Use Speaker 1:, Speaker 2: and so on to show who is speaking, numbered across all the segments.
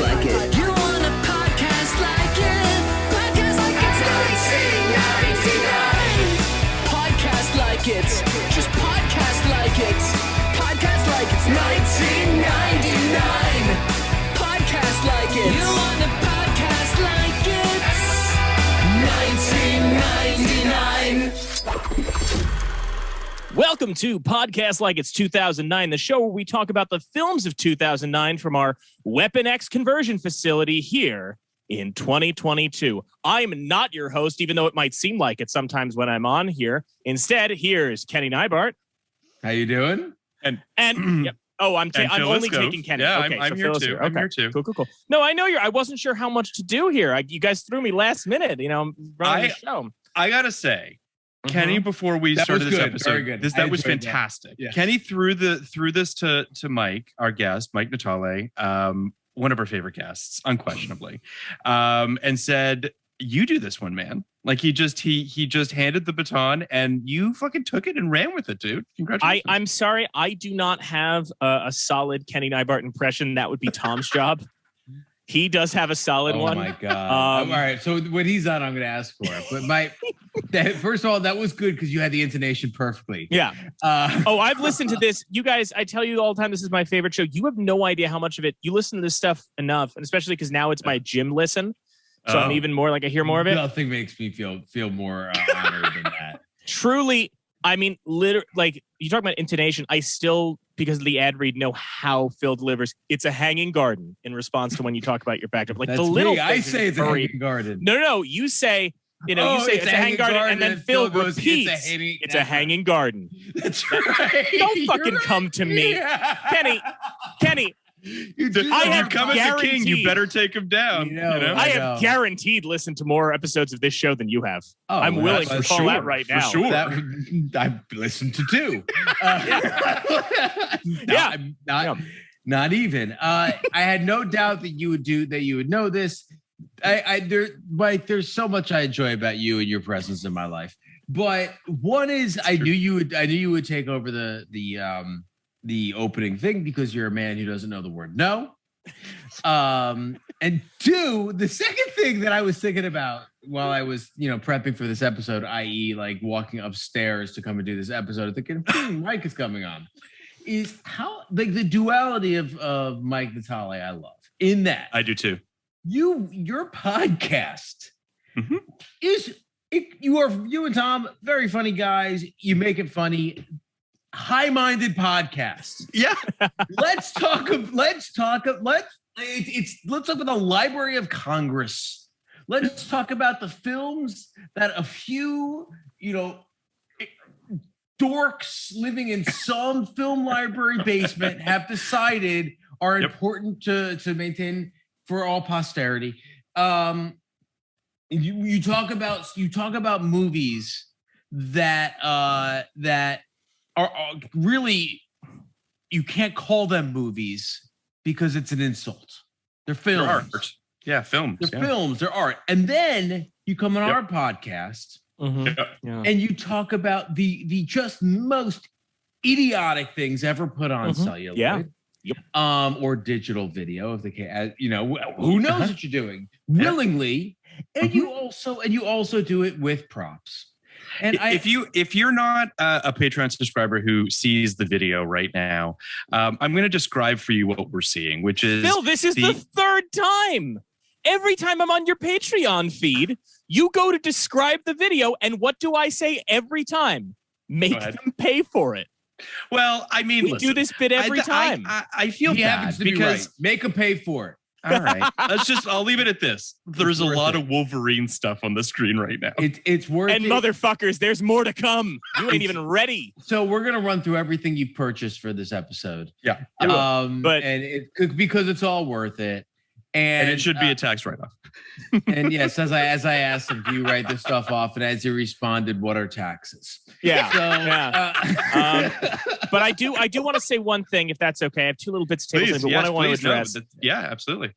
Speaker 1: like it. You want a podcast like it? Podcast like it's 1999. Podcast like it. Just podcast like it. Podcast like it's 1999. Podcast like it. You want a podcast like it's 1999.
Speaker 2: Welcome to Podcast Like It's 2009, the show where we talk about the films of 2009 from our Weapon X conversion facility here in 2022. I'm not your host, even though it might seem like it sometimes when I'm on here. Instead, here's Kenny Neibart.
Speaker 3: How you doing?
Speaker 2: And yep. Oh, I'm only taking Kenny.
Speaker 4: Yeah,
Speaker 2: okay,
Speaker 4: I'm here too.
Speaker 2: Okay.
Speaker 4: I'm here too.
Speaker 2: Cool. No, I know I wasn't sure how much to do here. You guys threw me last minute. I'm running the show.
Speaker 4: I gotta say, Kenny, before we started this episode, that was fantastic. Yeah. Kenny threw this to Mike, our guest, Mike Natale, one of our favorite guests, unquestionably, and said, "You do this one, man." Like he just handed the baton, and you fucking took it and ran with it, dude. Congratulations.
Speaker 2: I'm sorry, I do not have a solid Kenny Neibart impression. That would be Tom's job. He does have a solid one.
Speaker 3: Oh my god! All right, so when he's on, I'm going to ask for it. But first of all, that was good because you had the intonation perfectly.
Speaker 2: Yeah. I've listened to this. You guys, I tell you all the time, this is my favorite show. You have no idea how much of it you listen to this stuff enough, and especially because now it's my gym listen. So I'm even more like I hear more of it.
Speaker 3: Nothing makes me feel more honored than that.
Speaker 2: Truly, I mean, literally, like you talk about intonation. I still, because of the ad read, know how Phil delivers. It's a hanging garden in response to when you talk about your backup. Like
Speaker 3: that's
Speaker 2: the little,
Speaker 3: I say it's a hanging garden.
Speaker 2: No, you say. You say it's a hanging garden, and then Phil repeats, it's a hanging garden.
Speaker 3: That's right.
Speaker 2: Don't fucking come to me. Kenny.
Speaker 4: You come as a king, you better take him down.
Speaker 2: I have guaranteed listened to more episodes of this show than you have. I'm willing to call that right now.
Speaker 4: For sure.
Speaker 3: I've listened to two. Not even. I had no doubt that you would know this. There's so much I enjoy about you and your presence in my life. But one is I knew you would take over the opening thing because you're a man who doesn't know the word no. And two, the second thing that I was thinking about while I was, prepping for this episode, i.e. like walking upstairs to come and do this episode, thinking, Mike is coming on, is how like the duality of Mike Natale I love in that.
Speaker 4: I do too.
Speaker 3: Your podcast is you and Tom, very funny guys. You make it funny. High-minded podcast.
Speaker 4: Yeah.
Speaker 3: Let's talk about the Library of Congress. Let's talk about the films that a few, dorks living in some film library basement have decided are important to maintain for all posterity. You talk about movies that are really, you can't call them movies because it's an insult. They're films.
Speaker 4: They're art. Yeah, films.
Speaker 3: They're films. They're art. And then you come on our podcast and you talk about the just most idiotic things ever put on celluloid.
Speaker 2: Yeah.
Speaker 3: Or digital video if they can. Who knows what you're doing willingly, and you also do it with props. And
Speaker 4: if you're not a Patreon subscriber who sees the video right now, I'm going to describe for you what we're seeing, which is
Speaker 2: Phil. This is the third time. Every time I'm on your Patreon feed, you go to describe the video, and what do I say every time? Make them pay for it.
Speaker 4: Well, I mean,
Speaker 2: we do this bit every time.
Speaker 4: I feel bad because
Speaker 3: make them pay for it.
Speaker 4: All right. I'll leave it at this. There's a lot of Wolverine stuff on the screen right now.
Speaker 3: It's worth
Speaker 2: it. And motherfuckers, there's more to come. You ain't even ready.
Speaker 3: So we're going to run through everything you've purchased for this episode.
Speaker 4: Yeah.
Speaker 3: Because it's all worth it. And
Speaker 4: it should be a tax write-off.
Speaker 3: And yes, as I asked him, do you write this stuff off? And as he responded, what are taxes?
Speaker 2: Yeah. But I do want to say one thing, if that's okay. I have two little bits of table, but one I want to address.
Speaker 4: No, absolutely.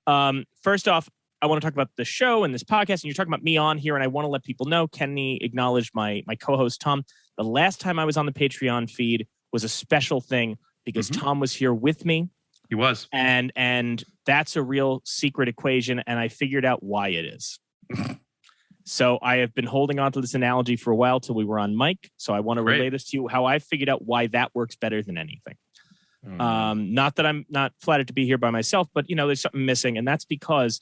Speaker 2: First off, I want to talk about the show and this podcast, and you're talking about me on here, and I want to let people know, Kenny acknowledged my co-host, Tom. The last time I was on the Patreon feed was a special thing because Tom was here with me.
Speaker 4: He was.
Speaker 2: And that's a real secret equation, and I figured out why it is. So I have been holding on to this analogy for a while till we were on mic. So I want to relay this to you, how I figured out why that works better than anything. Not that I'm not flattered to be here by myself, but there's something missing, and that's because.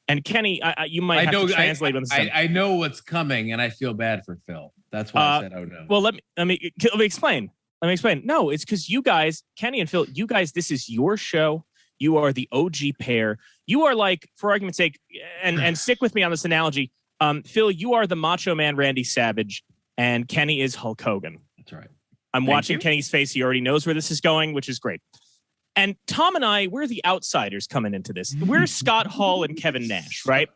Speaker 2: And Kenny, you might have to translate on this.
Speaker 3: I know what's coming, and I feel bad for Phil. That's why I said, "Oh no."
Speaker 2: Well, let me explain. No, it's because you guys, Kenny and Phil, you guys, this is your show. You are the OG pair. You are like, for argument's sake, and stick with me on this analogy. Phil, you are the Macho Man Randy Savage, and Kenny is Hulk Hogan.
Speaker 3: That's right.
Speaker 2: I'm watching Kenny's face. He already knows where this is going, which is great. And Tom and I, we're the outsiders coming into this. We're Scott Hall and Kevin Nash, right?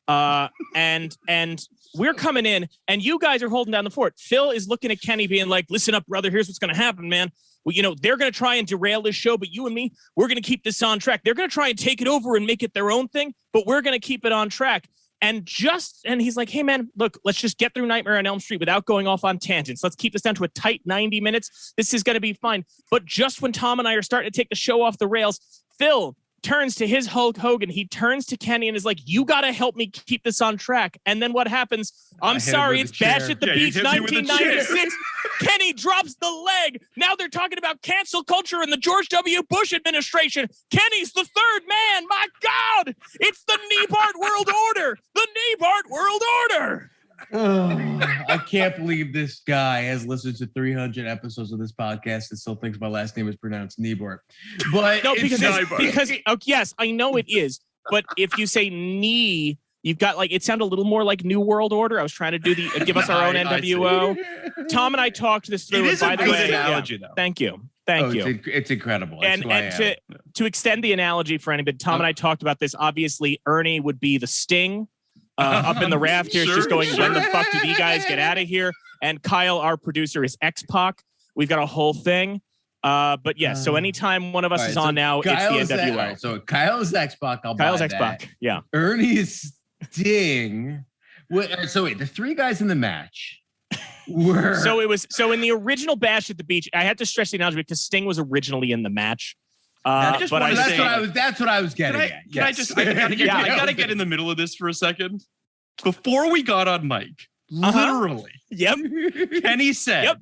Speaker 2: And we're coming in, and you guys are holding down the fort. Phil is looking at Kenny being like, listen up, brother, here's what's going to happen, man. Well, they're going to try and derail this show, but you and me, we're going to keep this on track. They're going to try and take it over and make it their own thing, but we're going to keep it on track. And he's like, hey, man, look, let's just get through Nightmare on Elm Street without going off on tangents. Let's keep this down to a tight 90 minutes. This is going to be fine. But just when Tom and I are starting to take the show off the rails, Phil turns to his Hulk Hogan. He turns to Kenny and is like, you got to help me keep this on track. And then what happens? I'm sorry, it's Bash at the Beach 1996. Kenny drops the leg. Now they're talking about cancel culture in the George W. Bush administration. Kenny's the third man. My God, it's the Niebart World Order. The Niebart World Order.
Speaker 3: I can't believe this guy has listened to 300 episodes of this podcast and still thinks my last name is pronounced Niebart. But
Speaker 2: no, because yes, I know it is. But if you say knee, you've got it sounded a little more like New World Order. I was trying to do give us our own NWO. Tom and I talked this through.
Speaker 4: It is
Speaker 2: by the way,
Speaker 4: analogy, though.
Speaker 2: Thank you. Thank you.
Speaker 3: It's incredible.
Speaker 2: And to extend the analogy for anybody, Tom and I talked about this. Obviously, Ernie would be the Sting. Up in the rafters, just going, when the fuck did you guys get out of here? And Kyle, our producer, is X-Pac. We've got a whole thing. But yes, so anytime one of us is on now, it's the NWO.
Speaker 3: Right, so Kyle's X-Pac.
Speaker 2: Kyle's X-Pac. Yeah.
Speaker 3: Ernie's Sting. So wait, the three guys in the match were.
Speaker 2: So in the original Bash at the Beach, I had to stress the analogy because Sting was originally in the match. That's what
Speaker 3: I was getting at.
Speaker 4: I gotta get in the middle of this for a second. Before we got on mic, literally, Kenny said,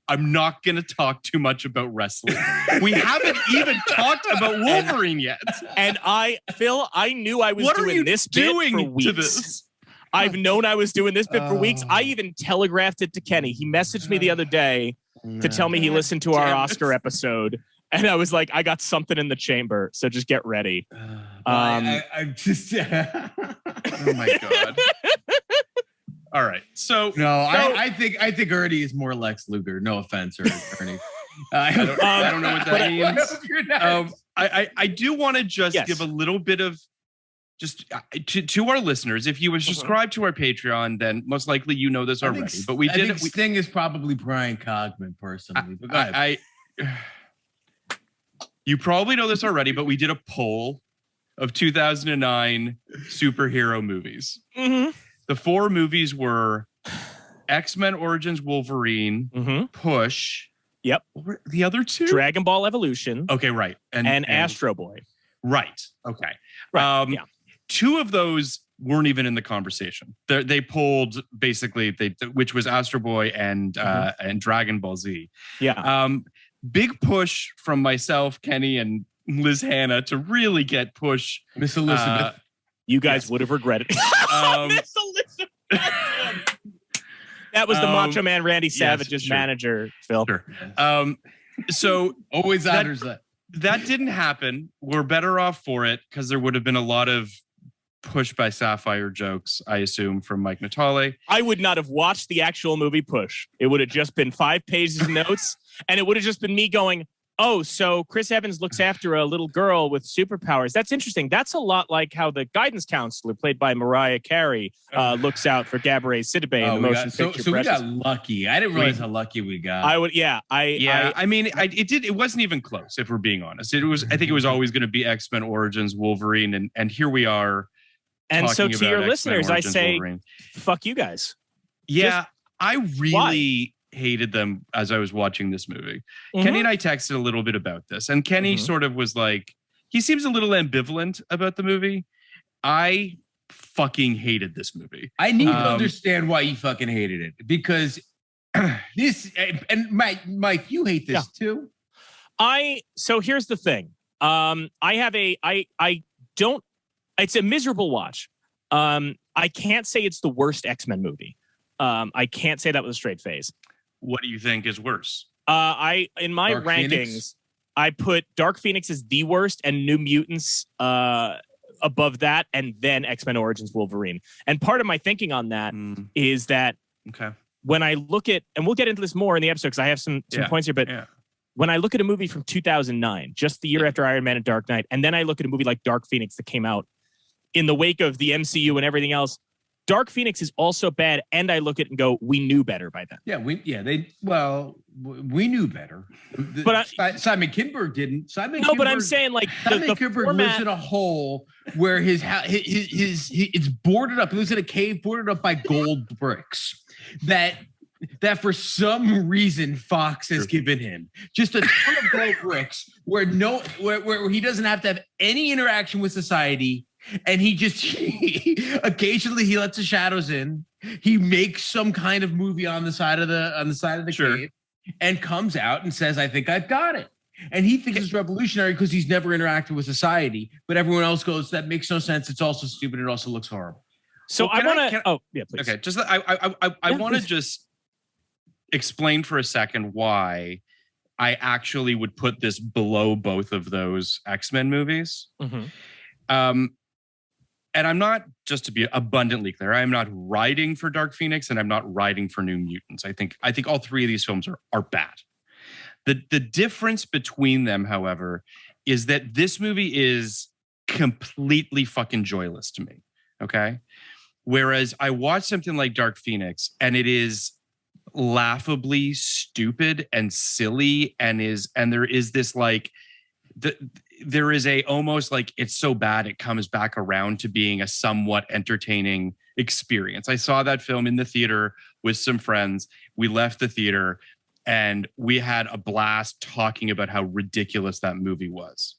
Speaker 4: I'm not gonna talk too much about wrestling. We haven't even talked about Wolverine yet.
Speaker 2: And Phil, I knew I was doing this bit for weeks. I've known I was doing this bit for weeks. I even telegraphed it to Kenny. He messaged me the other day to tell me he listened to our Oscar episode. And I was like, I got something in the chamber, so just get ready.
Speaker 3: I'm just.
Speaker 4: Oh my God! All right, so
Speaker 3: I think Ernie is more Lex Luger. No offense, Ernie.
Speaker 4: I don't know what that means. I do want to just give a little bit of to our listeners. If you were subscribed to our Patreon, then most likely you know this already. But we did.
Speaker 3: Sting is probably Brian Cogman personally. But go ahead.
Speaker 4: You probably know this already, but we did a poll of 2009 superhero movies.
Speaker 2: Mm-hmm.
Speaker 4: The four movies were X-Men Origins Wolverine, Push.
Speaker 2: Yep.
Speaker 4: What were the other two?
Speaker 2: Dragon Ball Evolution.
Speaker 4: Okay, right. And
Speaker 2: Astro Boy.
Speaker 4: Right. Okay.
Speaker 2: Right.
Speaker 4: Two of those weren't even in the conversation. They polled basically, which was Astro Boy and Dragon Ball Z.
Speaker 2: Yeah.
Speaker 4: Big push from myself, Kenny, and Liz Hannah to really get Push.
Speaker 3: Miss Elizabeth.
Speaker 2: You guys would have regretted it. Miss Elizabeth. That was the Macho Man Randy Savage's manager, Phil.
Speaker 4: Sure. So
Speaker 3: always honors that.
Speaker 4: That didn't happen. We're better off for it because there would have been a lot of Push by Sapphire jokes, I assume, from Mike Natale.
Speaker 2: I would not have watched the actual movie Push. It would have just been 5 pages of notes, and it would have just been me going, oh, so Chris Evans looks after a little girl with superpowers. That's interesting. That's a lot like how the guidance counselor, played by Mariah Carey, looks out for Gabourey Sidibe in the motion picture.
Speaker 3: So we got lucky. I didn't realize how lucky we got.
Speaker 4: It wasn't even close, if we're being honest. I think it was always going to be X-Men Origins Wolverine, and here we are.
Speaker 2: And so to your listeners, I say, fuck you guys.
Speaker 4: Yeah, I really hated them as I was watching this movie. Kenny and I texted a little bit about this, and Kenny sort of was like, he seems a little ambivalent about the movie. I fucking hated this movie.
Speaker 3: I need to understand why you fucking hated it, because this, and Mike, you hate this too.
Speaker 2: So here's the thing. It's a miserable watch. I can't say it's the worst X-Men movie. I can't say that with a straight face.
Speaker 4: What do you think is worse?
Speaker 2: In my
Speaker 3: Dark
Speaker 2: rankings, Phoenix? I put Dark Phoenix as the worst and New Mutants above that, and then X-Men Origins Wolverine. And part of my thinking on that is that when I look at, and we'll get into this more in the episode because I have some points here, but when I look at a movie from 2009, just the year after Iron Man and Dark Knight, and then I look at a movie like Dark Phoenix that came out in the wake of the MCU and everything else, Dark Phoenix is also bad, and I look at it and go, we knew better by then.
Speaker 3: We knew better. But Simon Kinberg didn't.
Speaker 2: But I'm saying like
Speaker 3: Simon Kinberg lives in a hole where his it's boarded up. He lives in a cave boarded up by gold bricks that for some reason Fox has given him. Just a ton of gold bricks where he doesn't have to have any interaction with society. And occasionally he lets the shadows in. He makes some kind of movie on the side of the cave and comes out and says, I think I've got it. And he thinks it's revolutionary because he's never interacted with society. But everyone else goes, that makes no sense. It's also stupid. It also looks horrible.
Speaker 2: So I want to. Please.
Speaker 4: Okay, just I want to just explain for a second why I actually would put this below both of those X-Men movies. And I'm not, just to be abundantly clear, I'm not riding for Dark Phoenix and I'm not riding for New Mutants. I think all three of these films are bad. The difference between them, however, is that this movie is completely fucking joyless to me. Okay. Whereas I watch something like Dark Phoenix and it is laughably stupid and silly and there is this like there is a almost like it's so bad it comes back around to being a somewhat entertaining experience. I saw that film in the theater with some friends. We left the theater and we had a blast talking about how ridiculous that movie was.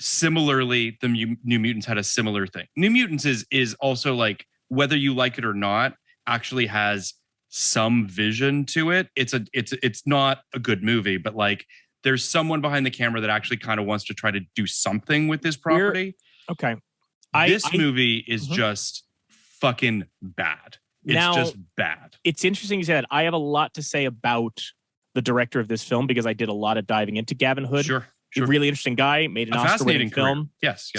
Speaker 4: Similarly, the New Mutants had a similar thing. New Mutants is also like, whether you like it or not, actually has some vision to it. It's not a good movie, but like there's someone behind the camera that actually kind of wants to try to do something with this property. This movie is just fucking bad. It's just bad.
Speaker 2: It's interesting you said. I have a lot to say about the director of this film because I did a lot of diving into Gavin Hood.
Speaker 4: Sure.
Speaker 2: A really interesting guy, made an Oscar-winning film.
Speaker 4: Yes.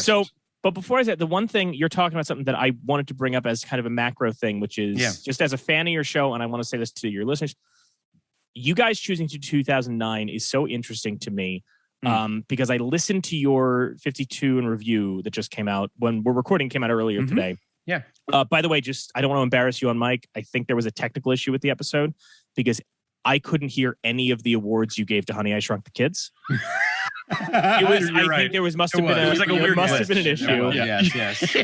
Speaker 2: But before I said, the one thing you're talking about, something that I wanted to bring up as kind of a macro thing, which is just as a fan of your show, and I want to say this to your listeners, you guys choosing to 2009 is so interesting to me because I listened to your 52 and review that just came out when we're recording, came out earlier today.
Speaker 4: Yeah.
Speaker 2: By the way, I don't want to embarrass you on mic. I think there was a technical issue with the episode because I couldn't hear any of the awards you gave to Honey, I Shrunk the Kids. I think there must have been an issue.
Speaker 3: Yes.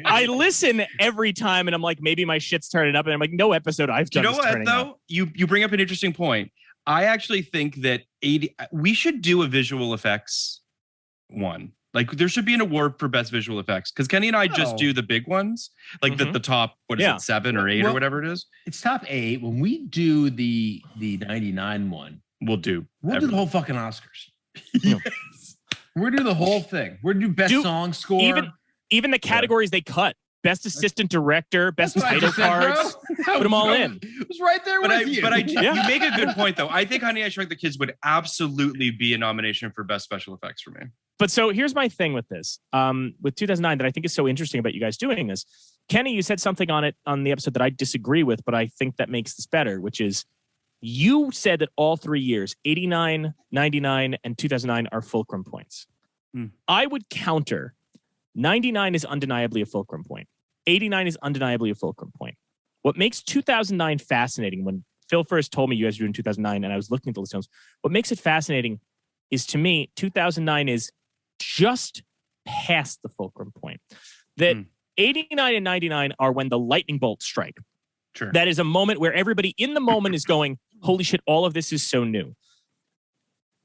Speaker 2: I listen every time and I'm like, maybe my shit's turning up, and I'm like, no episode I've done.
Speaker 4: You know what though? You bring up an interesting point. I actually think that we should do a visual effects one. Like there should be an award for best visual effects because Kenny and I just do the big ones, like the top, what is it, 7 or 8 or whatever it is.
Speaker 3: It's top 8. When we do the 99 one,
Speaker 4: we'll do
Speaker 3: the whole fucking Oscars. Yes. We're gonna do the whole thing. We're gonna do best song score.
Speaker 2: Even the categories they cut. Best assistant director, best title cards. Put them all in.
Speaker 3: It was right there with you.
Speaker 4: But you make a good point, though. I think Honey, I Shrunk the Kids would absolutely be a nomination for best special effects for me.
Speaker 2: But so here's my thing with this. With 2009 that I think is so interesting about you guys doing this. Kenny, you said something on the episode that I disagree with, but I think that makes this better, which is you said that all 3 years, 89, 99, and 2009 are fulcrum points. I would counter 99 is undeniably a fulcrum point. 89 is undeniably a fulcrum point. What makes 2009 fascinating, when Phil first told me you guys were doing 2009 and I was looking at the list, what makes it fascinating is, to me, 2009 is just past the fulcrum point. That 89 and 99 are when the lightning bolts strike.
Speaker 4: Sure.
Speaker 2: That is a moment where everybody in the moment is going, holy shit, all of this is so new.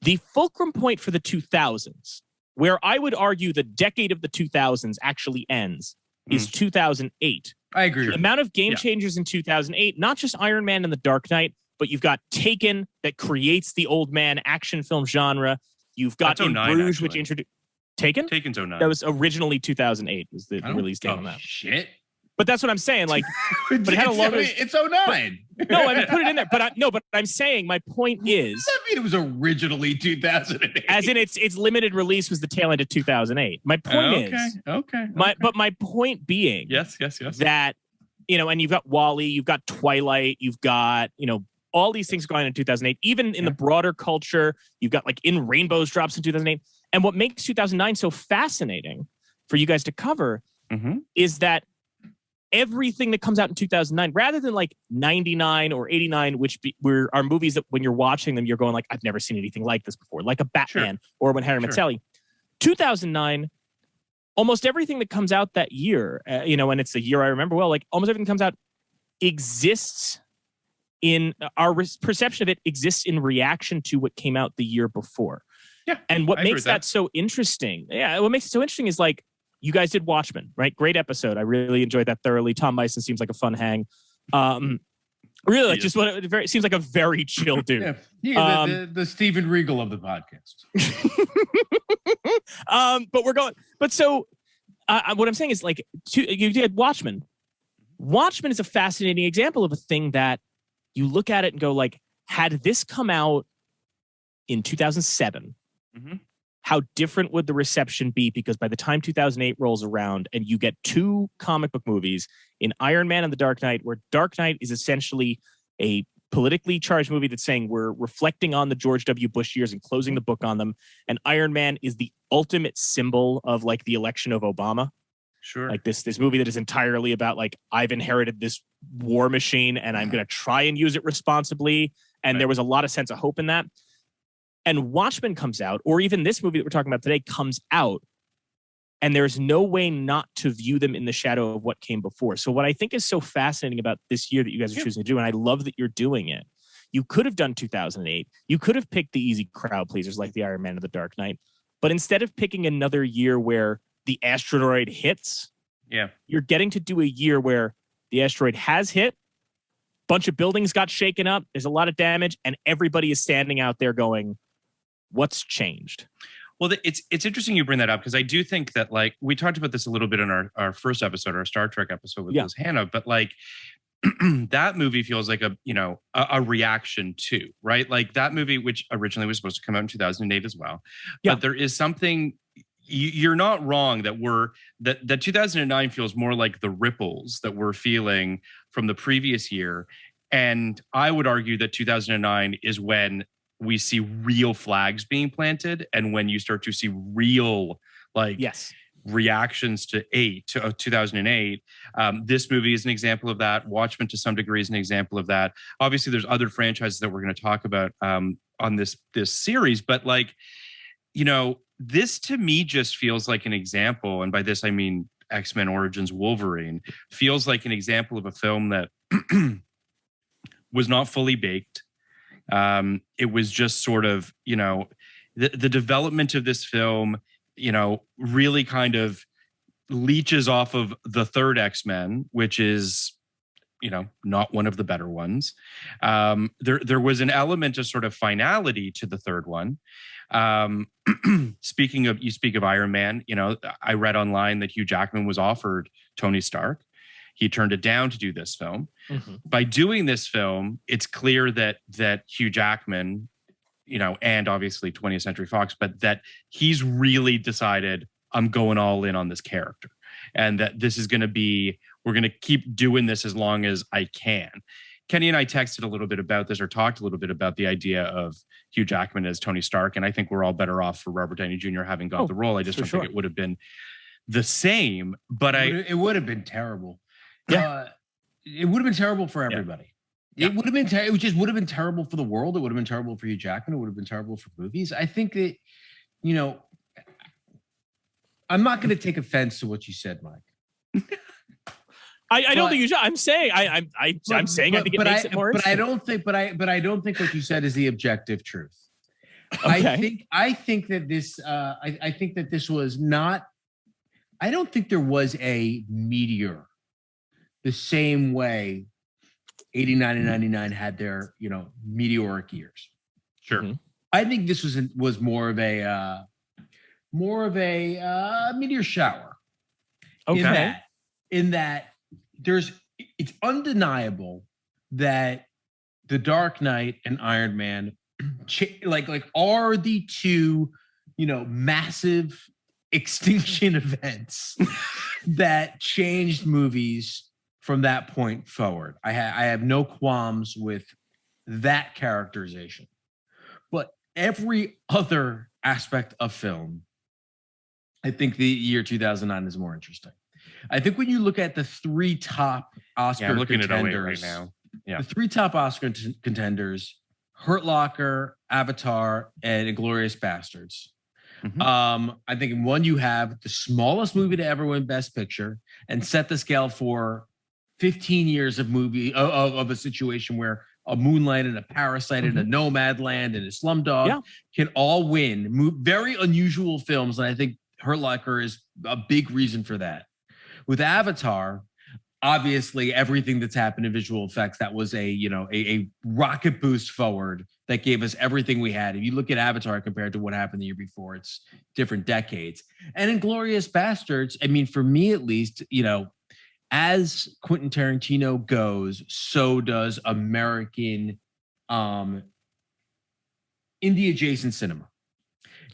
Speaker 2: The fulcrum point for the 2000s, where I would argue the decade of the 2000s actually ends, is 2008.
Speaker 3: I agree.
Speaker 2: The amount of game changers in 2008, not just Iron Man and The Dark Knight, but you've got Taken that creates the old man action film genre. You've got In Bruges, which introduced Taken?
Speaker 4: Taken's 09.
Speaker 2: That was originally 2008 was the release date on that.
Speaker 3: Shit.
Speaker 2: But that's what I'm saying. Like, but it had a longer.
Speaker 3: It's 09.
Speaker 2: No, I mean, put it in there. But but I'm saying my point is.
Speaker 3: Does that mean it was originally 2008?
Speaker 2: As in, its limited release was the tail end of 2008. My point is.
Speaker 4: Okay.
Speaker 2: But my point being.
Speaker 4: Yes.
Speaker 2: That, and you've got WALL-E, you've got Twilight, you've got, all these things going on in 2008. Even in the broader culture, you've got like In Rainbows drops in 2008. And what makes 2009 so fascinating for you guys to cover is that everything that comes out in 2009, rather than like 99 or 89, which are movies that when you're watching them, you're going like, I've never seen anything like this before, like a Batman or when Harry Mattelli. 2009, almost everything that comes out that year, and it's a year I remember well, like almost everything that comes out exists in our perception of it exists in reaction to what came out the year before.
Speaker 4: Yeah.
Speaker 2: And what makes that so interesting, what makes it so interesting is like, you guys did Watchmen, right? Great episode. I really enjoyed that thoroughly. Tom Meissen seems like a fun hang. Really, like it seems like a very chill dude.
Speaker 3: The Steven Regal of the podcast.
Speaker 2: But so what I'm saying is like, you did Watchmen. Watchmen is a fascinating example of a thing that you look at it and go like, had this come out in 2007, how different would the reception be? Because by the time 2008 rolls around and you get two comic book movies in Iron Man and The Dark Knight, where Dark Knight is essentially a politically charged movie that's saying we're reflecting on the George W. Bush years and closing the book on them. And Iron Man is the ultimate symbol of like the election of Obama.
Speaker 4: Sure.
Speaker 2: Like this movie that is entirely about like, I've inherited this war machine and I'm going to try and use it responsibly. And there was a lot of sense of hope in that. And Watchmen comes out, or even this movie that we're talking about today comes out, and there's no way not to view them in the shadow of what came before. So what I think is so fascinating about this year that you guys are choosing to do, and I love that you're doing it, you could have done 2008. You could have picked the easy crowd pleasers like the Iron Man or the Dark Knight. But instead of picking another year where the asteroid hits, you're getting to do a year where the asteroid has hit, bunch of buildings got shaken up, there's a lot of damage, and everybody is standing out there going, what's changed?
Speaker 4: Well, it's interesting you bring that up because I do think that like we talked about this a little bit in our first episode, our Star Trek episode with Liz Hannah, but like that movie feels like a reaction to, right? Like that movie, which originally was supposed to come out in 2008 as well. Yeah. But there is something, you're not wrong that 2009 feels more like the ripples that we're feeling from the previous year. And I would argue that 2009 is when we see real flags being planted, and when you start to see real reactions to 2008. This movie is an example of that. Watchmen to some degree is an example of that. Obviously, there's other franchises that we're going to talk about on this series, but like, this to me just feels like an example, and by this I mean X-Men Origins Wolverine, feels like an example of a film that was not fully baked. It was just sort of, the development of this film, really kind of leeches off of the third X-Men, which is, not one of the better ones. There was an element of sort of finality to the third one. You speak of Iron Man, I read online that Hugh Jackman was offered Tony Stark. He turned it down to do this film. By doing this film, it's clear that Hugh Jackman, and obviously 20th Century Fox, but that he's really decided, I'm going all in on this character. And that this is going to be, we're going to keep doing this as long as I can. Kenny and I texted a little bit about this, or talked a little bit about the idea of Hugh Jackman as Tony Stark. And I think we're all better off for Robert Downey Jr. having got the role. I just don't think it would have been the same, but
Speaker 3: it would have been terrible. Yeah, it would have been terrible for everybody. Yeah. It would have been. It just would have been terrible for the world. It would have been terrible for Hugh Jackman. It would have been terrible for movies. I think that, I'm not going to take offense to what you said, Mike.
Speaker 2: I don't think you should. I'm saying I'm saying I think it makes it more interesting.
Speaker 3: But I don't think what you said is the objective truth.
Speaker 2: Okay.
Speaker 3: I think that this was not. I don't think there was a meteor the same way 89 and 99 had their meteoric years.
Speaker 4: Sure.
Speaker 2: Mm-hmm.
Speaker 3: I think this was more of a meteor shower.
Speaker 2: Okay.
Speaker 3: In that it's undeniable that The Dark Knight and Iron Man are the two massive extinction events that changed movies from that point forward. I have no qualms with that characterization, but every other aspect of film, I think the year 2009 is more interesting. I think when you look at the three top Oscar
Speaker 4: I'm looking
Speaker 3: contenders
Speaker 4: at it right now. Yeah.
Speaker 3: The three top Oscar contenders: Hurt Locker, Avatar, and Inglourious Bastards.
Speaker 4: Mm-hmm.
Speaker 3: I think in one you have the smallest movie to ever win Best Picture and set the scale for 15 years of movie of a situation where a Moonlight and a Parasite and a Nomadland and a Slumdog can all win. Very unusual films, and I think Hurt Locker is a big reason for that. With Avatar, obviously everything that's happened in visual effects, that was a rocket boost forward that gave us everything we had. If you look at Avatar compared to what happened the year before, it's different decades. And Inglourious Bastards, I mean, for me at least, as Quentin Tarantino goes, so does American indie adjacent cinema.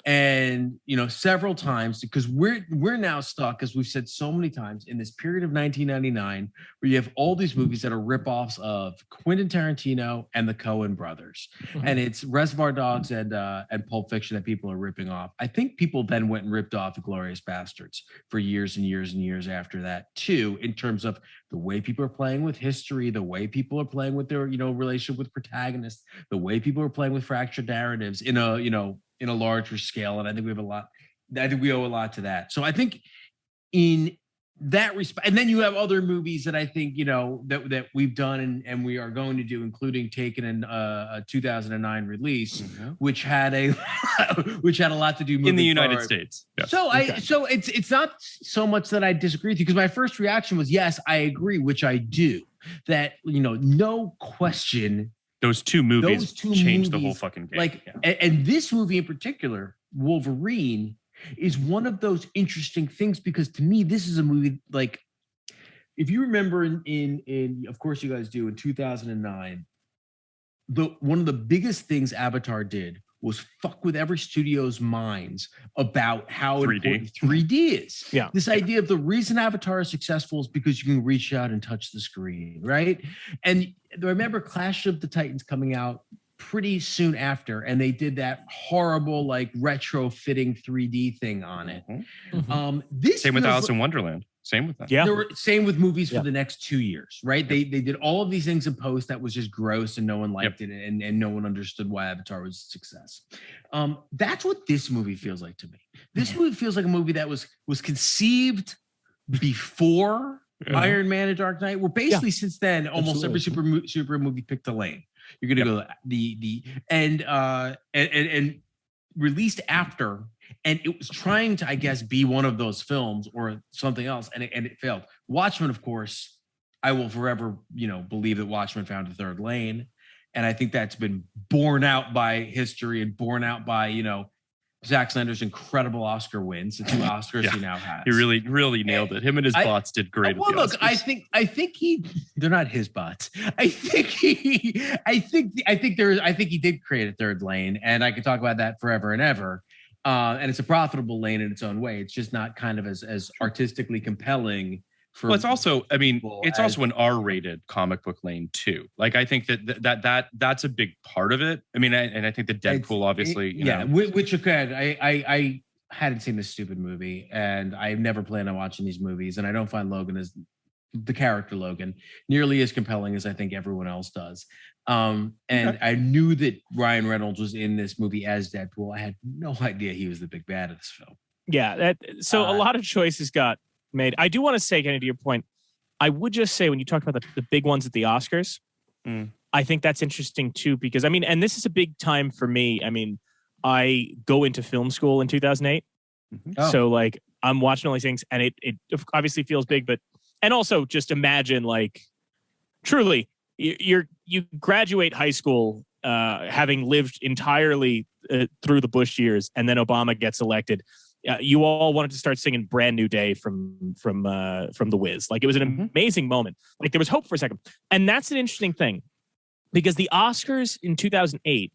Speaker 3: And several times, because we're now stuck, as we've said so many times, in this period of 1999 where you have all these movies that are ripoffs of Quentin Tarantino and the Coen brothers, and it's Reservoir Dogs and Pulp Fiction that people are ripping off. I think people then went and ripped off Inglourious Bastards for years and years and years after that too, in terms of the way people are playing with history, the way people are playing with their relationship with protagonists, the way people are playing with fractured narratives in a larger scale. And I think we owe a lot to that. So I think in that respect, and then you have other movies that I think, that we've done and we are going to do, including Taken in a 2009 release, which had a lot to do
Speaker 4: in the United States.
Speaker 3: Yeah. So it's not so much that I disagree with you, because my first reaction was, yes, I agree, which I do, that, no question,
Speaker 4: Those two movies changed the whole fucking game.
Speaker 3: And this movie in particular, Wolverine, is one of those interesting things, because to me, this is a movie, like, if you remember in of course you guys do, in 2009, one of the biggest things Avatar did was fuck with every studio's minds about how
Speaker 4: 3D.
Speaker 3: Important 3D is.
Speaker 2: Yeah.
Speaker 3: This idea of the reason Avatar is successful is because you can reach out and touch the screen, right? And I remember Clash of the Titans coming out pretty soon after, and they did that horrible, retrofitting 3D thing on it.
Speaker 4: Same with Alice in Wonderland. Same with that.
Speaker 2: Yeah.
Speaker 3: Same with movies for the next 2 years, right? They did all of these things in post that was just gross, and no one liked it, and no one understood why Avatar was a success. That's what this movie feels like to me. This movie feels like a movie that was conceived before Iron Man and Dark Knight. We're basically since then, almost every super movie picked a lane. You're gonna go and released after. And it was trying to, I guess, be one of those films or something else, and it failed. Watchmen, of course, I will forever, believe that Watchmen found a third lane, and I think that's been borne out by history and borne out by, Zack Snyder's incredible Oscar wins, the 2 Oscars he now has.
Speaker 4: He really nailed it. Him and his bots did great.
Speaker 3: Well, look, I think they're not his bots. I think he did create a third lane, and I could talk about that forever and ever. And it's a profitable lane in its own way. It's just not kind of as artistically compelling.
Speaker 4: It's also an R-rated comic book lane too. Like, I think that's a big part of it. I mean, I think the Deadpool, obviously,
Speaker 3: which again, I hadn't seen this stupid movie, and I never plan on watching these movies, and I don't find Logan as the character Logan nearly as compelling as I think everyone else does. I knew that Ryan Reynolds was in this movie as Deadpool. I had no idea he was the big bad of this film.
Speaker 2: Yeah. So a lot of choices got made. I do want to say, Kenny, to your point, I would just say when you talk about the big ones at the Oscars, I think that's interesting too, because I mean, and this is a big time for me. I mean, I go into film school in 2008. So like I'm watching all these things and it obviously feels big, and also just imagine like truly you graduate high school having lived entirely through the Bush years, and then Obama gets elected. You all wanted to start singing "Brand New Day" from The Wiz. Like it was an amazing moment. Like there was hope for a second, and that's an interesting thing because the Oscars in 2008.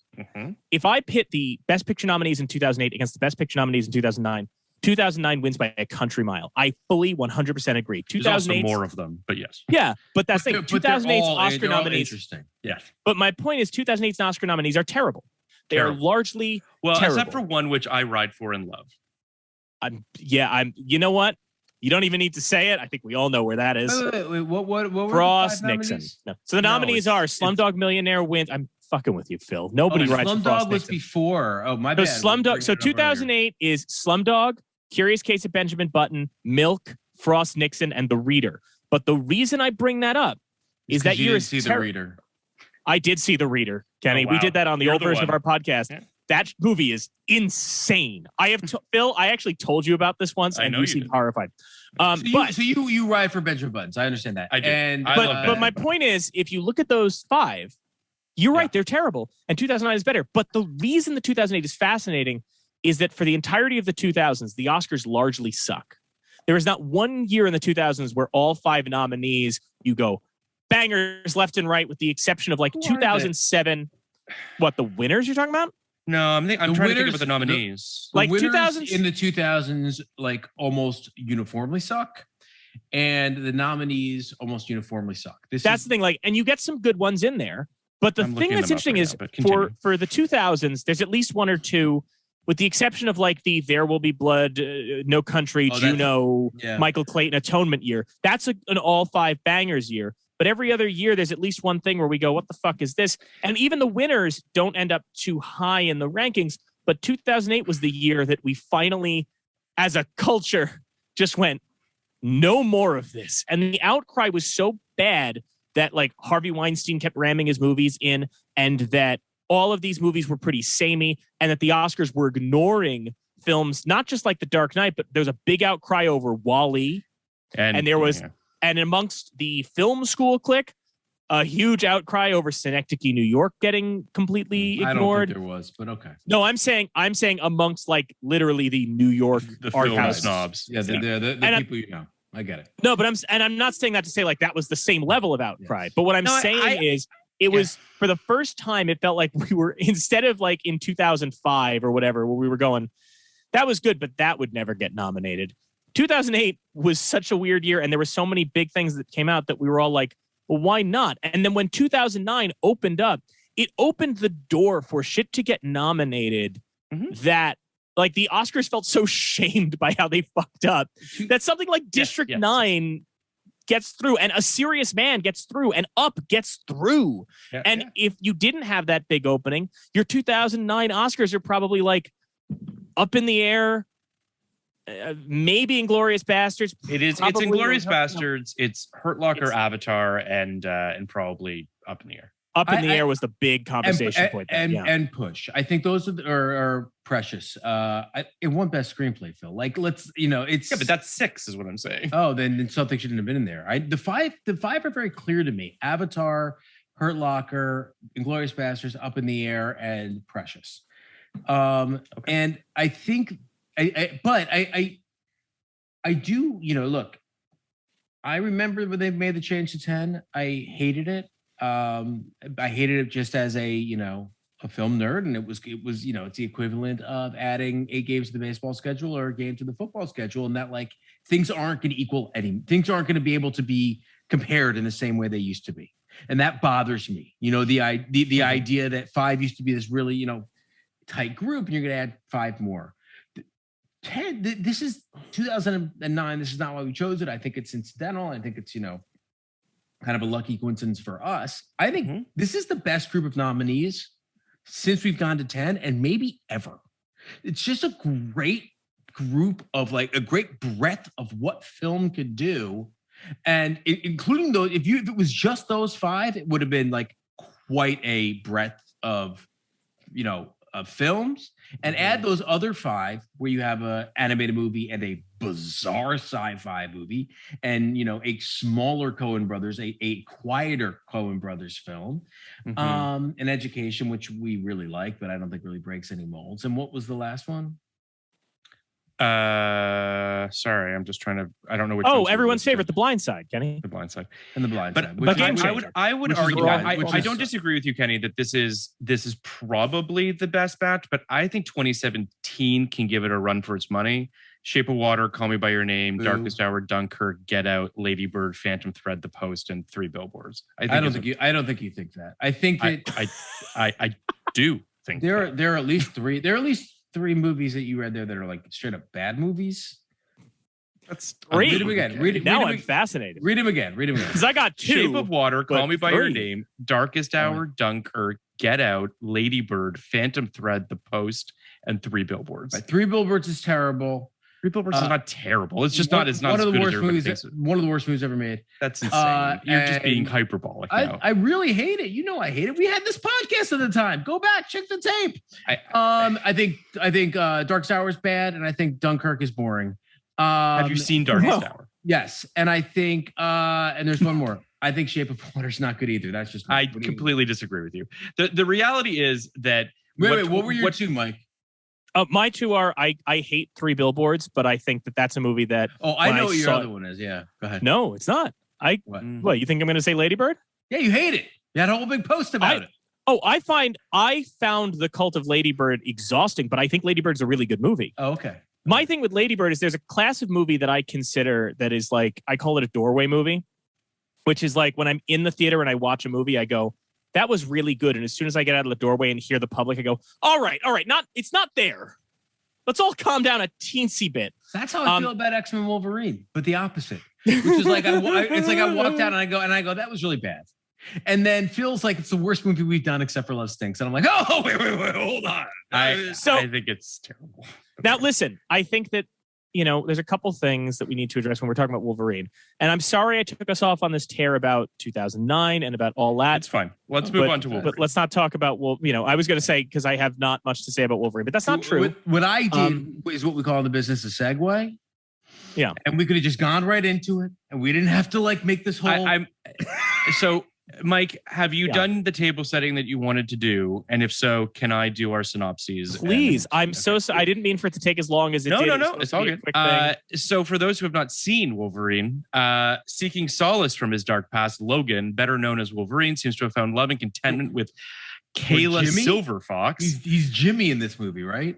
Speaker 2: If I pit the Best Picture nominees in 2008 against the Best Picture nominees in 2009, 2009 wins by a country mile. I fully 100% agree. 2008
Speaker 4: more of them, but yes.
Speaker 2: Yeah, but that's the thing. 2008's Oscar nominees.
Speaker 3: Interesting.
Speaker 4: Yes.
Speaker 2: But my point is 2008's Oscar nominees are terrible. They are largely terrible.
Speaker 4: Except for one which I ride for and love.
Speaker 2: You know what? You don't even need to say it. I think we all know where that is.
Speaker 3: Wait, what were
Speaker 2: Frost Nixon. No. So the nominees are Slumdog Millionaire wins. I'm fucking with you, Phil. Nobody writes for Frost
Speaker 3: Slumdog was
Speaker 2: Nixon.
Speaker 3: Before. Oh, my bad.
Speaker 2: Slumdog. So 2008 is Slumdog, Curious Case of Benjamin Button, Milk, Frost Nixon, and The Reader. But the reason I bring that up is that
Speaker 3: you didn't see The Reader.
Speaker 2: I did see The Reader, Kenny.
Speaker 4: Oh, wow.
Speaker 2: We did that on the old version of our podcast.
Speaker 4: Yeah.
Speaker 2: That movie is insane. I have Phil. I actually told you about this once, and you seemed horrified.
Speaker 3: So you ride for Benjamin Buttons. I understand that.
Speaker 4: I do.
Speaker 2: But my point is, if you look at those five, you're right. They're terrible, and 2009 is better. But the reason the 2008 is fascinating is that for the entirety of the 2000s, the Oscars largely suck. There is not one year in the 2000s where all five nominees you go bangers left and right, with the exception of like 2007. What, the winners you're talking about?
Speaker 4: No, I'm trying to think of the nominees.
Speaker 3: Like 2000s in the 2000s, like almost uniformly suck, and the nominees almost uniformly suck. That's
Speaker 2: the thing. Like, and you get some good ones in there, but the thing that's interesting is for the 2000s, there's at least one or two, with the exception of like the There Will Be Blood, No Country, Juno, Michael Clayton Atonement year. That's an all five bangers year. But every other year, there's at least one thing where we go, what the fuck is this? And even the winners don't end up too high in the rankings. But 2008 was the year that we finally, as a culture, just went, no more of this. And the outcry was so bad that like Harvey Weinstein kept ramming his movies in, and that all of these movies were pretty samey, and that the Oscars were ignoring films, not just like The Dark Knight, but there was a big outcry over WALL-E. And there was... Yeah. And amongst the film school clique, a huge outcry over Synecdoche, New York getting completely ignored. I don't think
Speaker 3: there was, but okay.
Speaker 2: No, I'm saying amongst like literally the New York art house
Speaker 4: snobs.
Speaker 3: Yeah, the people you know. I get it.
Speaker 2: No, but I'm not saying that to say like that was the same level of outcry. Yes. But what I'm saying is it was for the first time, it felt like we were, instead of like in 2005 or whatever, where we were going, that was good, but that would never get nominated. 2008 was such a weird year, and there were so many big things that came out that we were all like, well, why not? And then when 2009 opened up, it opened the door for shit to get nominated that like the Oscars felt so shamed by how they fucked up that something like District 9 gets through, and A Serious Man gets through, and Up gets through. If you didn't have that big opening, your 2009 Oscars are probably like Up in the Air, maybe Inglourious Bastards.
Speaker 4: It's Inglourious Bastards. It's Hurt Locker, Avatar, and probably Up in the Air.
Speaker 2: Up in the Air was the big conversation point.
Speaker 3: And Push. I think those are precious. It won Best Screenplay, Phil. Like, let's, it's...
Speaker 4: Yeah, but that's 6 is what I'm saying.
Speaker 3: Oh, then something shouldn't have been in there. The five are very clear to me. Avatar, Hurt Locker, Inglourious Bastards, Up in the Air, and Precious. And I think... I do, look, I remember when they made the change to 10, I hated it. I hated it just as a film nerd. And it was, it's the equivalent of adding 8 games to the baseball schedule or a game to the football schedule. And that like things aren't going to equal things aren't going to be able to be compared in the same way they used to be. And that bothers me. The idea that 5 used to be this really, tight group and you're going to add 5 more. 10, this is 2009. This is not why we chose it. I think it's incidental. I think it's, kind of a lucky coincidence for us. I think this is the best group of nominees since we've gone to 10 and maybe ever. It's just a great group of like a great breadth of what film could do. And including those, if it was just those 5, it would have been like quite a breadth of, of films. And add those other 5 where you have a animated movie and a bizarre sci-fi movie, and a smaller Coen brothers, a quieter Coen brothers film, An Education, which we really like, but I don't think really breaks any molds. And what was the last one?
Speaker 4: Sorry, I'm just trying to. I don't know which.
Speaker 2: Oh, everyone's favorite, The Blind Side, Kenny.
Speaker 4: The Blind Side,
Speaker 3: and The Blind Side.
Speaker 2: But
Speaker 4: I would argue. I don't disagree with you, Kenny, that this is probably the best batch. But I think 2017 can give it a run for its money. Shape of Water, Call Me by Your Name, Darkest Hour, Dunkirk, Get Out, Lady Bird, Phantom Thread, The Post, and 3 Billboards. I don't think you think that. I think that I do think
Speaker 3: there are at least 3. There are at least 3 movies that you read there that are like straight up bad movies.
Speaker 2: That's 3.
Speaker 3: Read them again.
Speaker 2: Now I'm fascinated.
Speaker 3: Read them again.
Speaker 2: Because I got 2.
Speaker 4: Shape of Water, Call Me by Your Name, Darkest Hour, Dunkirk, Get Out, Lady Bird, Phantom Thread, The Post, and 3 Billboards.
Speaker 3: Right. 3 Billboards is terrible.
Speaker 4: 3 Billboards is not terrible. It's just not as good as everybody thinks.
Speaker 3: One of the worst movies ever made.
Speaker 4: That's insane. You're just being hyperbolic now.
Speaker 3: I really hate it. I hate it. We had this podcast at the time. Go back, check the tape. I think Darkest Hour is bad, and I think Dunkirk is boring.
Speaker 4: Have you seen Darkest Hour?
Speaker 3: Yes, and I think and there's one more. I think Shape of Water is not good either. That's just
Speaker 4: I completely disagree with you. The reality is that
Speaker 3: wait, what were your 2, Mike?
Speaker 2: My 2 are I hate 3 Billboards, but I think that's a movie that.
Speaker 3: Oh, I know what your other one is. Yeah, go ahead.
Speaker 2: No, it's not. What you think I'm going to say, Lady Bird?
Speaker 3: Yeah, you hate it. You had a whole big post about it.
Speaker 2: Oh, I found The Cult of Lady Bird exhausting, but I think Lady Bird's a really good movie.
Speaker 3: Oh, okay.
Speaker 2: My thing with Lady Bird is there's a class of movie that I consider that is like, I call it a doorway movie, which is like when I'm in the theater and I watch a movie, I go, that was really good. And as soon as I get out of the doorway and hear the public, I go, all right. It's not there. Let's all calm down a teensy bit.
Speaker 3: That's how I feel about X-Men Wolverine, but the opposite, which is like, it's like I walked out and I go, that was really bad. And then feels like it's the worst movie we've done except for Love Stinks. And I'm like, oh, wait, hold on.
Speaker 4: I think it's terrible.
Speaker 2: Now, listen, I think that, there's a couple things that we need to address when we're talking about Wolverine. And I'm sorry I took us off on this tear about 2009 and about all that.
Speaker 4: It's fine. Let's move on to Wolverine.
Speaker 2: But let's not talk about, I was going to say, because I have not much to say about Wolverine, but that's not true.
Speaker 3: What I did is what we call in the business a segue.
Speaker 2: Yeah.
Speaker 3: And we could have just gone right into it. And we didn't have to make this whole...
Speaker 4: So... Mike, have you done the table setting that you wanted to do? And if so, can I do our synopses?
Speaker 2: Please. I'm so sorry. I didn't mean for it to take as long as it did.
Speaker 4: No. It's all good. So for those who have not seen Wolverine, seeking solace from his dark past, Logan, better known as Wolverine, seems to have found love and contentment with Kayla Silverfox.
Speaker 3: He's Jimmy in this movie, right?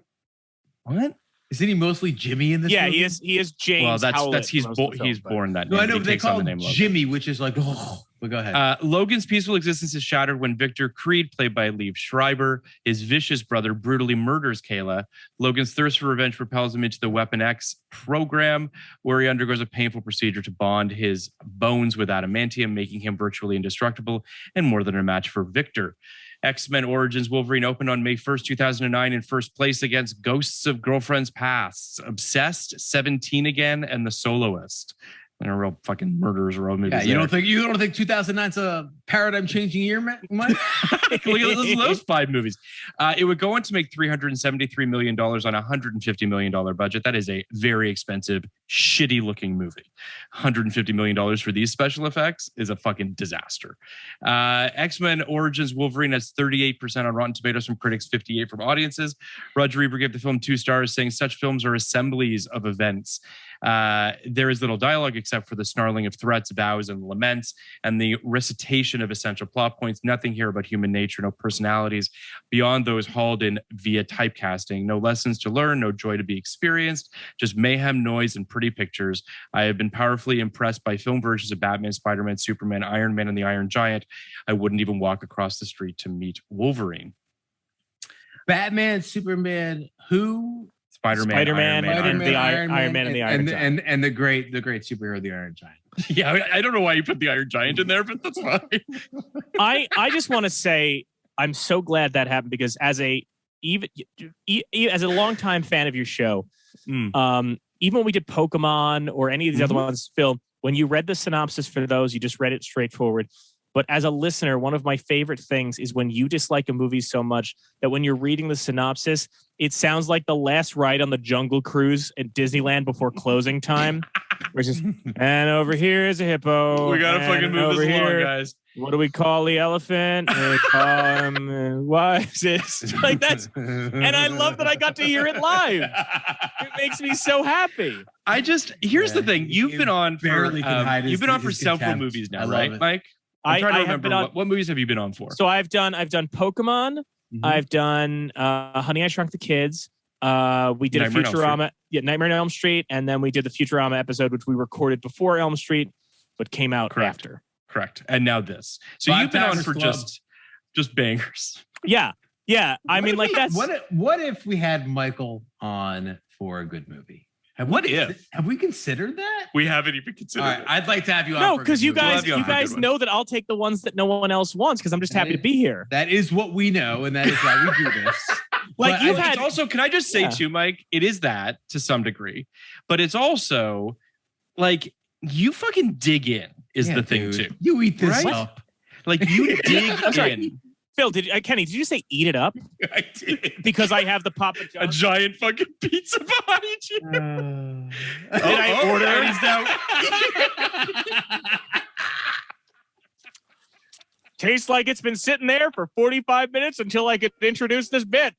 Speaker 4: What?
Speaker 3: Isn't he mostly Jimmy in this movie?
Speaker 2: Yeah, he is James. Well,
Speaker 4: he's born that name.
Speaker 3: No, I know, but they call him Jimmy, which is like, but go ahead.
Speaker 4: Logan's peaceful existence is shattered when Victor Creed, played by Liev Schreiber, his vicious brother, brutally murders Kayla. Logan's thirst for revenge propels him into the Weapon X program, where he undergoes a painful procedure to bond his bones with adamantium, making him virtually indestructible and more than a match for Victor. X-Men Origins Wolverine opened on May 1st, 2009 in first place against Ghosts of Girlfriends Past, Obsessed, 17 Again, and The Soloist. And a real fucking murderers row movie.
Speaker 3: Yeah, you don't think 2009's a paradigm changing year, Mike?
Speaker 4: Look at those 5 movies. It would go on to make $373 million on a $150 million budget. That is a very expensive, shitty looking movie. $150 million for these special effects is a fucking disaster. X-Men Origins Wolverine has 38% on Rotten Tomatoes from critics, 58% from audiences. Roger Ebert gave the film 2 stars, saying such films are assemblies of events. There is little dialogue except for the snarling of threats, vows, and laments, and the recitation of essential plot points. Nothing here about human nature, no personalities beyond those hauled in via typecasting. No lessons to learn, no joy to be experienced, just mayhem, noise, and pretty pictures. I have been powerfully impressed by film versions of Batman, Spider-Man, Superman, Iron Man, and the Iron Giant. I wouldn't even walk across the street to meet Wolverine.
Speaker 3: Batman, Superman, who?
Speaker 2: Spider-Man, Iron Man, and the Iron Giant.
Speaker 3: And the great superhero, the Iron Giant.
Speaker 4: Yeah, I don't know why you put the Iron Giant in there, but that's fine.
Speaker 2: I just want to say I'm so glad that happened, because as a longtime fan of your show, even when we did Pokemon or any of these other ones, Phil, when you read the synopsis for those, you just read it straightforward. But as a listener, one of my favorite things is when you dislike a movie so much that when you're reading the synopsis, it sounds like the last ride on the Jungle Cruise at Disneyland before closing time. Which is, and over here is a hippo.
Speaker 4: We gotta fucking move this along, guys.
Speaker 2: What do we call the elephant? We call him. Why is this like that's? And I love that I got to hear it live. It makes me so happy.
Speaker 4: Here's the thing. You've been on for several movies now, right, Mike? I'm trying to remember what movies have you been on for?
Speaker 2: So I've done Pokemon. Mm-hmm. I've done Honey, I Shrunk the Kids. We did Nightmare a Futurama, Nightmare on Elm Street, and then we did the Futurama episode, which we recorded before Elm Street, but came out after.
Speaker 4: Correct. And now this. So you've been on for just bangers.
Speaker 2: Yeah. I mean, like that's
Speaker 3: what if we had Michael on for a good movie? Have we considered that?
Speaker 4: We haven't even considered it.
Speaker 3: I'd like to have you on.
Speaker 2: No, because you guys know that I'll take the ones that no one else wants because I'm just happy to be here.
Speaker 3: That is what we know, and that is why we do this.
Speaker 4: It's also, can I just say too, Mike, it is that to some degree, but it's also like you fucking dig in is the thing too.
Speaker 3: You eat this up.
Speaker 4: Like you dig in.
Speaker 2: Phil, Kenny, did you say eat it up?
Speaker 4: I did.
Speaker 2: Because I have the Papa John's.
Speaker 4: A giant fucking pizza behind you.
Speaker 2: Did I order? Tastes like it's been sitting there for 45 minutes until I could introduce this bit.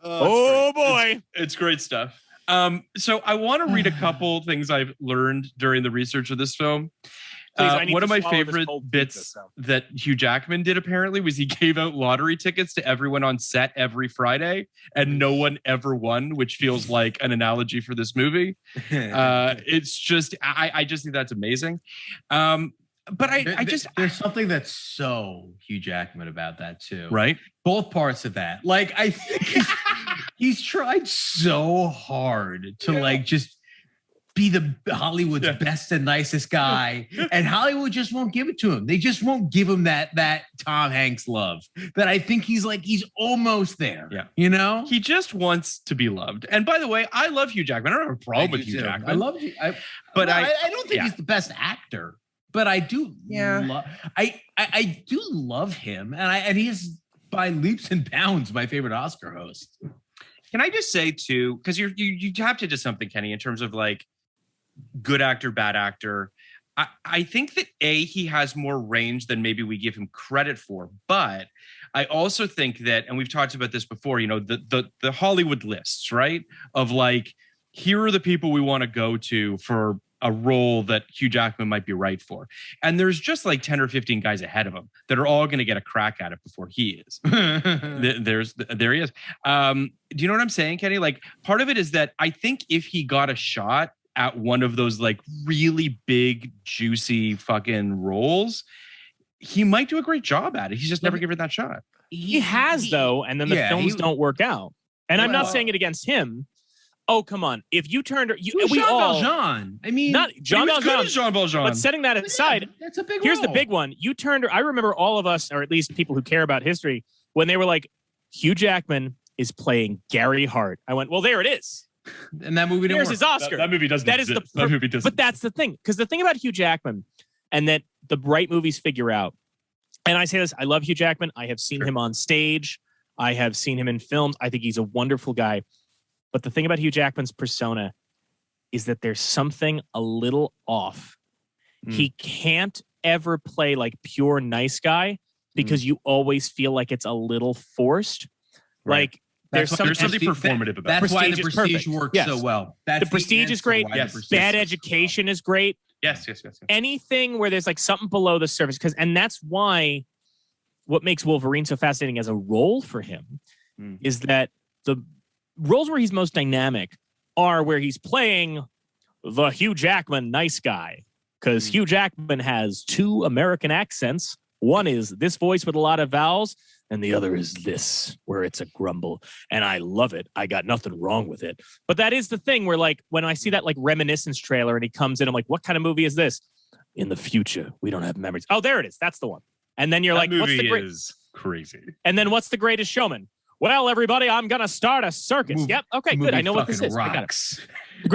Speaker 2: Oh boy.
Speaker 4: It's great stuff. So I want to read a couple things I've learned during the research of this film. One of my favorite bits that Hugh Jackman did apparently was he gave out lottery tickets to everyone on set every Friday and no one ever won, which feels like an analogy for this movie. It's just, I just think that's amazing. But there's something that's so Hugh Jackman about that too.
Speaker 3: Right. Both parts of that. Like, I think he's tried so hard to just be the Hollywood's best and nicest guy, and Hollywood just won't give it to him. They just won't give him that Tom Hanks love that I think he's almost there.
Speaker 4: Yeah.
Speaker 3: You know?
Speaker 4: He just wants to be loved. And by the way, I love Hugh Jackman. I don't have a problem with Hugh Jackman.
Speaker 3: I love you. I don't think he's the best actor, but I do I do love him. And he is by leaps and bounds my favorite Oscar host.
Speaker 4: Can I just say too, because you tapped into something, Kenny, in terms of like good actor, bad actor. I think that he has more range than maybe we give him credit for. But I also think that, and we've talked about this before, the Hollywood lists, right? Of like, here are the people we want to go to for a role that Hugh Jackman might be right for. And there's just like 10 or 15 guys ahead of him that are all going to get a crack at it before he is. There he is. Do you know what I'm saying, Kenny? Like, part of it is that I think if he got a shot at one of those like really big, juicy fucking roles, he might do a great job at it. He's just never given that shot.
Speaker 2: He has though, and then the films don't work out. And I'm not saying it against him. Oh, come on. If you turned Jean
Speaker 3: Valjean. I mean,
Speaker 2: not Jean
Speaker 4: Valjean.
Speaker 2: But setting that aside,
Speaker 3: that's a big
Speaker 2: here's
Speaker 3: role.
Speaker 2: The big one. You turned I remember all of us, or at least people who care about history, when they were like, Hugh Jackman is playing Gary Hart. I went, well, there it is.
Speaker 3: And that movie didn't work.
Speaker 2: His Oscar.
Speaker 4: That movie doesn't exist. That movie doesn't.
Speaker 2: But that's the thing. Because the thing about Hugh Jackman, and that the right movies figure out, and I say this, I love Hugh Jackman. I have seen him on stage. I have seen him in films. I think he's a wonderful guy. But the thing about Hugh Jackman's persona is that there's something a little off. He can't ever play like pure nice guy because you always feel like it's a little forced.
Speaker 4: Right.
Speaker 2: Like, there's
Speaker 4: something performative about it.
Speaker 3: That's why the Prestige works so well.
Speaker 2: The Prestige is great. Bad Education is great.
Speaker 4: Yes.
Speaker 2: Anything where there's like something below the surface, and that's why what makes Wolverine so fascinating as a role for him is that the roles where he's most dynamic are where he's playing the Hugh Jackman nice guy, because Hugh Jackman has two American accents. One is this voice with a lot of vowels, and the other is this, where it's a grumble. And I love it. I got nothing wrong with it. But that is the thing where, like, when I see that, like, Reminiscence trailer and he comes in, I'm like, what kind of movie is this? In the future, we don't have memories. Oh, there it is. That's the one. And then you're like, what's the great?
Speaker 4: Is crazy.
Speaker 2: And then what's The Greatest Showman? Well, everybody, I'm going to start a circus. Yep. Okay, good. I know what this is.
Speaker 3: Rocks.
Speaker 2: The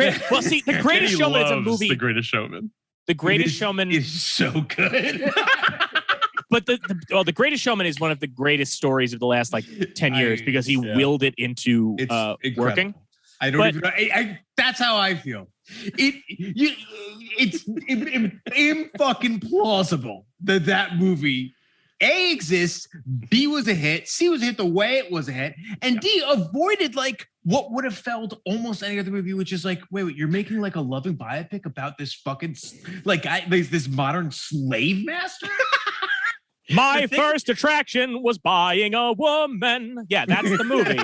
Speaker 2: Greatest Showman is a movie.
Speaker 4: The Greatest Showman.
Speaker 2: The Greatest Showman
Speaker 3: is so good.
Speaker 2: But the Greatest Showman is one of the greatest stories of the last 10 years because he willed it into working.
Speaker 3: I don't even know. That's how I feel. It's fucking plausible that movie A exists, B was a hit, C was a hit the way it was a hit, and D avoided what would have felt almost any other movie, which is wait, you're making a loving biopic about this fucking this modern slave master?
Speaker 2: My first attraction was buying a woman. Yeah, that's the movie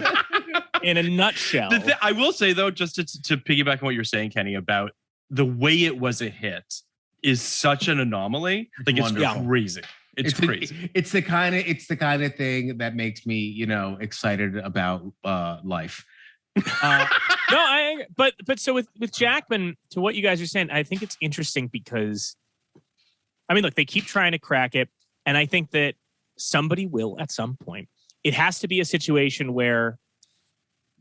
Speaker 2: in a nutshell.
Speaker 4: I will say, though, just to piggyback on what you're saying, Kenny, about the way it was a hit is such an anomaly. It's crazy. It's crazy.
Speaker 3: It's the kind of thing that makes me, excited about life.
Speaker 2: But so with Jackman, to what you guys are saying, I think it's interesting because, look, they keep trying to crack it. And I think that somebody will at some point. It has to be a situation where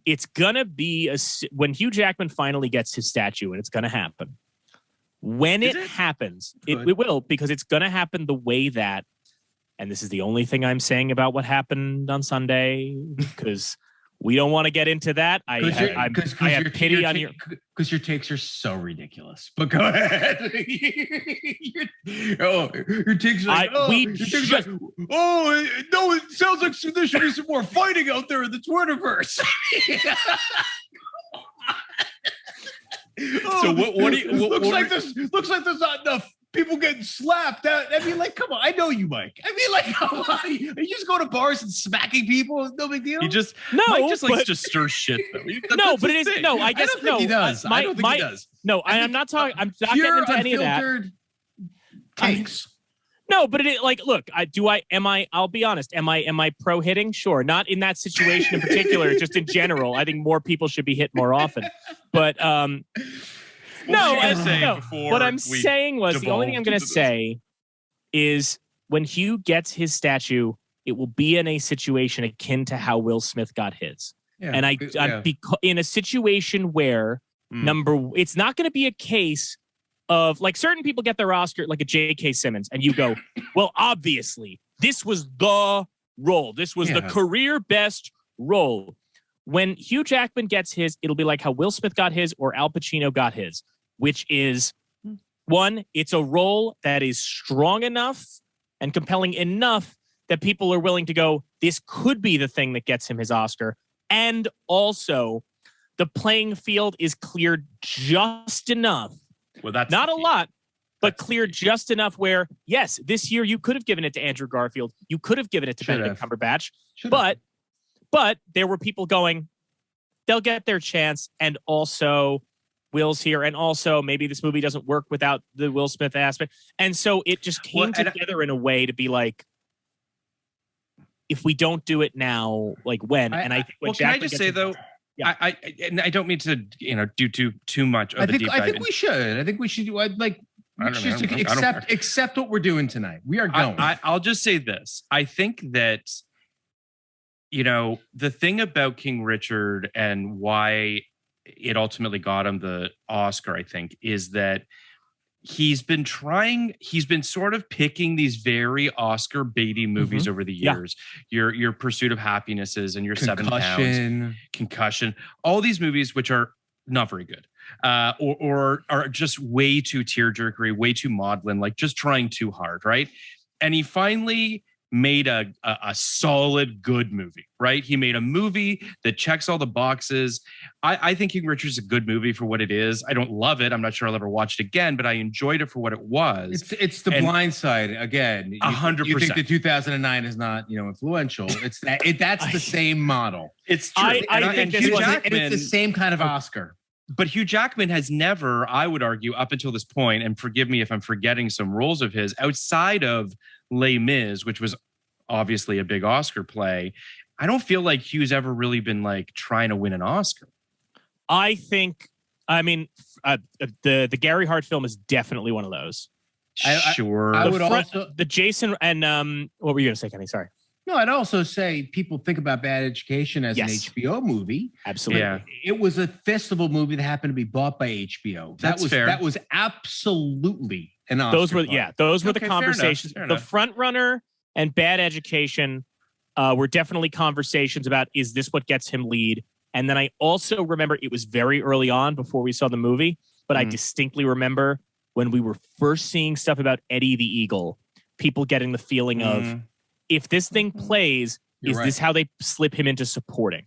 Speaker 2: it's going to be when Hugh Jackman finally gets his statue, and it's going to happen. When it happens, it will, because it's going to happen the way that, and this is the only thing I'm saying about what happened on Sunday, because we don't want to get into that. I have pity on you.
Speaker 3: Because your takes are so ridiculous. But go ahead. Your takes are no, it sounds like there should be some more fighting out there in the Twitterverse.
Speaker 4: So what do you...
Speaker 3: Looks like there's not enough people getting slapped. Come on. I know you, Mike. Come on. You just go to bars and smacking people. No big deal.
Speaker 4: Mike just likes to stir shit, though.
Speaker 3: I don't think he does. I don't think he does.
Speaker 2: No, I'm not talking. I'm not getting into any of that.
Speaker 3: Takes.
Speaker 2: No, but look, I'll be honest. Am I pro hitting? Sure. Not in that situation in particular, just in general. I think more people should be hit more often. But, what I'm saying was the only thing I'm going to say is when Hugh gets his statue, it will be in a situation akin to how Will Smith got his. Yeah, and I'm in a situation where it's not going to be a case of certain people get their Oscar, like a J.K. Simmons, and you go, well, obviously this was the role. This was the career best role. When Hugh Jackman gets his, it'll be like how Will Smith got his or Al Pacino got his, which is, one, it's a role that is strong enough and compelling enough that people are willing to go, this could be the thing that gets him his Oscar. And also, the playing field is cleared just enough.
Speaker 4: Well, that's
Speaker 2: not a lot, but cleared just enough where, yes, this year you could have given it to Andrew Garfield. You could have given it to Benedict Cumberbatch. But there were people going, they'll get their chance. And also Will's here. And also maybe this movie doesn't work without the Will Smith aspect. And so it just came together in a way to be like, if we don't do it now, when? And I think when
Speaker 4: can I just say though, yeah. I don't mean to do too much of the deep dive.
Speaker 3: I think we should. I think we should accept what we're doing tonight. We are going.
Speaker 4: I'll just say this. I think that the thing about King Richard and why it ultimately got him the Oscar, I think, is that he's been sort of picking these very Oscar baity movies over the years. Yeah. Your Pursuit of Happinesses and your
Speaker 3: Concussion.
Speaker 4: 7 Pounds, Concussion, all these movies which are not very good, or are just way too tearjerkery, way too maudlin, just trying too hard, right? And he finally made a solid good movie, right? He made a movie that checks all the boxes. I think King Richard's a good movie for what it is. I don't love it. I'm not sure I'll ever watch it again, but I enjoyed it for what it was.
Speaker 3: It's The Blind Side again.
Speaker 4: 100%.
Speaker 3: You think the 2009 is not influential? It's that's the same model.
Speaker 4: It's true.
Speaker 3: I think Hugh Jackman, and it's the same kind of Oscar.
Speaker 4: But Hugh Jackman has never, I would argue, up until this point, and forgive me if I'm forgetting some roles of his, outside of Les Mis, which was obviously a big Oscar play, I don't feel like Hugh's ever really been trying to win an Oscar.
Speaker 2: I think, the Gary Hart film is definitely one of those.
Speaker 4: Sure.
Speaker 3: I would also
Speaker 2: the Jason and what were you going to say, Kenny? Sorry.
Speaker 3: No, I'd also say people think about Bad Education as an HBO movie.
Speaker 2: Absolutely.
Speaker 3: Yeah. It was a festival movie that happened to be bought by HBO.
Speaker 4: That's fair.
Speaker 3: That was absolutely an Oscar.
Speaker 2: Those were the conversations.
Speaker 4: Fair
Speaker 2: the
Speaker 4: enough.
Speaker 2: Front Runner and Bad Education were definitely conversations about, is this what gets him lead? And then I also remember it was very early on before we saw the movie, but I distinctly remember when we were first seeing stuff about Eddie the Eagle, people getting the feeling of, if this thing plays, is this how they slip him into supporting?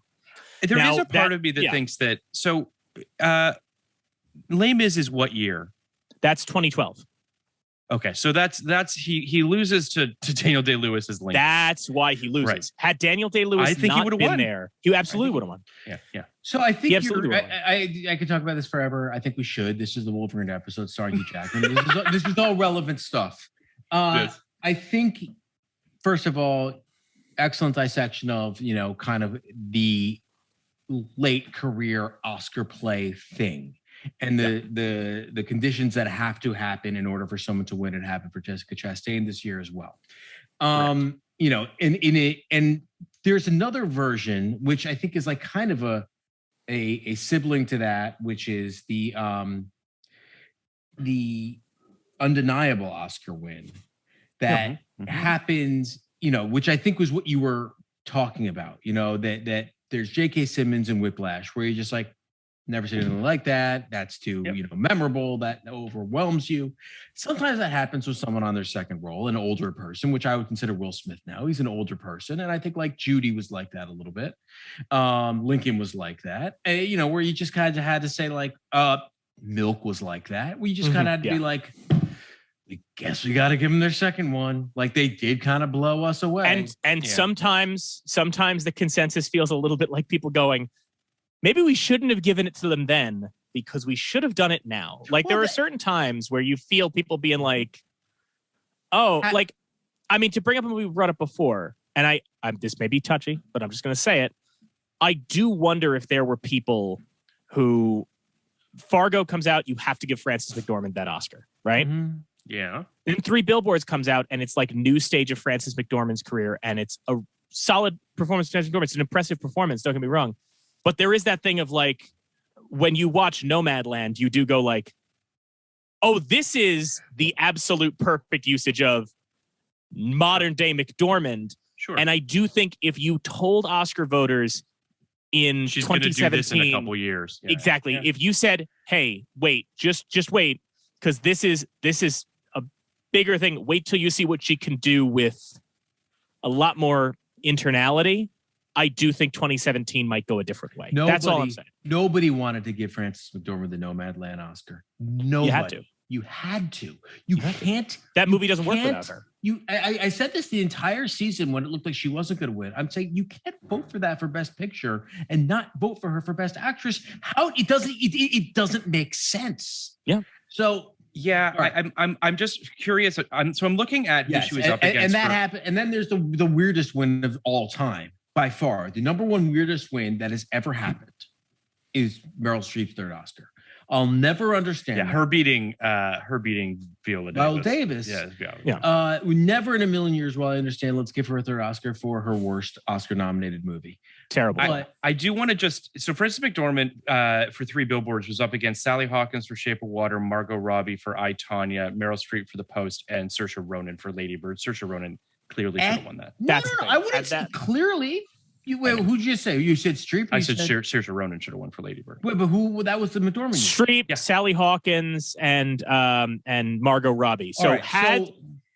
Speaker 4: There is a part of me that thinks that. So, Les Mis is what year?
Speaker 2: That's 2012.
Speaker 4: Okay, so that's he loses to Daniel Day-Lewis as Lincoln.
Speaker 2: That's why he loses.
Speaker 4: Right.
Speaker 2: Had Daniel Day-Lewis
Speaker 4: he
Speaker 2: not
Speaker 4: would've
Speaker 2: been
Speaker 4: won.
Speaker 2: there, he absolutely would have won.
Speaker 4: Yeah.
Speaker 3: So I think
Speaker 2: I
Speaker 3: could talk about this forever. I think we should. This is the Wolverine episode starring Hugh Jackman. This is all relevant stuff. I think, first of all, excellent dissection of, kind of the late career Oscar play thing. And the conditions that have to happen in order for someone to win, and happened for Jessica Chastain this year as well. And there's another version which I think is like kind of a sibling to that, which is the undeniable Oscar win that happens, which I think was what you were talking about, that there's J.K. Simmons and Whiplash, where you're just like, never seen anything like that. That's too, memorable. That overwhelms you. Sometimes that happens with someone on their second role, an older person, which I would consider Will Smith now. He's an older person. And I think like Judy was like that a little bit. Lincoln was like that, where you just kind of had to say like, Milk was like that. We just kind of had to be like, I guess we got to give them their second one. Like they did kind of blow us away.
Speaker 2: And sometimes the consensus feels a little bit like people going, maybe we shouldn't have given it to them then because we should have done it now. Like there are certain times where you feel people being like, to bring up what we brought up before, and I'm this may be touchy, but I'm just going to say it. I do wonder if there were people who Fargo comes out, you have to give Frances McDormand that Oscar, right?
Speaker 4: Mm-hmm. Yeah.
Speaker 2: Then Three Billboards comes out and it's like new stage of Frances McDormand's career. And it's a solid performance. It's an impressive performance. Don't get me wrong. But there is that thing of like, when you watch Nomadland, you do go like, oh, this is the absolute perfect usage of modern day McDormand.
Speaker 4: Sure.
Speaker 2: And I do think if you told Oscar voters in
Speaker 4: she's
Speaker 2: 2017,
Speaker 4: gonna do this in a couple years. Yeah.
Speaker 2: Exactly. Yeah. If you said, hey, wait, just wait, because this is a bigger thing. Wait till you see what she can do with a lot more internality. I do think 2017 might go a different way. That's all I'm saying. Nobody
Speaker 3: wanted to give Frances McDormand the Nomadland Oscar. Nobody. You had to. You can't.
Speaker 2: That movie doesn't work without her.
Speaker 3: I said this the entire season when it looked like she wasn't going to win. I'm saying you can't vote for that for Best Picture and not vote for her for Best Actress. How it doesn't make sense.
Speaker 2: Yeah.
Speaker 3: So
Speaker 4: yeah, right. I'm just curious. I'm looking at who she was up against.
Speaker 3: And that happened. And then there's the weirdest win of all time. By far, the number one weirdest win that has ever happened is Meryl Streep's third Oscar. I'll never understand.
Speaker 4: Yeah, her beating Viola
Speaker 3: Davis.
Speaker 4: Yeah.
Speaker 3: Never in a million years will I understand. Let's give her a third Oscar for her worst Oscar-nominated movie.
Speaker 2: Terrible.
Speaker 4: I do want to so Frances McDormand for Three Billboards was up against Sally Hawkins for Shape of Water, Margot Robbie for I, Tonya, Meryl Streep for The Post, and Saoirse Ronan for Lady Bird. Saoirse Ronan clearly should have won that.
Speaker 3: No. I wouldn't say clearly. Who'd you say? You said Streep?
Speaker 4: I said Saoirse Ronan should have won for Lady Bird.
Speaker 3: Wait, but who? That was the McDormand.
Speaker 2: Streep, Sally Hawkins, and Margot Robbie. So if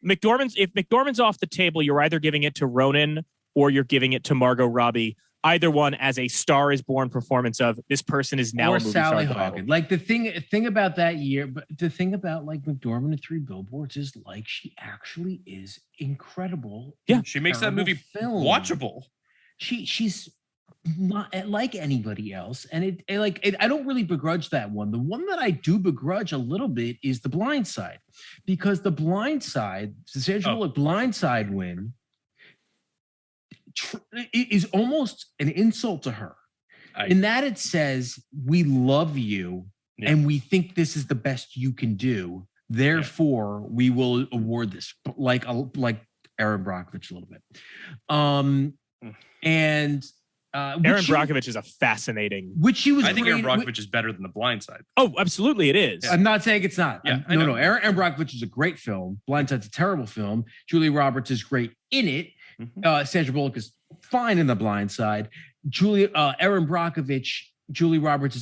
Speaker 2: McDormand's off the table, you're either giving it to Ronan or you're giving it to Margot Robbie. Either one as a Star is Born performance of this person is now
Speaker 3: or
Speaker 2: a movie
Speaker 3: Sally
Speaker 2: star.
Speaker 3: Hawkins. Like the thing about that year, but the thing about like McDormand and Three Billboards is like she actually is incredible.
Speaker 2: Yeah,
Speaker 4: she makes that movie watchable.
Speaker 3: She's not like anybody else, and I don't really begrudge that one. The one that I do begrudge a little bit is The Blind Side, because The Blind Side, the Sandra Bullock Blind Side win, is almost an insult to her, in that it says we love you and we think this is the best you can do. Therefore, we will award this, like Aaron Brockovich a little bit. And
Speaker 2: Erin Brockovich is a fascinating.
Speaker 3: Which she was.
Speaker 4: I think Erin Brockovich is better than The Blind Side.
Speaker 2: Oh, absolutely, it is.
Speaker 3: I'm not saying it's not.
Speaker 4: Yeah,
Speaker 3: no. Erin Brockovich is a great film. Blind Side's a terrible film. Julia Roberts is great in it. Sandra Bullock is fine in The Blind Side. Julia Roberts'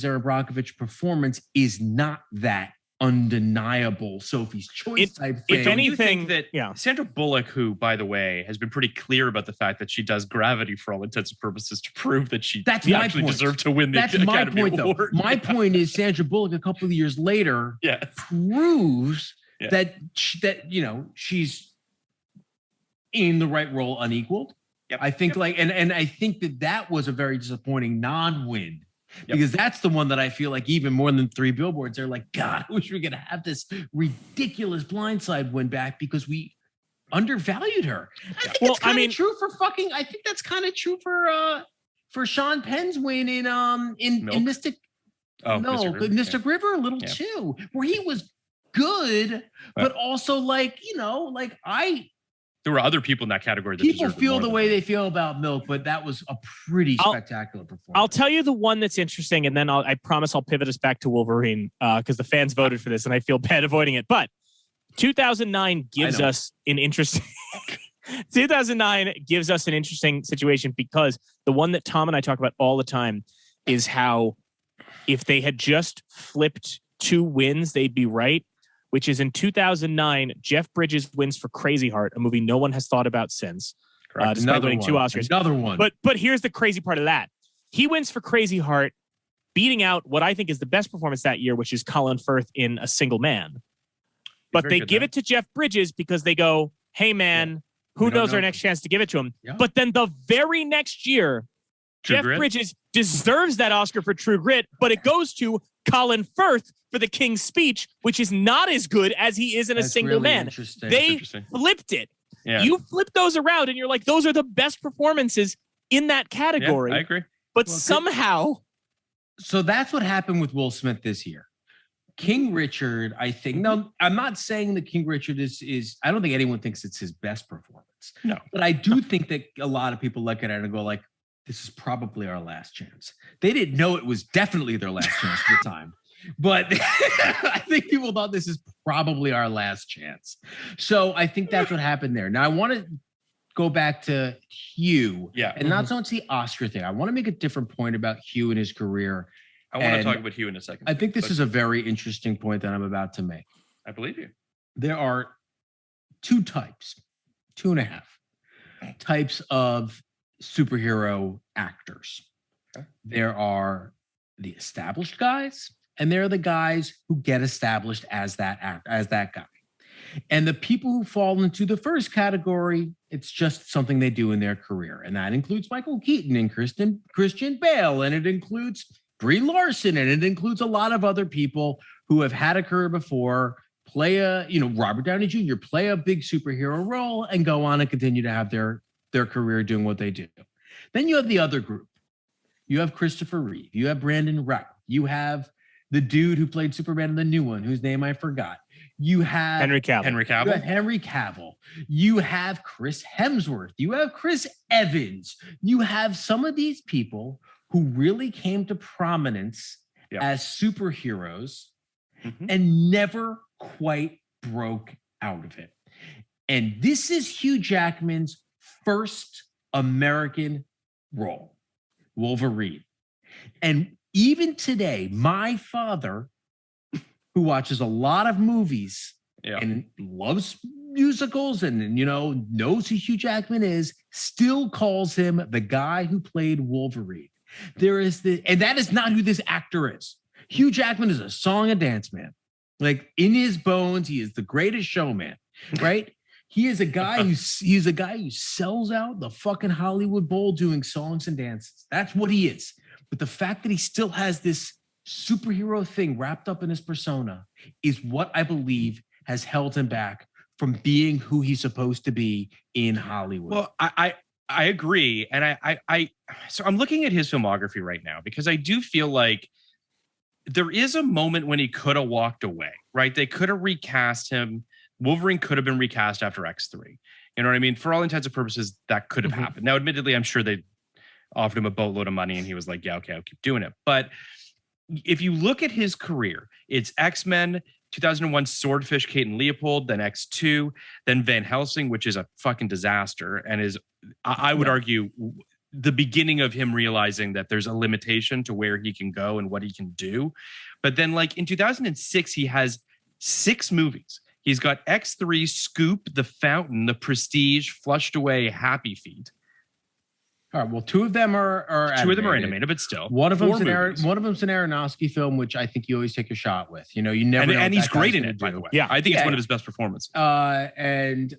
Speaker 3: Erin Brockovich performance is not that undeniable Sophie's Choice type thing.
Speaker 2: If anything,
Speaker 4: Sandra Bullock, who, by the way, has been pretty clear about the fact that she does Gravity for all intents and purposes to prove that she actually deserved to win the Academy Award.
Speaker 3: My point is Sandra Bullock a couple of years later proves that she's in the right role unequaled. I think and I think that was a very disappointing non-win. Because that's the one that I feel like even more than 3 Billboards, they're like, God, I wish we could have this ridiculous Blind Side win back because we undervalued her. I think that's kind of true for I think that's kind of true for Sean Penn's win in Mystic. Mystic River a little too, where he was good, but also
Speaker 4: there were other people in that category that
Speaker 3: people feel the way they feel about Milk, but that was a pretty spectacular performance.
Speaker 2: I'll tell you the one that's interesting, and then I promise I'll pivot us back to Wolverine because the fans voted for this, and I feel bad avoiding it. But 2009 gives us an interesting. 2009 gives us an interesting situation because the one that Tom and I talk about all the time is how if they had just flipped 2 wins, they'd be right. Which is in 2009, Jeff Bridges wins for Crazy Heart, a movie no one has thought about since. Despite winning 2 Oscars.
Speaker 3: Another one.
Speaker 2: But here's the crazy part of that. He wins for Crazy Heart, beating out what I think is the best performance that year, which is Colin Firth in A Single Man. But they give it to Jeff Bridges because they go, hey, man, who knows our next chance to give it to him? Yeah. But then the very next year, Jeff Bridges deserves that Oscar for True Grit, but it goes to Colin Firth for The King's Speech, which is not as good as he is in A Single Man. They flipped it. Yeah. You flip those around and you're like, those are the best performances in that category.
Speaker 4: Yeah, I agree.
Speaker 2: But somehow.
Speaker 3: So that's what happened with Will Smith this year. King Richard, I think. No, I'm not saying that King Richard is I don't think anyone thinks it's his best performance.
Speaker 4: No.
Speaker 3: But I do think that a lot of people look at it and go like, this is probably our last chance. They didn't know it was definitely their last chance at the time. But I think people thought this is probably our last chance. So I think that's what happened there. Now I want to go back to Hugh and not so much the Oscar thing. I want to make a different point about Hugh and his career.
Speaker 4: I want to talk about Hugh in a second.
Speaker 3: I think this is a very interesting point that I'm about to make.
Speaker 4: I believe you.
Speaker 3: There are 2 types, 2.5 types of superhero actors. Okay. There are the established guys, and there are the guys who get established as that guy. And the people who fall into the first category, it's just something they do in their career. And that includes Michael Keaton and Christian Bale, and it includes Brie Larson, and it includes a lot of other people who have had a career before, play Robert Downey Jr., play a big superhero role and go on and continue to have their career doing what they do. Then you have the other group. You have Christopher Reeve. You have Brandon Routh. You have the dude who played Superman in the new one, whose name I forgot. You have
Speaker 2: Henry Cavill.
Speaker 3: You have Henry Cavill. You have Chris Hemsworth. You have Chris Evans. You have some of these people who really came to prominence as superheroes and never quite broke out of it. And this is Hugh Jackman's first American role, Wolverine. And even today, my father, who watches a lot of movies and loves musicals and, knows who Hugh Jackman is, still calls him the guy who played Wolverine. And that is not who this actor is. Hugh Jackman is a song and dance man. Like in his bones, he is the greatest showman, right? He is a guy who sells out the fucking Hollywood Bowl doing songs and dances. That's what he is. But the fact that he still has this superhero thing wrapped up in his persona is what I believe has held him back from being who he's supposed to be in Hollywood.
Speaker 4: Well, I agree. And so I'm looking at his filmography right now because I do feel like there is a moment when he could have walked away, right? They could have recast him. Wolverine could have been recast after X3. You know what I mean? For all intents and purposes, that could have happened. Now, admittedly, I'm sure they offered him a boatload of money, and he was like, yeah, okay, I'll keep doing it. But if you look at his career, it's X-Men, 2001 Swordfish, Kate and Leopold, then X2, then Van Helsing, which is a fucking disaster, and is, I would argue, the beginning of him realizing that there's a limitation to where he can go and what he can do. But then, like, in 2006, he has 6 movies. He's got X3, Scoop, The Fountain, The Prestige, Flushed Away, Happy Feet.
Speaker 3: All right. Well, 2 of them are animated.
Speaker 4: 2 of them are animated, but still.
Speaker 3: One of them's an Aronofsky film, which I think you always take a shot with. You know, you never know.
Speaker 4: And he's great in it, by the way. Yeah, I think it's one of his best performances.
Speaker 3: And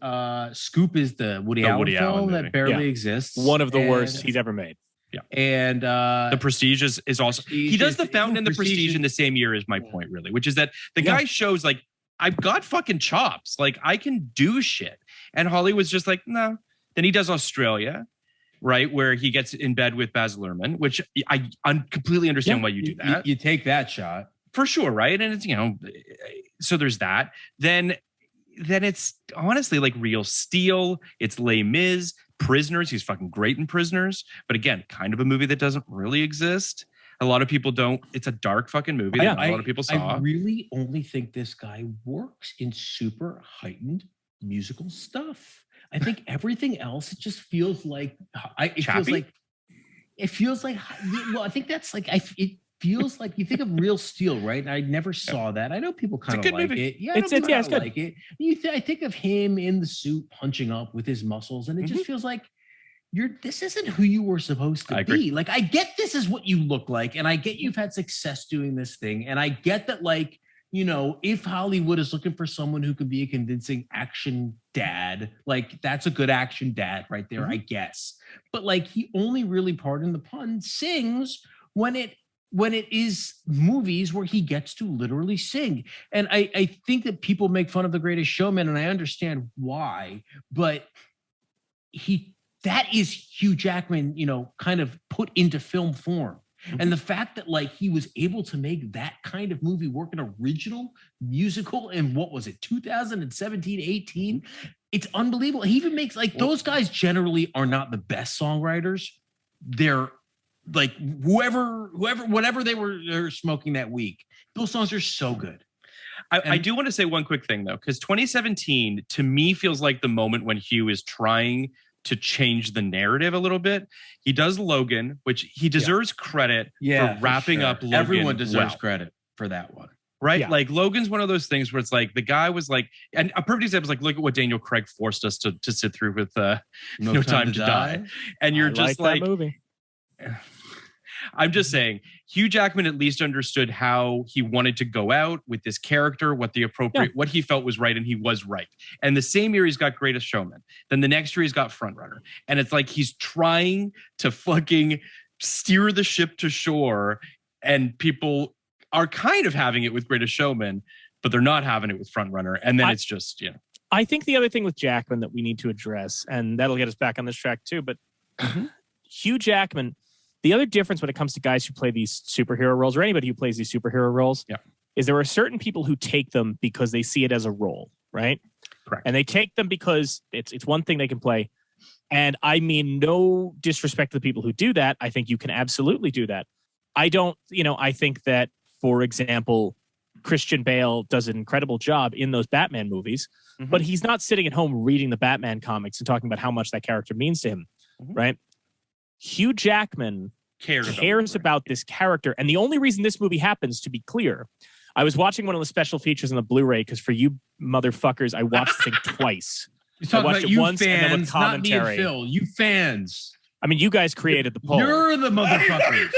Speaker 3: Scoop is the Woody Allen film that barely exists.
Speaker 2: One of the worst he's ever made.
Speaker 4: Yeah.
Speaker 3: And
Speaker 4: The Prestige is also. He does The Fountain and The Prestige in the same year, is my point, really, which is that the guy shows, like, I've got fucking chops. Like, I can do shit. And Hollywood's just like, no. Then he does Australia, right, where he gets in bed with Baz Luhrmann, which I completely understand why you do that.
Speaker 3: You take that shot.
Speaker 4: For sure, right? And it's, you know, so there's that. Then it's honestly like Real Steel. It's Les Mis, Prisoners. He's fucking great in Prisoners. But again, kind of a movie that doesn't really exist. A lot of people don't. It's a dark fucking movie that a lot of people saw.
Speaker 3: I really only think this guy works in super heightened musical stuff. I think everything else, it just feels like it feels like well, I think that's like it feels like you think of Real Steel, right? And I never saw that. I know people kind of like movie. It. Yeah, it's like it. I think of him in the suit punching up with his muscles, and it just feels like this isn't who you were supposed to be. Like, I get this is what you look like, and I get you've had success doing this thing, and I get that, like, you know, if Hollywood is looking for someone who can be a convincing action dad, like, that's a good action dad right there, I guess. But, like, he only really, pardon the pun, sings when it is movies where he gets to literally sing. And I think that people make fun of The Greatest Showman, and I understand why, but that is Hugh Jackman, you know, kind of put into film form. And the fact that, like, he was able to make that kind of movie work, an original musical in, what was it, 2017, 18? It's unbelievable. He even makes, like, those guys generally are not the best songwriters. They're like whatever they're smoking that week. Those songs are so good.
Speaker 4: I do want to say one quick thing, though, because 2017 to me feels like the moment when Hugh is trying to change the narrative a little bit. He does Logan, which he deserves credit for wrapping up Logan.
Speaker 3: Everyone deserves credit for that one.
Speaker 4: Right? Yeah. Like, Logan's one of those things where it's like the guy was like, and a perfect example is like, look at what Daniel Craig forced us to sit through with No Time to Die. And you're just like,
Speaker 2: that movie.
Speaker 4: I'm just saying, Hugh Jackman at least understood how he wanted to go out with this character, what he felt was right, and he was right. And the same year he's got Greatest Showman. Then the next year he's got Frontrunner. And it's like he's trying to fucking steer the ship to shore, and people are kind of having it with Greatest Showman, but they're not having it with Frontrunner. And then it's just, you know.
Speaker 2: I think the other thing with Jackman that we need to address, and that'll get us back on this track too, but Hugh Jackman, the other difference when it comes to guys who play these superhero roles, or anybody who plays these superhero roles, is there are certain people who take them because they see it as a role, right?
Speaker 4: Correct.
Speaker 2: And they take them because it's one thing they can play. And I mean no disrespect to the people who do that. I think you can absolutely do that. I think that, for example, Christian Bale does an incredible job in those Batman movies, but he's not sitting at home reading the Batman comics and talking about how much that character means to him, right? Hugh Jackman cares about this character. And the only reason this movie happens, to be clear, I was watching one of the special features on the Blu-ray, because for you motherfuckers, I watched the thing twice.
Speaker 3: I watched it once fans, and then with commentary. Not me and Phil, you fans.
Speaker 2: I mean, you guys created the poll.
Speaker 3: You're the motherfuckers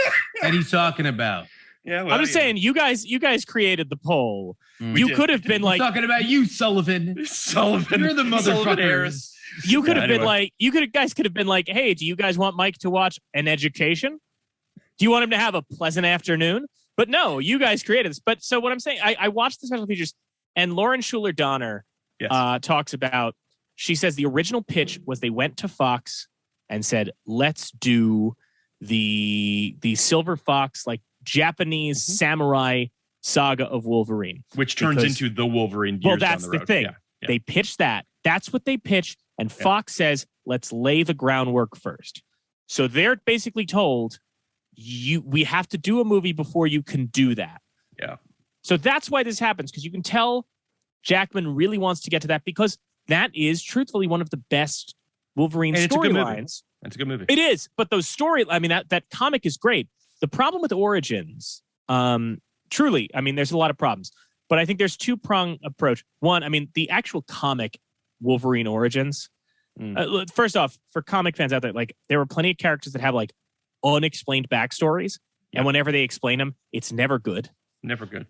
Speaker 3: that he's talking about.
Speaker 2: Yeah, well, I'm just saying, you guys created the poll. You could have been like
Speaker 3: talking about you, Sullivan. You're the motherfuckers.
Speaker 2: You could have been like, guys could have been like, hey, do you guys want Mike to watch An Education? Do you want him to have a pleasant afternoon? But no, you guys created this. But so what I'm saying, I watched the special features, and Lauren Schuler Donner talks about, she says the original pitch was they went to Fox and said, let's do the Silver Fox, like Japanese samurai saga of Wolverine.
Speaker 4: Which turns into the Wolverine years
Speaker 2: that's
Speaker 4: down the road.
Speaker 2: The thing. Yeah. They pitched that. That's what they pitched. And Fox says, let's lay the groundwork first. So they're basically told, we have to do a movie before you can do that.
Speaker 4: Yeah.
Speaker 2: So that's why this happens, because you can tell Jackman really wants to get to that, because that is truthfully one of the best Wolverine storylines.
Speaker 4: It's a good movie.
Speaker 2: It is, but that comic is great. The problem with Origins, truly, there's a lot of problems, but I think there's two-prong approach. One, the actual comic Wolverine Origins. First off, for comic fans out there, like, there were plenty of characters that have like unexplained backstories, and whenever they explain them, it's never good.
Speaker 4: Never good.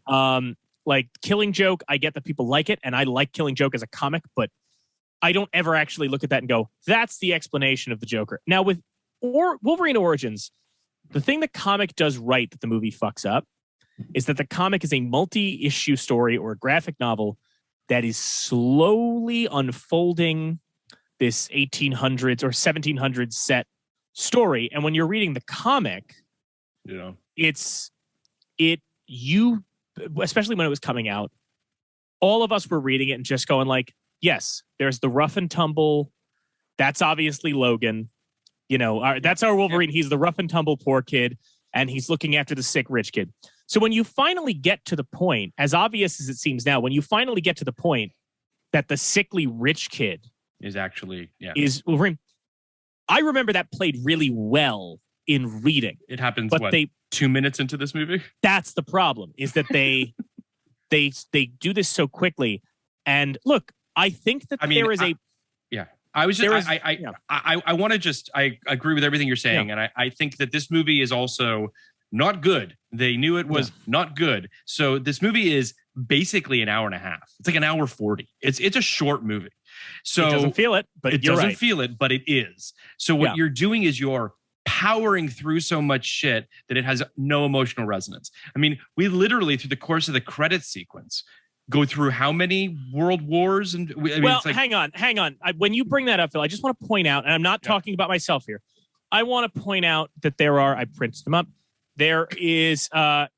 Speaker 2: Like Killing Joke, I get that people like it, and I like Killing Joke as a comic, but I don't ever actually look at that and go, that's the explanation of the Joker. Now, with Wolverine Origins, the thing the comic does right that the movie fucks up is that the comic is a multi-issue story or a graphic novel that is slowly unfolding this 1800s or 1700s set story. And when you're reading the comic, especially when it was coming out, all of us were reading it and just going like, yes, there's the rough and tumble. That's obviously Logan. That's our Wolverine. He's the rough and tumble poor kid, and he's looking after the sick rich kid. So when you finally get to the point, as obvious as it seems now, when you finally get to the point that the sickly rich kid
Speaker 4: is actually
Speaker 2: is Wolverine, I remember that played really well in reading.
Speaker 4: It happens, but 2 minutes into this movie?
Speaker 2: That's the problem, is that they do this so quickly. And look, I think that there is a...
Speaker 4: Yeah. I want to just... I agree with everything you're saying, and I think that this movie is also not good. They knew it was not good. So this movie is basically an hour and a half. It's like an hour 40. It's a short movie. So
Speaker 2: it doesn't feel it, but
Speaker 4: it doesn't feel it, but it is. So what you're doing is you're powering through so much shit that it has no emotional resonance. We literally, through the course of the credits sequence, go through how many world wars? And
Speaker 2: hang on. When you bring that up, Phil, I just want to point out, and I'm not talking about myself here. I want to point out that I printed them up. There is,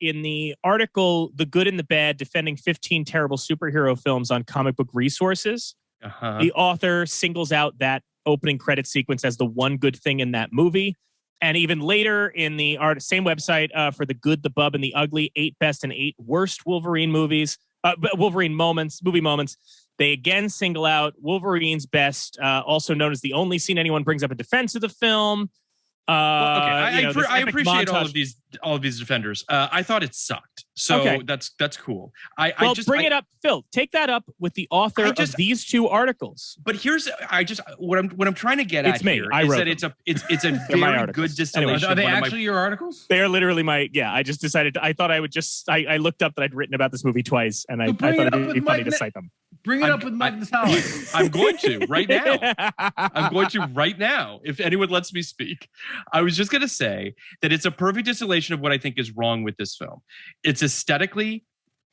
Speaker 2: in the article, The Good and the Bad, Defending 15 Terrible Superhero Films on Comic Book Resources, the author singles out that opening credit sequence as the one good thing in that movie. And even later in the same website, for The Good, the Bub, and the Ugly, 8 Best and 8 Worst Wolverine Movies, Wolverine movie moments, they again single out Wolverine's best, also known as the only scene anyone brings up in defense of the film.
Speaker 4: I appreciate montage. all of these defenders. I thought it sucked, so that's cool. Bring it up, Phil. Take that up with the author of these two articles. But here's what I'm trying to get at here is that it's a very good distillation.
Speaker 3: Are they actually your articles?
Speaker 2: They are literally my. Yeah, I just decided. I thought I would just. I looked up that I'd written about this movie twice, and I thought it'd be funny to cite them.
Speaker 3: Bring it up with Mike Natale.
Speaker 4: I'm going to right now. If anyone lets me speak, I was just going to say that it's a perfect distillation of what I think is wrong with this film. It's aesthetically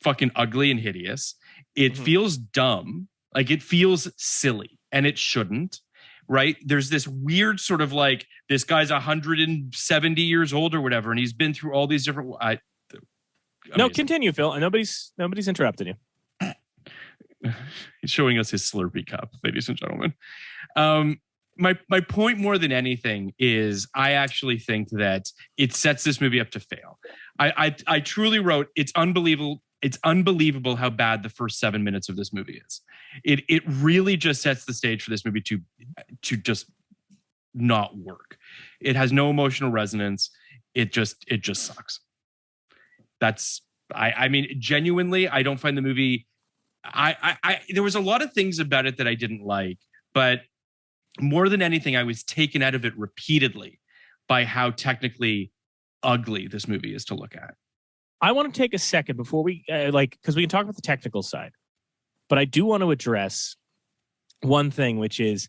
Speaker 4: fucking ugly and hideous. It feels dumb. Like, it feels silly, and it shouldn't. Right? There's this weird sort of like, this guy's 170 years old or whatever, and he's been through all these different.
Speaker 2: No, continue, Phil. Nobody's interrupted you.
Speaker 4: He's showing us his Slurpee cup, ladies and gentlemen. My point more than anything is I actually think that it sets this movie up to fail. I truly wrote, it's unbelievable how bad the first 7 minutes of this movie is. It really just sets the stage for this movie to just not work. It has no emotional resonance. It just sucks. Genuinely, I don't find the movie. There was a lot of things about it that I didn't like, but more than anything, I was taken out of it repeatedly by how technically ugly this movie is to look at.
Speaker 2: I want to take a second before we because we can talk about the technical side, but I do want to address one thing, which is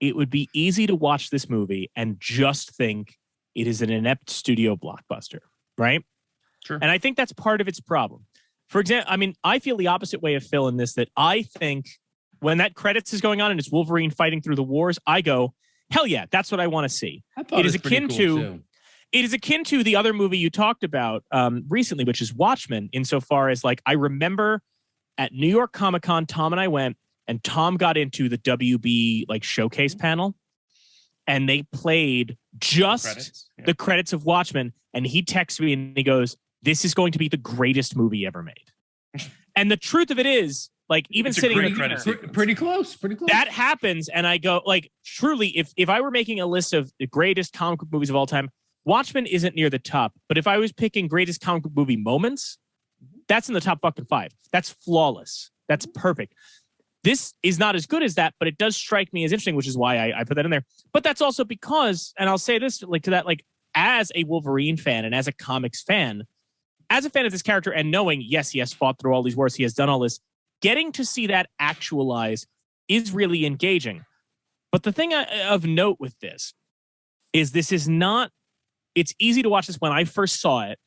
Speaker 2: it would be easy to watch this movie and just think it is an inept studio blockbuster, right?
Speaker 4: Sure.
Speaker 2: And I think that's part of its problem. For example, I feel the opposite way of Phil in this, that I think when that credits is going on and it's Wolverine fighting through the wars, I go, hell yeah, that's what I want to see.
Speaker 3: It is akin
Speaker 2: to the other movie you talked about recently, which is Watchmen, insofar as I remember at New York Comic Con, Tom and I went, and Tom got into the WB showcase panel. and they played just the credits of Watchmen, and he texts me and he goes, "This is going to be the greatest movie ever made." And the truth of it is, like, even
Speaker 4: it's
Speaker 2: sitting in
Speaker 3: pretty close.
Speaker 2: That happens, and I go, like, truly, if I were making a list of the greatest comic book movies of all time, Watchmen isn't near the top. But if I was picking greatest comic book movie moments, that's in the top fucking 5. That's flawless. That's perfect. This is not as good as that, but it does strike me as interesting, which is why I put that in there. But that's also because, and I'll say this, like, to that, like, as a Wolverine fan and as a comics fan, as a fan of this character and knowing, yes, he has fought through all these wars, he has done all this, getting to see that actualized is really engaging. But the thing of note with this is not, it's easy to watch this. When I first saw it,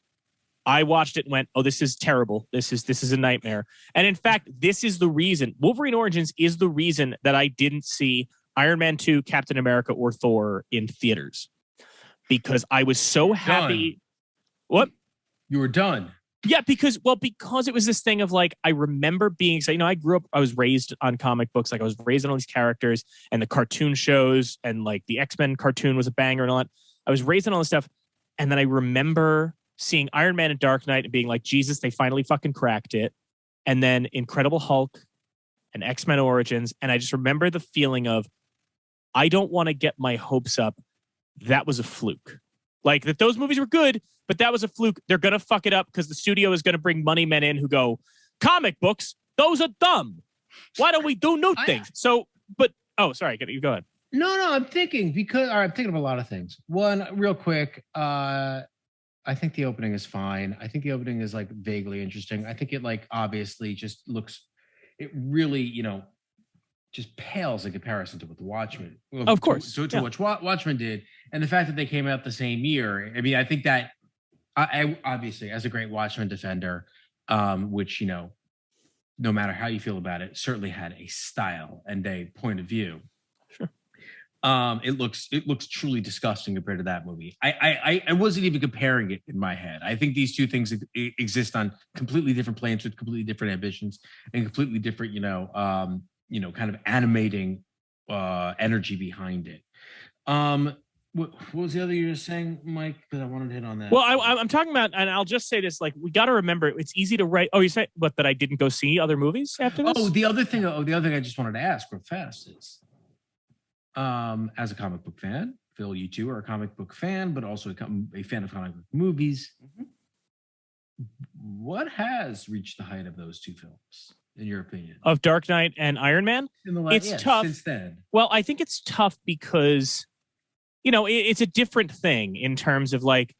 Speaker 2: I watched it and went, oh, this is terrible. This is a nightmare. And in fact, this is the reason, Wolverine Origins is the reason that I didn't see Iron Man 2, Captain America, or Thor in theaters. Because I was so happy.
Speaker 3: Done.
Speaker 2: What?
Speaker 3: You were done.
Speaker 2: Yeah, because it was this thing of, like, I remember being excited. You know, I was raised on comic books. Like, I was raised on all these characters and the cartoon shows, and like the X-Men cartoon was a banger and all that. I was raised on all this stuff. And then I remember seeing Iron Man and Dark Knight and being like, Jesus, they finally fucking cracked it. And then Incredible Hulk and X-Men Origins. And I just remember the feeling of, I don't want to get my hopes up. That was a fluke. Like, that those movies were good, but that was a fluke. They're going to fuck it up because the studio is going to bring money men in who go, comic books, those are dumb. Why don't we do new things? Sorry, you go ahead.
Speaker 3: No, I'm thinking I'm thinking of a lot of things. One, real quick, I think the opening is fine. I think the opening is, like, vaguely interesting. I think it, like, obviously just looks, it really, you know, just pales in comparison to what the Watchmen,
Speaker 2: of course,
Speaker 3: to what Watchmen did, and the fact that they came out the same year. I mean, I think that I obviously, as a great Watchmen defender, which, you know, no matter how you feel about it, certainly had a style and a point of view.
Speaker 2: Sure.
Speaker 3: It looks truly disgusting compared to that movie. I wasn't even comparing it in my head. I think these two things exist on completely different planes with completely different ambitions and completely different, kind of animating energy behind it. What was the other you were saying, Mike? Because I wanted to hit on that.
Speaker 2: Well, I'm talking about, and I'll just say this: like, we got to remember, it's easy to write. Oh, you said, but that I didn't go see other movies after this.
Speaker 3: The other thing I just wanted to ask real fast is, as a comic book fan, Phil, you too are a comic book fan, but also a fan of comic book movies. Mm-hmm. What has reached the height of those two films, in your opinion? Of Dark Knight and Iron Man? It's tough. Since then. Well, I think it's tough because, you know, it's a different thing in terms of, like,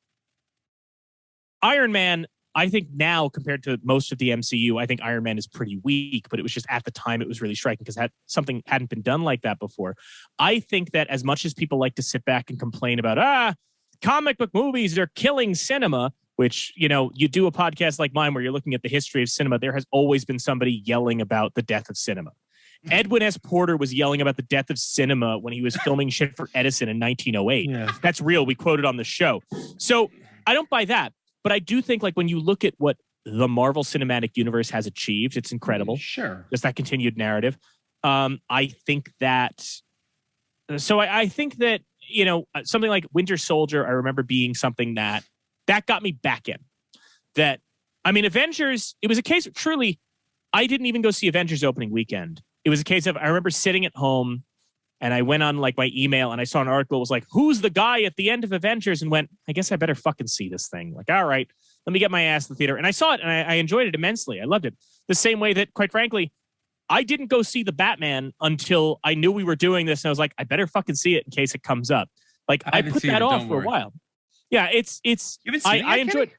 Speaker 3: Iron Man. I think now, compared to most of the MCU, I think Iron Man is pretty weak, but it was just at the time it was really striking because something hadn't been done like that before. I think that as much as people like to sit back and complain about, comic book movies are killing cinema, which, you know, you do a podcast like mine where you're looking at the history of cinema, there has always been somebody yelling about the death of cinema. Edwin S. Porter was yelling about the death of cinema when he was filming shit for Edison in 1908. Yeah. That's real. We quoted on the show. So I don't buy that. But I do think, like, when you look at what the Marvel Cinematic Universe has achieved, it's incredible. Sure. Just that continued narrative. I think that... So I think that, you know, something like Winter Soldier, I remember being something that got me back in. That, I mean, Avengers, it was a case of, truly, I didn't even go see Avengers opening weekend. It was a case of, I remember sitting at home and I went on, like, my email and I saw an article. It was like, who's the guy at the end of Avengers? And went, I guess I better fucking see this thing. Like, all right, let me get my ass to the theater. And I saw it and I enjoyed it immensely. I loved it. The same way that, quite frankly, I didn't go see the Batman until I knew we were doing this. And I was like, I better fucking see it in case it comes up. Like, I put that off for a while. Yeah, I enjoyed it.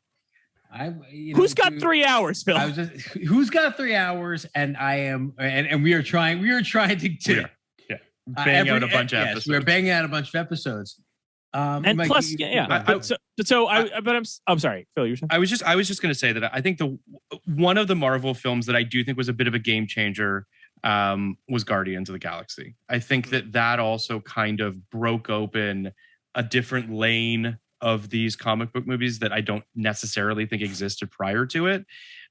Speaker 3: Who's got 3 hours, Phil? Who's got 3 hours? And I am, and we are trying to
Speaker 4: bang out a bunch of episodes.
Speaker 3: We're banging out a bunch of episodes.
Speaker 2: And
Speaker 3: Mike,
Speaker 2: plus, I'm sorry, Phil. You were saying?
Speaker 4: I was just going to say that I think one of the Marvel films that I do think was a bit of a game changer was Guardians of the Galaxy. I think that also kind of broke open a different lane of these comic book movies that I don't necessarily think existed prior to it.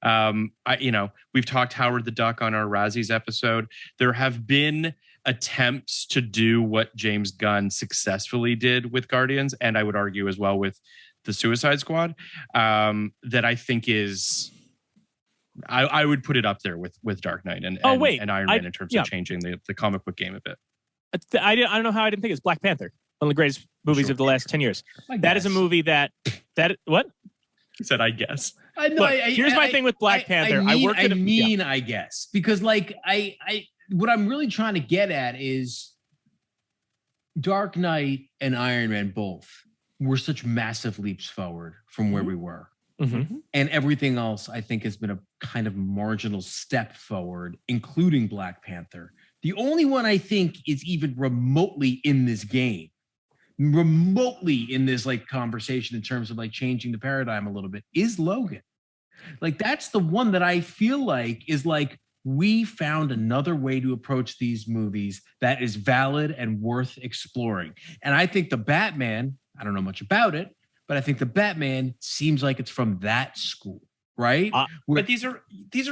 Speaker 4: We've talked Howard the Duck on our Razzies episode. There have been attempts to do what James Gunn successfully did with Guardians, and I would argue as well with the Suicide Squad, that I think is, I would put it up there with Dark Knight and Iron Man in terms of changing the comic book game a bit.
Speaker 2: I don't know how I didn't think it's Black Panther, one of the greatest movies of the last 10 years. That is a movie that what?
Speaker 4: He said, I guess.
Speaker 2: Here's my thing with Black Panther.
Speaker 3: I guess, because like what I'm really trying to get at is Dark Knight and Iron Man both were such massive leaps forward from where we were.
Speaker 2: Mm-hmm.
Speaker 3: And everything else, I think, has been a kind of marginal step forward, including Black Panther. The only one I think is even remotely in this game, remotely in this like conversation in terms of like changing the paradigm a little bit, is Logan. Like, that's the one that I feel like is like, we found another way to approach these movies that is valid and worth exploring. And I think the Batman, I don't know much about it, but I think the Batman seems like it's from that school, right?
Speaker 4: But these are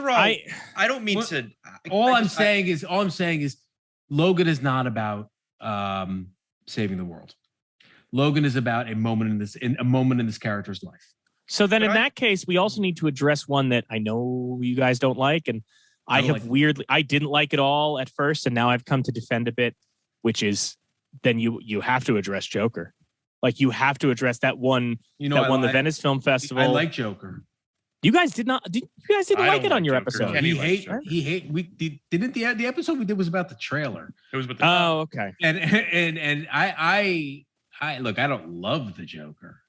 Speaker 4: all. I don't mean to.
Speaker 3: All I'm saying is Logan is not about saving the world. Logan is about a moment in this character's life.
Speaker 2: So then, in that case, we also need to address one that I know you guys don't like, and I didn't like it all at first, and now I've come to defend a bit, which is then you have to address Joker. Like, you have to address that one that won the Venice Film Festival.
Speaker 3: I like Joker.
Speaker 2: You guys didn't like it on your episode.
Speaker 3: Didn't the episode we did was about the trailer.
Speaker 4: It was about the
Speaker 2: okay.
Speaker 3: And I look, I don't love the Joker,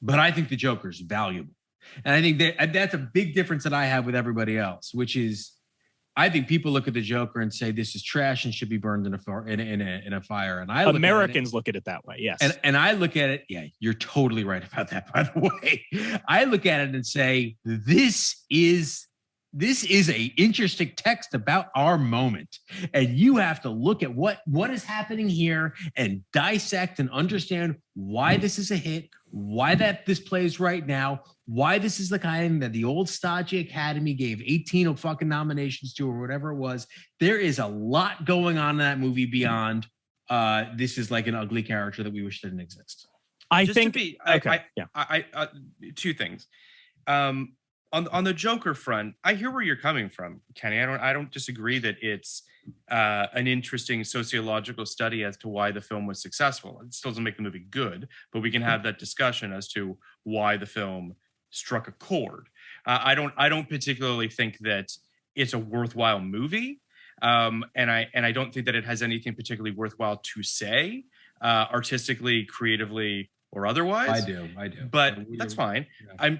Speaker 3: but I think the Joker's valuable. And I think that's a big difference that I have with everybody else, which is I think people look at the Joker and say this is trash and should be burned in a fire. And
Speaker 2: Americans look at it that way. Yes.
Speaker 3: And I look at it. Yeah, you're totally right about that, by the way. I look at it and say, this is a interesting text about our moment. And you have to look at what is happening here and dissect and understand why this is a hit, why this plays right now, why this is the kind that the old stodgy Academy gave 18 fucking nominations to, or whatever it was. There is a lot going on in that movie beyond this is like an ugly character that we wish didn't exist.
Speaker 4: Two things. On the Joker front, I hear where you're coming from, Kenny. I don't disagree that it's an interesting sociological study as to why the film was successful. It still doesn't make the movie good, but we can have that discussion as to why the film struck a chord. I don't particularly think that it's a worthwhile movie, and I don't think that it has anything particularly worthwhile to say, artistically, creatively, or otherwise.
Speaker 3: I do.
Speaker 4: But that's fine. Yeah.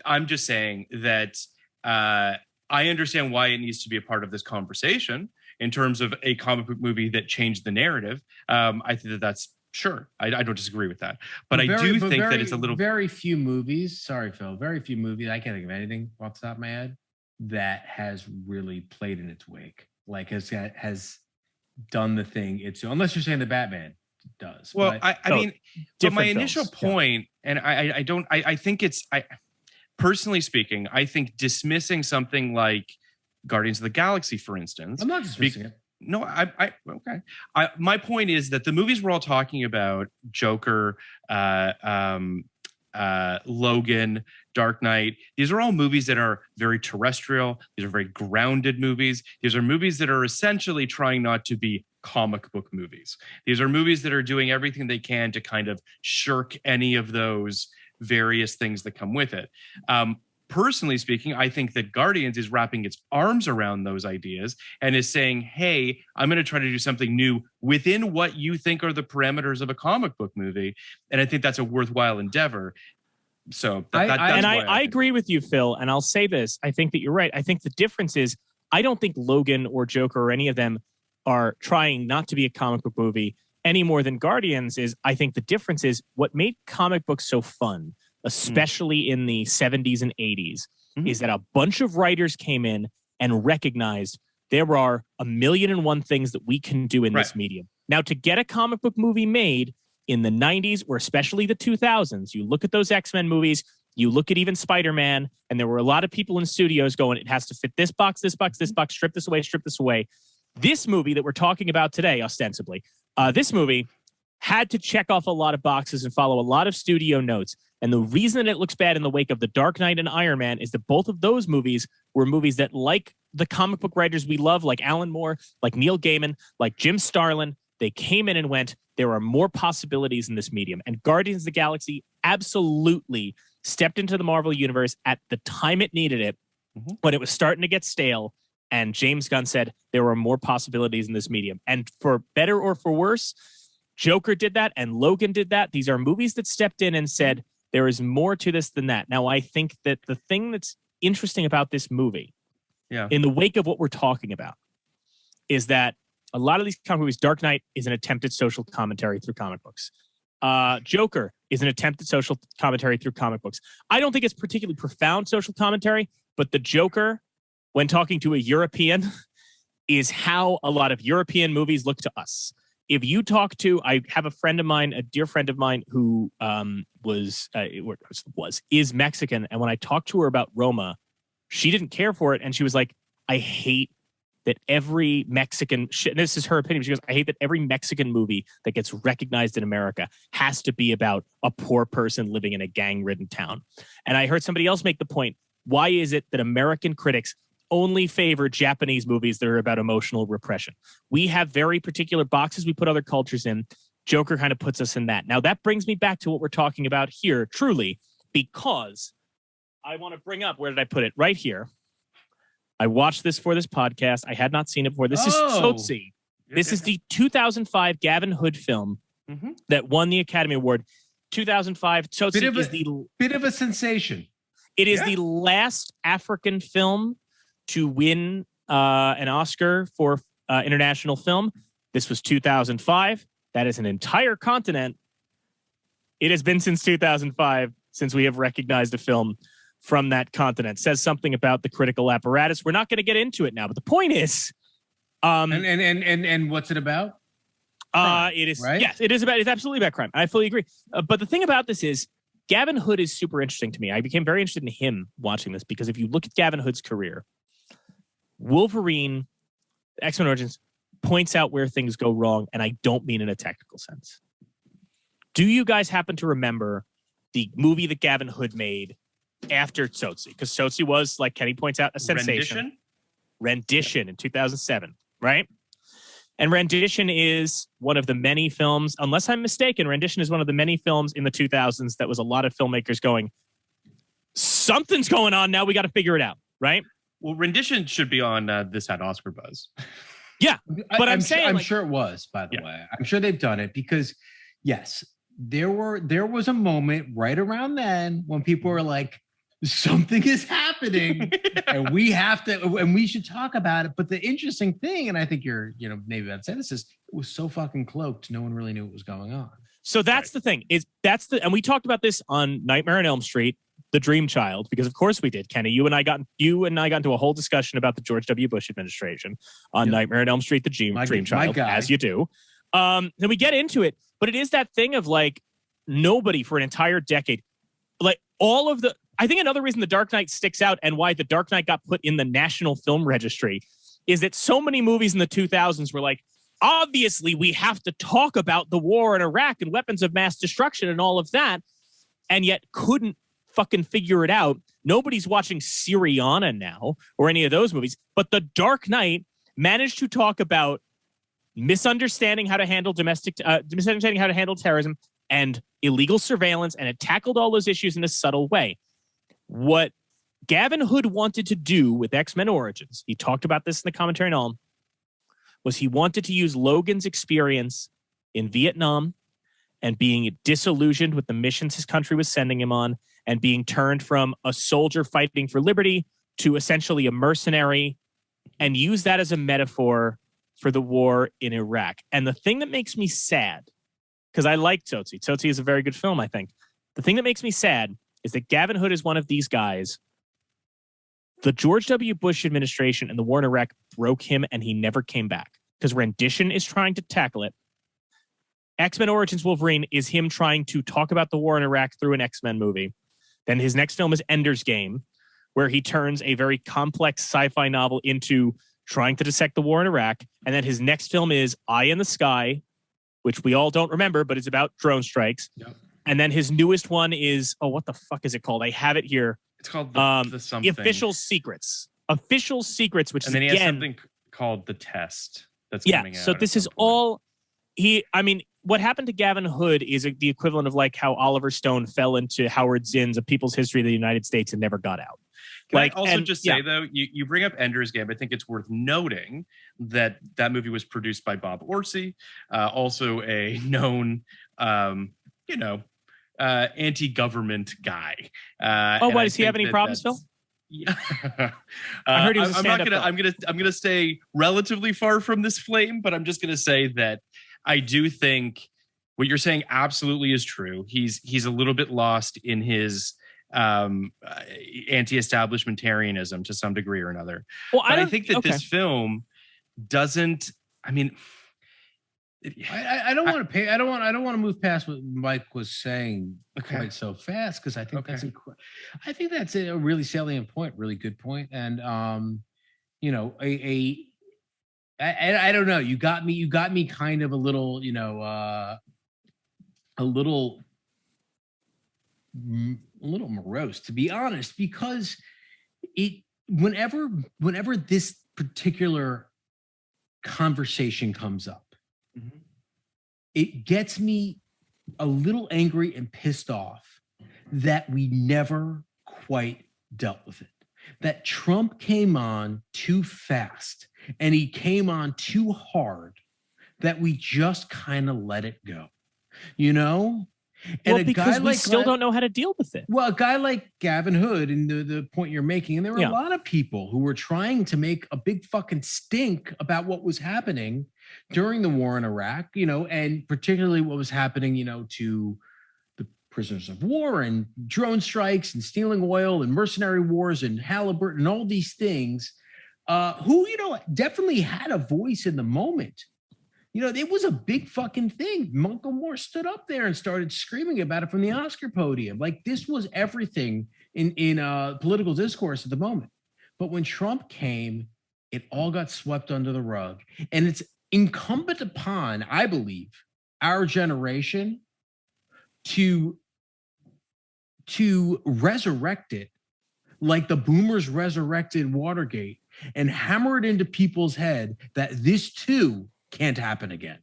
Speaker 4: I'm just saying that I understand why it needs to be a part of this conversation in terms of a comic book movie that changed the narrative. I think that's sure. I don't disagree with that. But I do think that it's a little
Speaker 3: very few movies. Sorry, Phil. Very few movies. I can't think of anything off the top of my head that has really played in its wake. Like has done the thing. Unless you're saying the Batman does.
Speaker 4: Well, I mean, but my initial point, and I think it's, personally speaking, I think dismissing something like Guardians of the Galaxy, for instance.
Speaker 3: I'm not dismissing it.
Speaker 4: No, okay. My point is that the movies we're all talking about, Joker, Logan, Dark Knight, these are all movies that are very terrestrial. These are very grounded movies. These are movies that are essentially trying not to be comic book movies. These are movies that are doing everything they can to kind of shirk any of those various things that come with it. Personally speaking, I think that Guardians is wrapping its arms around those ideas and is saying, hey, I'm going to try to do something new within what you think are the parameters of a comic book movie. And I think that's a worthwhile endeavor. So
Speaker 2: I agree with you, Phil. And I'll say this. I think that you're right. I think the difference is I don't think Logan or Joker or any of them are trying not to be a comic book movie any more than Guardians is. I think the difference is what made comic books so fun, especially in the 70s and 80s, is that a bunch of writers came in and recognized there are 1,000,001 things that we can do in this medium. Now, to get a comic book movie made in the 90s or especially the 2000s, you look at those X-Men movies, You look at even Spider-Man, and there were a lot of people in studios going, it has to fit this box, this box, this box, strip this away, strip this away. This movie that we're talking about today, ostensibly, this movie had to check off a lot of boxes and follow a lot of studio notes. And the reason that it looks bad in the wake of The Dark Knight and Iron Man is that both of those movies were movies that, like the comic book writers we love, like Alan Moore, like Neil Gaiman, like Jim Starlin, they came in and went, there are more possibilities in this medium. And Guardians of the Galaxy absolutely stepped into the Marvel universe at the time it needed it, when it was starting to get stale. And James Gunn said, there are more possibilities in this medium. And for better or for worse, Joker did that and Logan did that. These are movies that stepped in and said, there is more to this than that. Now, I think that the thing that's interesting about this movie, in the wake of what we're talking about, is that a lot of these comic movies, Dark Knight is an attempted social commentary through comic books. Joker is an attempted social commentary through comic books. I don't think it's particularly profound social commentary, but the Joker, when talking to a European, is how a lot of European movies look to us. If you talk to, I have a friend of mine, a dear friend of mine who is Mexican. And when I talked to her about Roma, she didn't care for it. And she was like, I hate that every Mexican, and this is her opinion. She goes, I hate that every Mexican movie that gets recognized in America has to be about a poor person living in a gang-ridden town. And I heard somebody else make the point, why is it that American critics only favor Japanese movies that are about emotional repression? We have very particular boxes we put other cultures in. Joker kind of puts us in that. Now, that brings me back to what we're talking about here, truly, because I want to bring up, where did I put it? Right here. I watched this for this podcast. I had not seen it before. This is Tsotsi. This is the 2005 Gavin Hood film that won the Academy Award. 2005, Tsotsi is the...
Speaker 3: Bit of a sensation.
Speaker 2: It is the last African film to win an Oscar for international film. This was 2005. That is an entire continent. It has been since 2005 since we have recognized a film from that continent. Says something about the critical apparatus. We're not going to get into it now, but the point is,
Speaker 3: and what's it about?
Speaker 2: Crime, it is right? Yes, it is about. It's absolutely about crime. I fully agree. But the thing about this is, Gavin Hood is super interesting to me. I became very interested in him watching this because if you look at Gavin Hood's career, Wolverine, X-Men Origins points out where things go wrong, and I don't mean in a technical sense. Do you guys happen to remember the movie that Gavin Hood made after Tsotsi? Because Tsotsi was, like Kenny points out, a sensation. Rendition in 2007, right? And Rendition is one of the many films, unless I'm mistaken, Rendition is one of the many films in the 2000s that was a lot of filmmakers going, something's going on now, we got to figure it out, right?
Speaker 4: Well, Rendition should be on This Had Oscar Buzz.
Speaker 2: Yeah, but I'm saying...
Speaker 3: I'm sure it was, by the way. I'm sure they've done it because, yes, there was a moment right around then when people were like, something is happening and we have to, and we should talk about it. But the interesting thing, and I think maybe I'd say this, is it was so fucking cloaked. No one really knew what was going on.
Speaker 2: So that's the thing and we talked about this on Nightmare on Elm Street, The Dream Child, because of course we did, Kenny. You and I got into a whole discussion about the George W. Bush administration on Nightmare on Elm Street, The Dream Child, as you do. Then we get into it, but it is that thing of like nobody for an entire decade, like all of the. I think another reason The Dark Knight sticks out and why The Dark Knight got put in the National Film Registry is that so many movies in the 2000s were like, obviously we have to talk about the war in Iraq and weapons of mass destruction and all of that, and yet couldn't fucking figure it out. Nobody's watching Syriana now or any of those movies, but The Dark Knight managed to talk about misunderstanding how to handle misunderstanding how to handle terrorism and illegal surveillance, and it tackled all those issues in a subtle way. What Gavin Hood wanted to do with X-Men Origins, he talked about this in the commentary and all, was he wanted to use Logan's experience in Vietnam and being disillusioned with the missions his country was sending him on and being turned from a soldier fighting for liberty to essentially a mercenary, and use that as a metaphor for the war in Iraq. And the thing that makes me sad, because I like Tsotsi. Tsotsi is a very good film, I think. The thing that makes me sad is that Gavin Hood is one of these guys. The George W. Bush administration and the war in Iraq broke him and he never came back because Rendition is trying to tackle it. X-Men Origins Wolverine is him trying to talk about the war in Iraq through an X-Men movie. Then his next film is Ender's Game, where he turns a very complex sci-fi novel into trying to dissect the war in Iraq. And then his next film is Eye in the Sky, which we all don't remember, but it's about drone strikes.
Speaker 4: Yep.
Speaker 2: And then his newest one is, what the fuck is it called? I have it here.
Speaker 4: It's called the something.
Speaker 2: Official Secrets. Official Secrets, which
Speaker 4: and
Speaker 2: is,
Speaker 4: then he
Speaker 2: again,
Speaker 4: has something called The Test that's coming out.
Speaker 2: So this is all what happened to Gavin Hood is the equivalent of like how Oliver Stone fell into Howard Zinn's A People's History of the United States and never got out.
Speaker 4: Can I also just say, though, you bring up Ender's Game. I think it's worth noting that movie was produced by Bob Orsi, also a known, anti-government guy.
Speaker 2: Why does he have any problems, Phil?
Speaker 4: Yeah.
Speaker 2: I heard he was
Speaker 4: I'm gonna stay relatively far from this flame, but I'm just gonna say that I do think what you're saying absolutely is true. He's a little bit lost in his anti-establishmentarianism to some degree or another. Well, I think that this film doesn't. I mean,
Speaker 3: I don't want to move past what Mike was saying quite so fast, because I think that's a really salient point, really good point, and I don't know. You got me kind of a little, a little morose, to be honest, because whenever this particular conversation comes up, mm-hmm. it gets me a little angry and pissed off that we never quite dealt with it. That Trump came on too fast and he came on too hard, that we just kind of let it go,
Speaker 2: And because we still don't know how to deal with it.
Speaker 3: Well, a guy like Gavin Hood, and the point you're making, and there were a lot of people who were trying to make a big fucking stink about what was happening during the war in Iraq, and particularly what was happening, to the prisoners of war and drone strikes and stealing oil and mercenary wars and Halliburton and all these things, who, definitely had a voice in the moment. It was a big fucking thing. Uncle Moore stood up there and started screaming about it from the Oscar podium. Like, this was everything in political discourse at the moment. But when Trump came, it all got swept under the rug. And it's incumbent upon, I believe, our generation to resurrect it like the boomers resurrected Watergate and hammer it into people's head that this too can't happen again.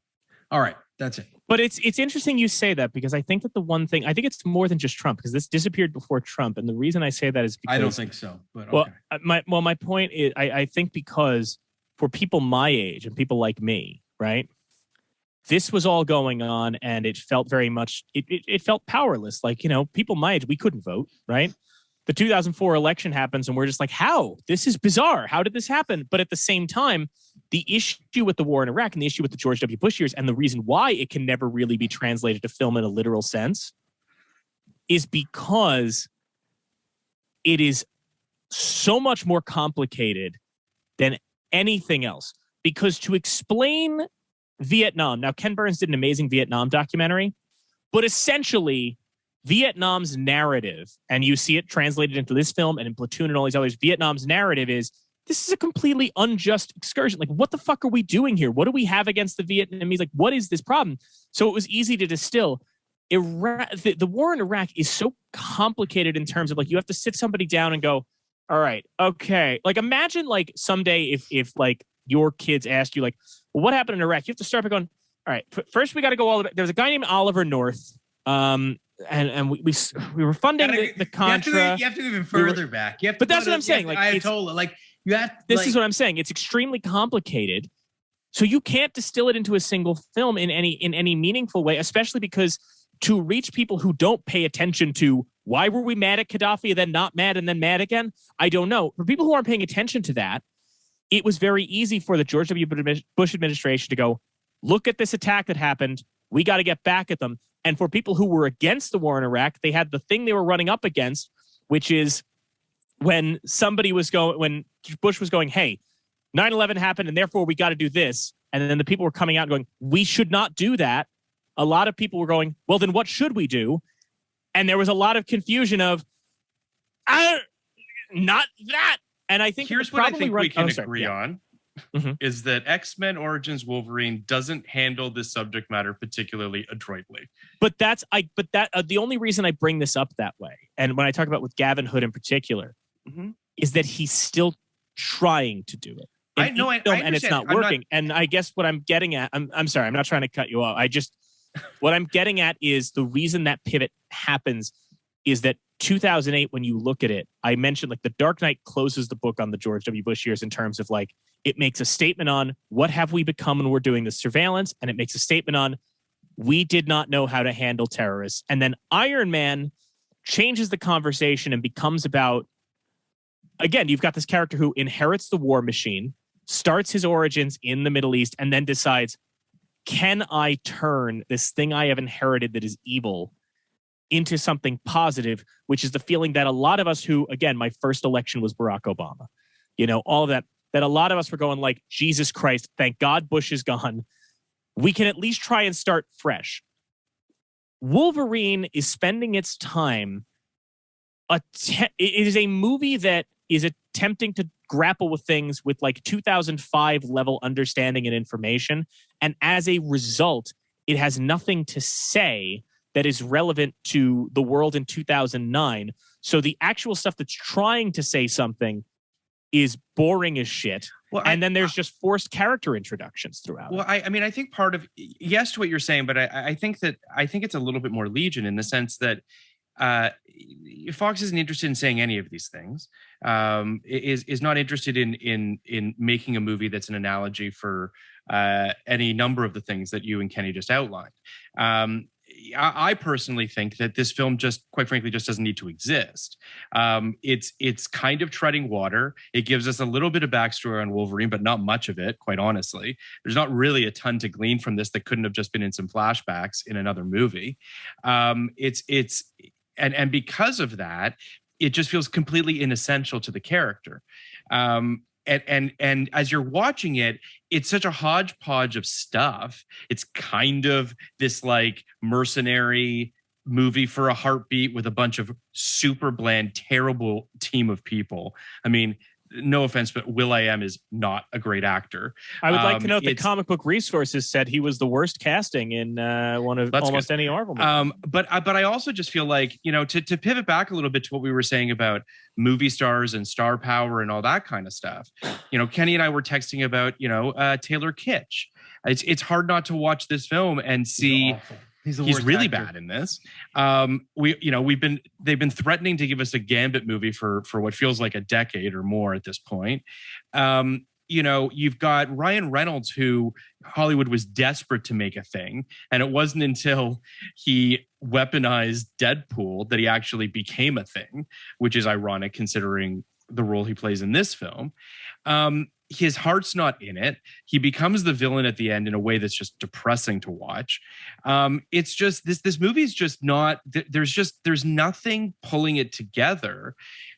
Speaker 3: All right, that's it.
Speaker 2: But it's interesting you say that, because I think that the one thing, I think it's more than just Trump, because this disappeared before Trump. And the reason I say that is because
Speaker 3: I don't think so. But okay.
Speaker 2: My point is, I think because for people my age and people like me, right, this was all going on and it felt very much, it felt powerless. Like, people my age, we couldn't vote, right? The 2004 election happens and we're just like, how? This is bizarre. How did this happen? But at the same time, the issue with the war in Iraq and the issue with the George W. Bush years, and the reason why it can never really be translated to film in a literal sense, is because it is so much more complicated than anything else. Because to explain Vietnam, now Ken Burns did an amazing Vietnam documentary, but essentially Vietnam's narrative, and you see it translated into this film and in Platoon and all these others, Vietnam's narrative is, this is a completely unjust excursion. Like, what the fuck are we doing here? What do we have against the Vietnamese? Like, what is this problem? So it was easy to distill. The war in Iraq is so complicated in terms of, like, you have to sit somebody down and go, all right, okay. Like, imagine, like, someday if like, your kids asked you, like, well, what happened in Iraq? You have to start by going, all right, first we got to go all the way. There was a guy named Oliver North, and we were funding the Contra.
Speaker 3: You have to go even further back. You have to,
Speaker 2: but that's what I'm saying. Like,
Speaker 3: Ayatollah, like,
Speaker 2: this is what I'm saying. It's extremely complicated. So you can't distill it into a single film in any meaningful way, especially because to reach people who don't pay attention to why were we mad at Gaddafi and then not mad and then mad again, I don't know. For people who aren't paying attention to that, it was very easy for the George W. Bush administration to go, look at this attack that happened. We got to get back at them. And for people who were against the war in Iraq, they had the thing they were running up against, which is when Bush was going, hey, 9/11 happened and therefore we got to do this. And then the people were coming out and going, we should not do that. A lot of people were going, well, then what should we do? And there was a lot of confusion of, Not that. And I think
Speaker 4: here's what I think we can agree on. Is that X-Men Origins Wolverine doesn't handle this subject matter particularly adroitly.
Speaker 2: But the only reason I bring this up that way, and when I talk about with Gavin Hood in particular, is that he's still trying to do it.
Speaker 4: I know,
Speaker 2: and it's not working. And I guess what I'm getting at, I'm sorry, I'm not trying to cut you off. What I'm getting at is the reason that pivot happens is that 2008, when you look at it, I mentioned like The Dark Knight closes the book on the George W. Bush years in terms of like, it makes a statement on what have we become when we're doing the surveillance, and it makes a statement on we did not know how to handle terrorists. And then Iron Man changes the conversation and becomes about, again, you've got this character who inherits the war machine, starts his origins in the Middle East, and then decides, can I turn this thing I have inherited that is evil into something positive, which is the feeling that a lot of us who, again, my first election was Barack Obama, all of that a lot of us were going like, Jesus Christ, thank God Bush is gone. We can at least try and start fresh. Wolverine is spending its time. It is a movie that is attempting to grapple with things with like 2005 level understanding and information. And as a result, it has nothing to say that is relevant to the world in 2009. So the actual stuff that's trying to say something is boring as shit. Well, and then there's just forced character introductions throughout.
Speaker 4: Well, I mean, I think part of yes to what you're saying, but I think it's a little bit more Legion in the sense that Fox isn't interested in saying any of these things. Is not interested in making a movie that's an analogy for any number of the things that you and Kenny just outlined. I personally think that this film just, quite frankly, just doesn't need to exist. It's kind of treading water. It gives us a little bit of backstory on Wolverine, but not much of it, quite honestly. There's not really a ton to glean from this that couldn't have just been in some flashbacks in another movie. And because of that, it just feels completely inessential to the character. And as you're watching it, it's such a hodgepodge of stuff. It's kind of this like mercenary movie for a heartbeat with a bunch of super bland, terrible team of people. I mean, no offense, but Will.i.am is not a great actor.
Speaker 2: I would like to note that Comic Book Resources said he was the worst casting in one of almost any Marvel movie.
Speaker 4: But I also just feel like, to pivot back a little bit to what we were saying about movie stars and star power and all that kind of stuff. Kenny and I were texting about, Taylor Kitsch. It's hard not to watch this film and see he's really bad in this. They've been threatening to give us a Gambit movie for what feels like a decade or more at this point. You've got Ryan Reynolds, who Hollywood was desperate to make a thing. And it wasn't until he weaponized Deadpool that he actually became a thing, which is ironic considering the role he plays in this film. His heart's not in it. He becomes the villain at the end in a way that's just depressing to watch. It's just this movie's just not. There's nothing pulling it together.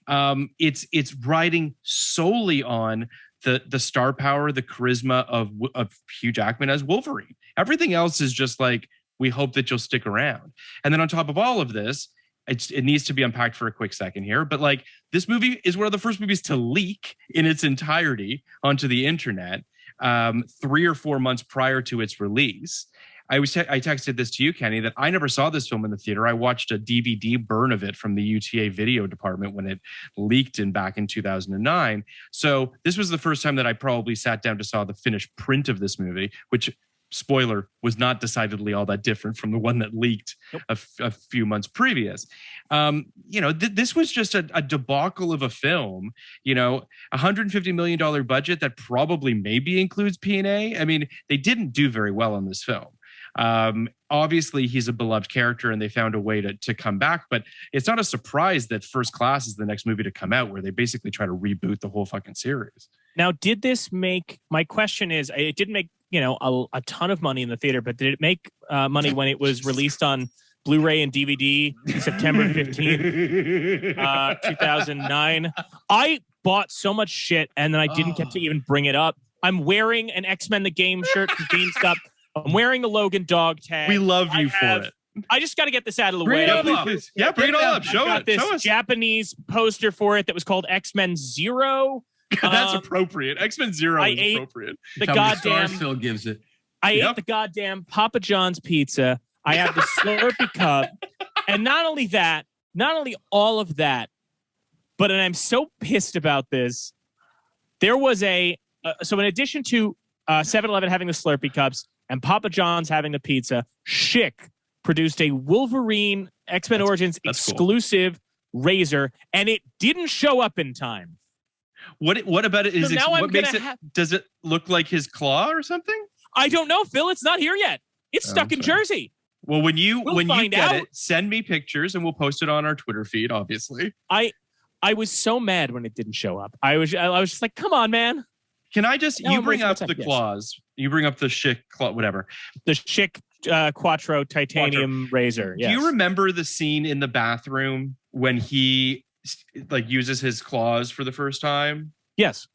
Speaker 4: It's riding solely on the star power, the charisma of Hugh Jackman as Wolverine. Everything else is just like, we hope that you'll stick around. And then on top of all of this, it needs to be unpacked for a quick second here, but like, this movie is one of the first movies to leak in its entirety onto the internet 3 or 4 months prior to its release. I texted this to you, Kenny, that I never saw this film in the theater. I watched a DVD burn of it from the UTA video department when it leaked back in 2009. So this was the first time that I probably sat down to saw the finished print of this movie, which, spoiler, was not decidedly all that different from the one that leaked a few months previous. This was just a debacle of a film, $150 million budget that probably maybe includes P&A. I mean, they didn't do very well on this film. Obviously he's a beloved character and they found a way to come back, but it's not a surprise that First Class is the next movie to come out, where they basically try to reboot the whole fucking series.
Speaker 2: Now, did this make, my question is, it didn't make, a ton of money in the theater, but did it make money when it was released on Blu-ray and DVD September 15th, 2009? I bought so much shit and then I didn't get to even bring it up. I'm wearing an X-Men The Game shirt from GameStop. I'm wearing a Logan dog tag.
Speaker 4: We love you for it.
Speaker 2: I just got to get this out of the
Speaker 3: Bring
Speaker 2: way.
Speaker 3: it up.
Speaker 4: Yeah, bring it all up. Show
Speaker 2: got
Speaker 4: it.
Speaker 2: this
Speaker 4: Show us.
Speaker 2: Japanese poster for it that was called X-Men Zero.
Speaker 4: That's appropriate. X-Men Zero is appropriate.
Speaker 2: The goddamn
Speaker 3: Phil gives it.
Speaker 2: I ate the goddamn Papa John's pizza. I have the Slurpee cup, and not only all of that, but and I'm so pissed about this. There was so in addition to 7-Eleven having the Slurpee cups and Papa John's having the pizza, Schick produced a Wolverine X-Men Origins exclusive razor, and it didn't show up in time.
Speaker 4: What about it?
Speaker 2: So now
Speaker 4: what makes it? Does it look like his claw or something?
Speaker 2: I don't know, Phil. It's not here yet. It's stuck in Jersey.
Speaker 4: Well, when you get it, send me pictures and we'll post it on our Twitter feed. Obviously,
Speaker 2: I was so mad when it didn't show up. I was just like, come on, man.
Speaker 4: Can I just you bring up the claws? You bring up the Schick claw, whatever.
Speaker 2: The Schick Quattro titanium razor. Yes.
Speaker 4: Do you remember the scene in the bathroom when he uses his claws for the first time?
Speaker 2: Yes.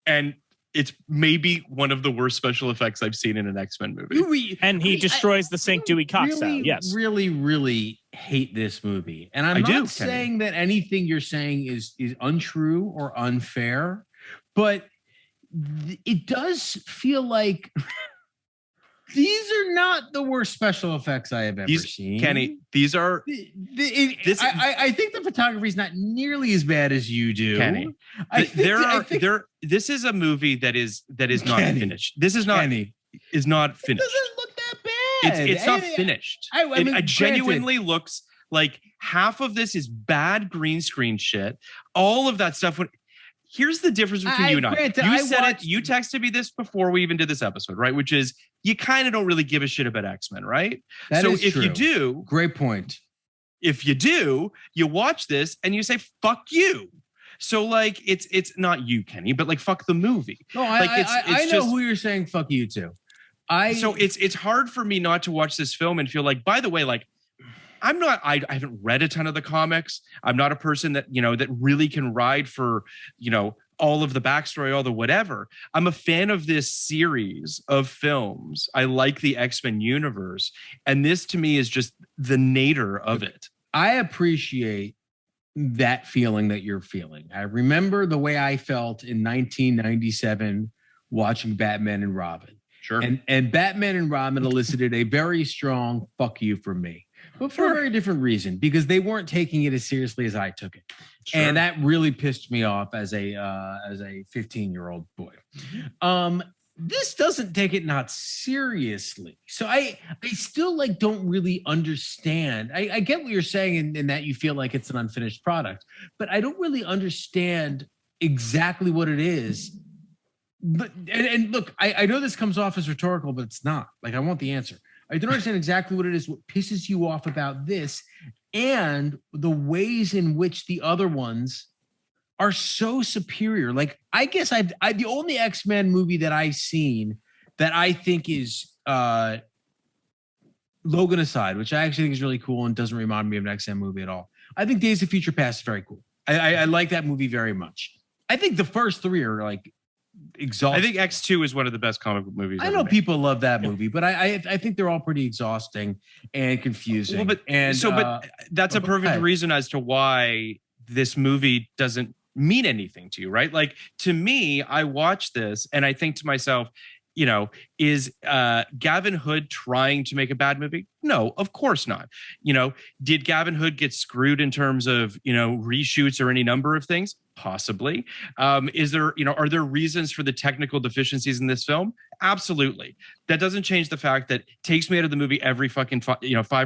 Speaker 4: And it's maybe one of the worst special effects I've seen in an X-Men movie.
Speaker 2: And he destroys the St. Dewey Cox out. Yes.
Speaker 3: Really, really hate this movie. And I'm not saying that anything you're saying is untrue or unfair, but it does feel like these are not the worst special effects I have ever seen.
Speaker 4: Kenny, these are...
Speaker 3: I think the photography is not nearly as bad as you do.
Speaker 4: Kenny, this is a movie that is not finished. This is not finished.
Speaker 3: It doesn't look that bad.
Speaker 4: It's not finished. It genuinely looks like half of this is bad green screen shit. All of that stuff... Here's the difference between you and I. You texted me this before we even did this episode, right? Which is you kind of don't really give a shit about X-Men, right? If you do,
Speaker 3: great point.
Speaker 4: If you do, you watch this and you say, fuck you. So it's not you, Kenny, but fuck the movie.
Speaker 3: No, I know who you're saying fuck you to.
Speaker 4: So it's hard for me not to watch this film and feel by the way, I haven't read a ton of the comics. I'm not a person that, that really can ride for, all of the backstory, all the whatever. I'm a fan of this series of films. I like the X-Men universe. And this to me is just the nadir of it.
Speaker 3: I appreciate that feeling that you're feeling. I remember the way I felt in 1997 watching Batman and Robin.
Speaker 4: Sure.
Speaker 3: And Batman and Robin elicited a very strong fuck you from me. But for a very different reason, because they weren't taking it as seriously as I took it. Sure. And that really pissed me off as a 15-year-old boy. This doesn't take it not seriously. So I still don't really understand. I get what you're saying in that you feel like it's an unfinished product, but I don't really understand exactly what it is. But and look, I know this comes off as rhetorical, but it's not. I want the answer. I don't understand exactly what it is, what pisses you off about this, and the ways in which the other ones are so superior. I guess the only X-Men movie that I've seen that I think is Logan aside, which I actually think is really cool and doesn't remind me of an X-Men movie at all. I think Days of Future Past is very cool. I like that movie very much. I think the first three are exhausting.
Speaker 4: I think X2 is one of the best comic book movies.
Speaker 3: I know people love that movie, but I think they're all pretty exhausting and confusing.
Speaker 4: Well, but that's a perfect reason as to why this movie doesn't mean anything to you, right? To me, I watch this and I think to myself, is Gavin Hood trying to make a bad movie? No, of course not. Did Gavin Hood get screwed in terms of, reshoots or any number of things? Possibly. Is there, are there reasons for the technical deficiencies in this film? Absolutely. That doesn't change the fact that it takes me out of the movie every fucking 5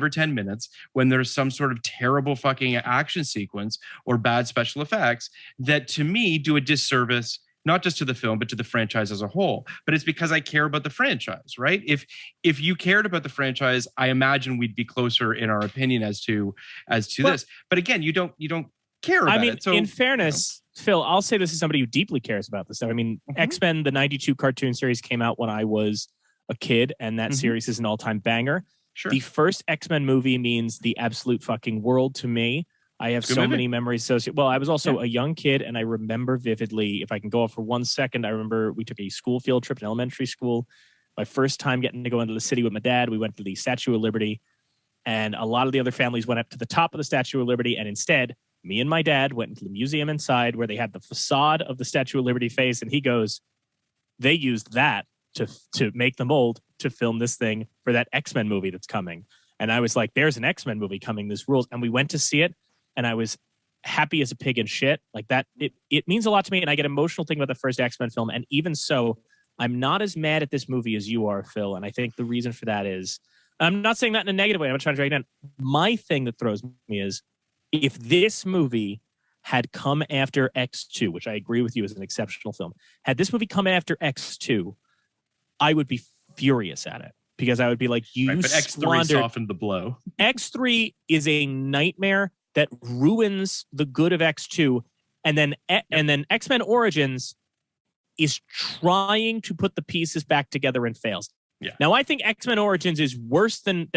Speaker 4: or 10 minutes when there's some sort of terrible fucking action sequence or bad special effects that to me do a disservice not just to the film, but to the franchise as a whole. But it's because I care about the franchise, right? If you cared about the franchise, I imagine we'd be closer in our opinion as to this. But again, you don't care about it. So,
Speaker 2: in fairness, Phil, I'll say this is somebody who deeply cares about this stuff. I mean, X-Men, the 92 cartoon series came out when I was a kid, and that series is an all-time banger.
Speaker 4: Sure.
Speaker 2: The first X-Men movie means the absolute fucking world to me. I have so many memories associated. Well, I was also a young kid, and I remember vividly, if I can go off for 1 second, I remember we took a school field trip in elementary school. My first time getting to go into the city with my dad, we went to the Statue of Liberty. And a lot of the other families went up to the top of the Statue of Liberty. And instead, me and my dad went into the museum inside where they had the facade of the Statue of Liberty face. And he goes, they used that to make the mold to film this thing for that X-Men movie that's coming. And I was like, there's an X-Men movie coming. This rules. And we went to see it. And I was happy as a pig in shit. Like that, it means a lot to me. And I get emotional thinking about the first X-Men film. And even so, I'm not as mad at this movie as you are, Phil. And I think the reason for that is, I'm not saying that in a negative way. I'm not trying to drag it down. My thing that throws me is if this movie had come after X2, which I agree with you is an exceptional film, had this movie come after X2, I would be furious at it because I would be like, you
Speaker 4: but X3 softened the blow.
Speaker 2: X3 is a nightmare that ruins the good of X2. And then X-Men Origins is trying to put the pieces back together and fails.
Speaker 4: Yeah.
Speaker 2: Now, I think X-Men Origins is worse than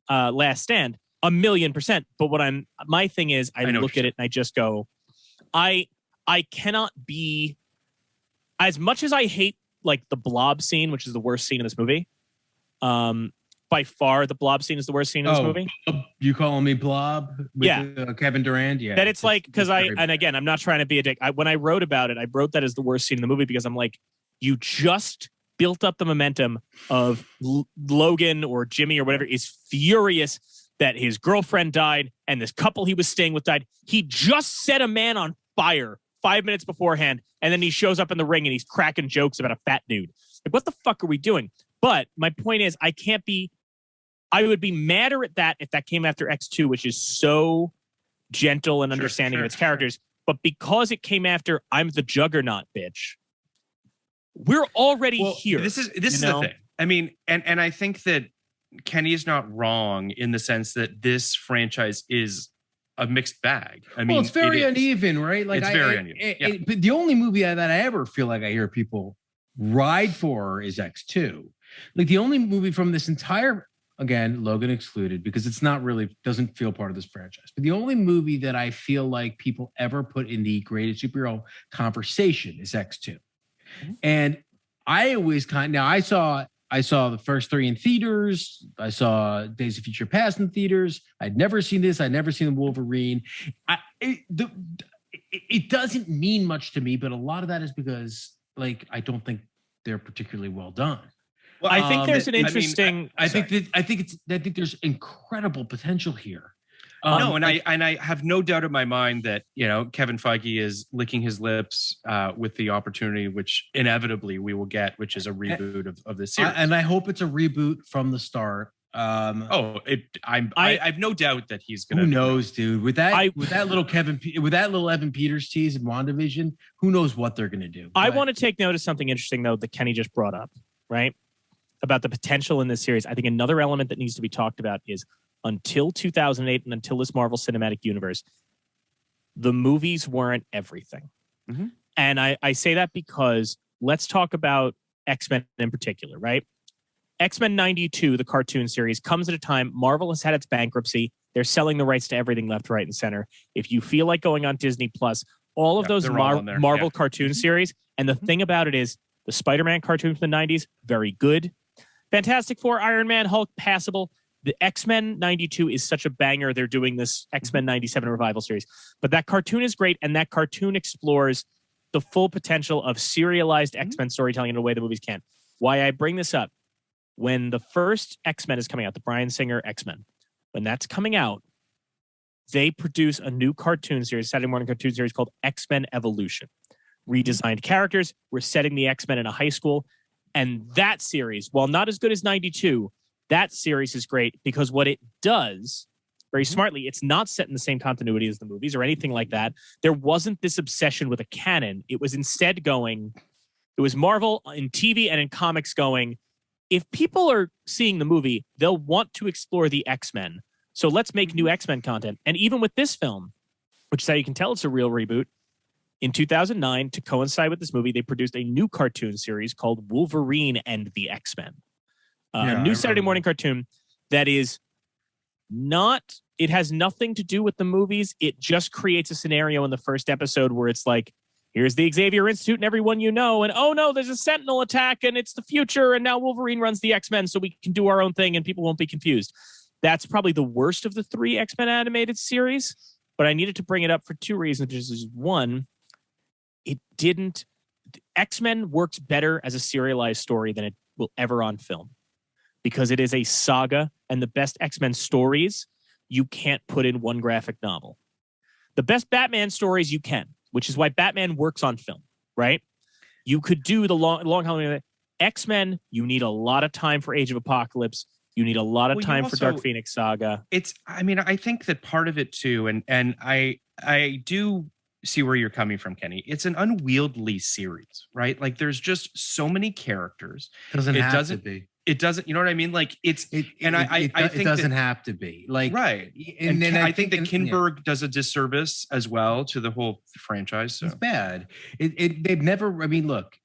Speaker 2: Last Stand, 1,000,000%. But my thing is, I look at it and I just go, I cannot be, as much as I hate like the blob scene, which is the worst scene in this movie. By far, the blob scene is the worst scene in this movie.
Speaker 3: You calling me blob? With, Kevin Durant? Yeah.
Speaker 2: That it's like, because and again, I'm not trying to be a dick. When I wrote about it, I wrote that as the worst scene in the movie because I'm like, you just built up the momentum of Logan or Jimmy or whatever is furious that his girlfriend died and this couple he was staying with died. He just set a man on fire 5 minutes beforehand, and then he shows up in the ring and he's cracking jokes about a fat dude. Like, what the fuck are we doing? But my point is, I would be madder at that if that came after X2, which is so gentle and understanding of its characters. But because it came after I'm the Juggernaut, bitch, we're already here.
Speaker 4: This is the thing. I mean, and I think that Kenny is not wrong in the sense that this franchise is a mixed bag. I mean,
Speaker 3: it's very uneven, right? Like
Speaker 4: it's very uneven.
Speaker 3: But the only movie that I ever feel like I hear people ride for is X2. Like the only movie from this entire, again, Logan excluded because it's not really, doesn't feel part of this franchise. But the only movie that I feel like people ever put in the greatest superhero conversation is X2. And I always I saw the first three in theaters. I saw Days of Future Past in theaters. I'd never seen this. I'd never seen the Wolverine. It doesn't mean much to me, but a lot of that is because like I don't think they're particularly well done.
Speaker 2: Well, I think there's an interesting.
Speaker 3: I think there's incredible potential here.
Speaker 4: No, and I have no doubt in my mind that Kevin Feige is licking his lips with the opportunity, which inevitably we will get, which is a reboot of the series.
Speaker 3: And I hope it's a reboot from the start.
Speaker 4: I have no doubt that he's gonna.
Speaker 3: Who knows, dude? With that little Evan Peters tease in WandaVision, who knows what they're gonna do?
Speaker 2: I want to take note of something interesting though that Kenny just brought up, right? About the potential in this series. I think another element that needs to be talked about is until 2008 and until this Marvel Cinematic Universe, the movies weren't everything.
Speaker 4: Mm-hmm.
Speaker 2: And I say that because let's talk about X-Men in particular, right? X-Men 92, the cartoon series, comes at a time Marvel has had its bankruptcy. They're selling the rights to everything left, right, and center. If you feel like going on Disney Plus, all of those Marvel cartoon series, and the thing about it is the Spider-Man cartoon from the 90s, very good. Fantastic Four, Iron Man, Hulk, passable. The X-Men 92 is such a banger. They're doing this X-Men 97 revival series. But that cartoon is great, and that cartoon explores the full potential of serialized X-Men storytelling in a way the movies can't. Why I bring this up, when the first X-Men is coming out, the Bryan Singer X-Men, when that's coming out, they produce a new cartoon series, Saturday morning cartoon series called X-Men Evolution. Redesigned characters. We're setting the X-Men in a high school. And that series, while not as good as 92, that series is great because what it does, very smartly, it's not set in the same continuity as the movies or anything like that. There wasn't this obsession with a canon. It was instead it was Marvel in TV and in comics going, if people are seeing the movie, they'll want to explore the X-Men. So let's make new X-Men content. And even with this film, which is how you can tell it's a real reboot, in 2009, to coincide with this movie, they produced a new cartoon series called Wolverine and the X-Men. A new Saturday morning cartoon that is not, it has nothing to do with the movies. It just creates a scenario in the first episode where it's like, here's the Xavier Institute and everyone you know, and oh no, there's a Sentinel attack and it's the future, and now Wolverine runs the X-Men so we can do our own thing and people won't be confused. That's probably the worst of the 3 X-Men animated series, but I needed to bring it up for 2 reasons. Which is one, X-Men works better as a serialized story than it will ever on film because it is a saga, and the best X-Men stories you can't put in one graphic novel. The best Batman stories you can, which is why Batman works on film, right? You could do the long Halloween. X-Men, you need a lot of time for Age of Apocalypse. You need a lot of time for Dark Phoenix Saga.
Speaker 4: I think that part of it too, and I do see where you're coming from, Kenny. It's an unwieldy series, right? Like there's just so many characters.
Speaker 3: It doesn't have to be.
Speaker 4: It doesn't, you know what I mean? Like I think
Speaker 3: it doesn't have to be. Like
Speaker 4: right. And then I think that Kinberg does a disservice as well to the whole franchise. So
Speaker 3: it's bad. They've never. I mean, look.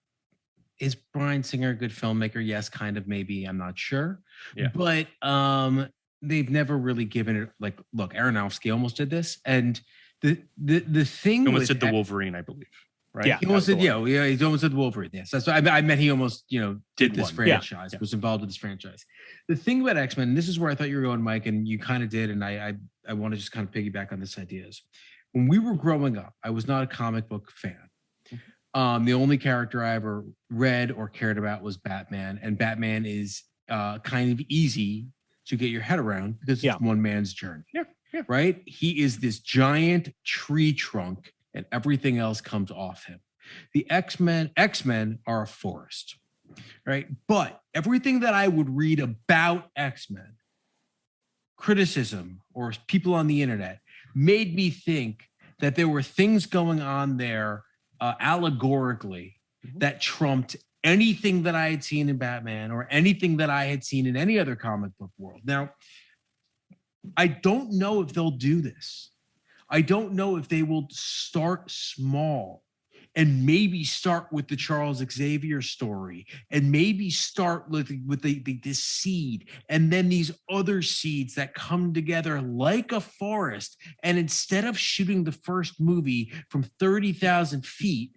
Speaker 3: Is Bryan Singer a good filmmaker? Yes, kind of, maybe. I'm not sure.
Speaker 4: Yeah.
Speaker 3: But they've never really given it look, Aronofsky almost did this. And the thing
Speaker 4: he almost did the Wolverine, I believe. Right?
Speaker 3: Yeah. He almost did, he almost did Wolverine. Yes. That's what I meant. He almost, did this franchise, was involved with this franchise. The thing about X-Men, and this is where I thought you were going, Mike, and you kind of did, and I want to just kind of piggyback on this idea is when we were growing up, I was not a comic book fan. The only character I ever read or cared about was Batman, and Batman is kind of easy to get your head around because it's one man's journey.
Speaker 4: Yeah.
Speaker 3: Right? He is this giant tree trunk, and everything else comes off him. The X-Men are a forest, right? But everything that I would read about X-Men, criticism or people on the internet, made me think that there were things going on there allegorically that trumped anything that I had seen in Batman or anything that I had seen in any other comic book world. Now, I don't know if they'll do this. I don't know if they will start small and maybe start with the Charles Xavier story and maybe start with the seed and then these other seeds that come together like a forest. And instead of shooting the first movie from 30,000 feet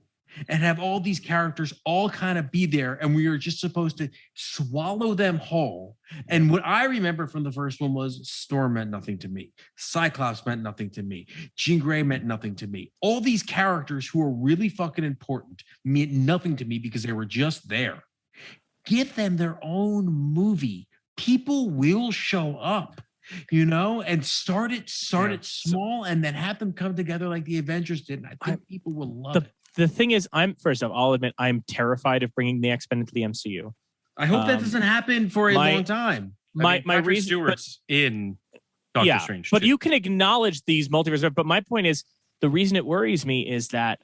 Speaker 3: and have all these characters all kind of be there and we are just supposed to swallow them whole. And what I remember from the first one was Storm meant nothing to me. Cyclops meant nothing to me. Jean Grey meant nothing to me. All these characters who are really fucking important meant nothing to me because they were just there. Give them their own movie. People will show up. And start it small and then have them come together like the Avengers did. And I think people will love it.
Speaker 2: The thing is, I'll admit, I'm terrified of bringing the X-Men into the MCU.
Speaker 3: I hope that doesn't happen for a long time.
Speaker 2: My reason,
Speaker 4: Stewart's in Doctor Strange.
Speaker 2: But you can acknowledge these multiverse. But my point is, the reason it worries me is that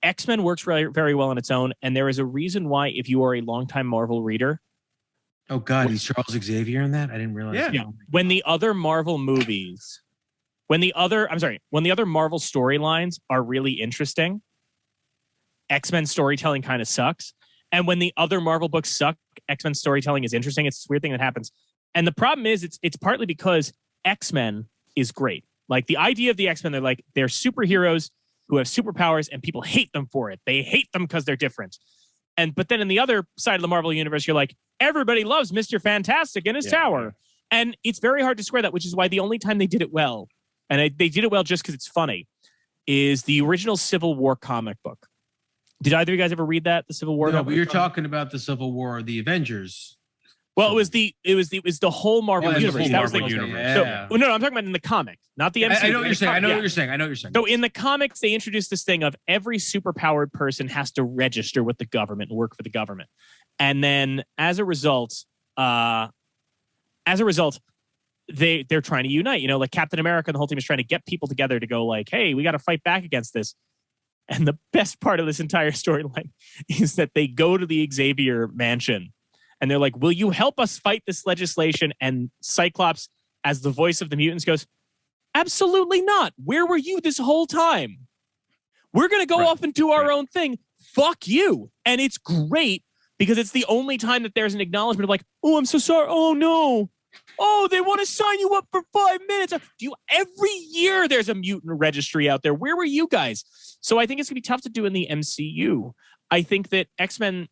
Speaker 2: X-Men works very, very well on its own, and there is a reason why, if you are a longtime Marvel reader.
Speaker 3: Oh God, he's Charles Xavier in that? I didn't realize.
Speaker 2: Yeah. When the other Marvel movies, when the other Marvel storylines are really interesting, X-Men storytelling kind of sucks. And when the other Marvel books suck, X-Men storytelling is interesting. It's this weird thing that happens. And the problem is it's partly because X-Men is great. Like the idea of the X-Men, they're superheroes who have superpowers and people hate them for it. They hate them because they're different. But then in the other side of the Marvel universe, you're like, everybody loves Mr. Fantastic and his tower. And it's very hard to square that, which is why the only time they did it well, and they did it well just because it's funny, is the original Civil War comic book. Did either of you guys ever read that? The Civil War?
Speaker 3: No, but you're talking about the Civil War, the Avengers.
Speaker 2: Well, it was the whole Marvel universe.
Speaker 4: That was the universe.
Speaker 2: So, no, I'm talking about in the comic, not the MCU.
Speaker 3: I know what you're saying. I know what you're saying.
Speaker 2: So in the comics, they introduced this thing of every superpowered person has to register with the government and work for the government, and then as a result, they're trying to unite. Like Captain America and the whole team is trying to get people together to go like, hey, we got to fight back against this. And the best part of this entire storyline is that they go to the Xavier mansion and they're like, will you help us fight this legislation? And Cyclops, as the voice of the mutants, goes, absolutely not. Where were you this whole time? We're going to go off and do our own thing. Fuck you. And it's great because it's the only time that there's an acknowledgement of like, oh, I'm so sorry. Oh, no. Oh, they want to sign you up for 5 minutes. Every year there's a mutant registry out there. Where were you guys? So I think it's going to be tough to do in the MCU. I think that X-Men,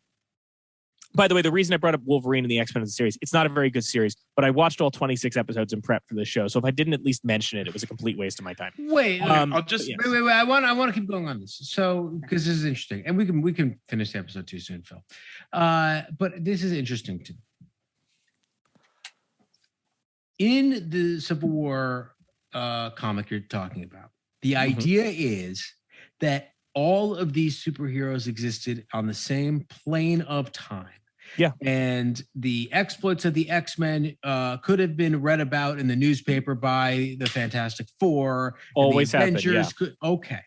Speaker 2: By the way, the reason I brought up Wolverine and the X-Men of the series, it's not a very good series, but I watched all 26 episodes in prep for this show. So if I didn't at least mention it, it was a complete waste of my time.
Speaker 3: Wait, wait. I want to keep going on this. So, because this is interesting, and we can finish the episode too soon, Phil. But this is interesting to me. In the Civil War comic you're talking about, the idea is that all of these superheroes existed on the same plane of time.
Speaker 2: Yeah.
Speaker 3: And the exploits of the X-Men could have been read about in the newspaper by the Fantastic Four.
Speaker 2: Always happened, yeah.
Speaker 3: Okay.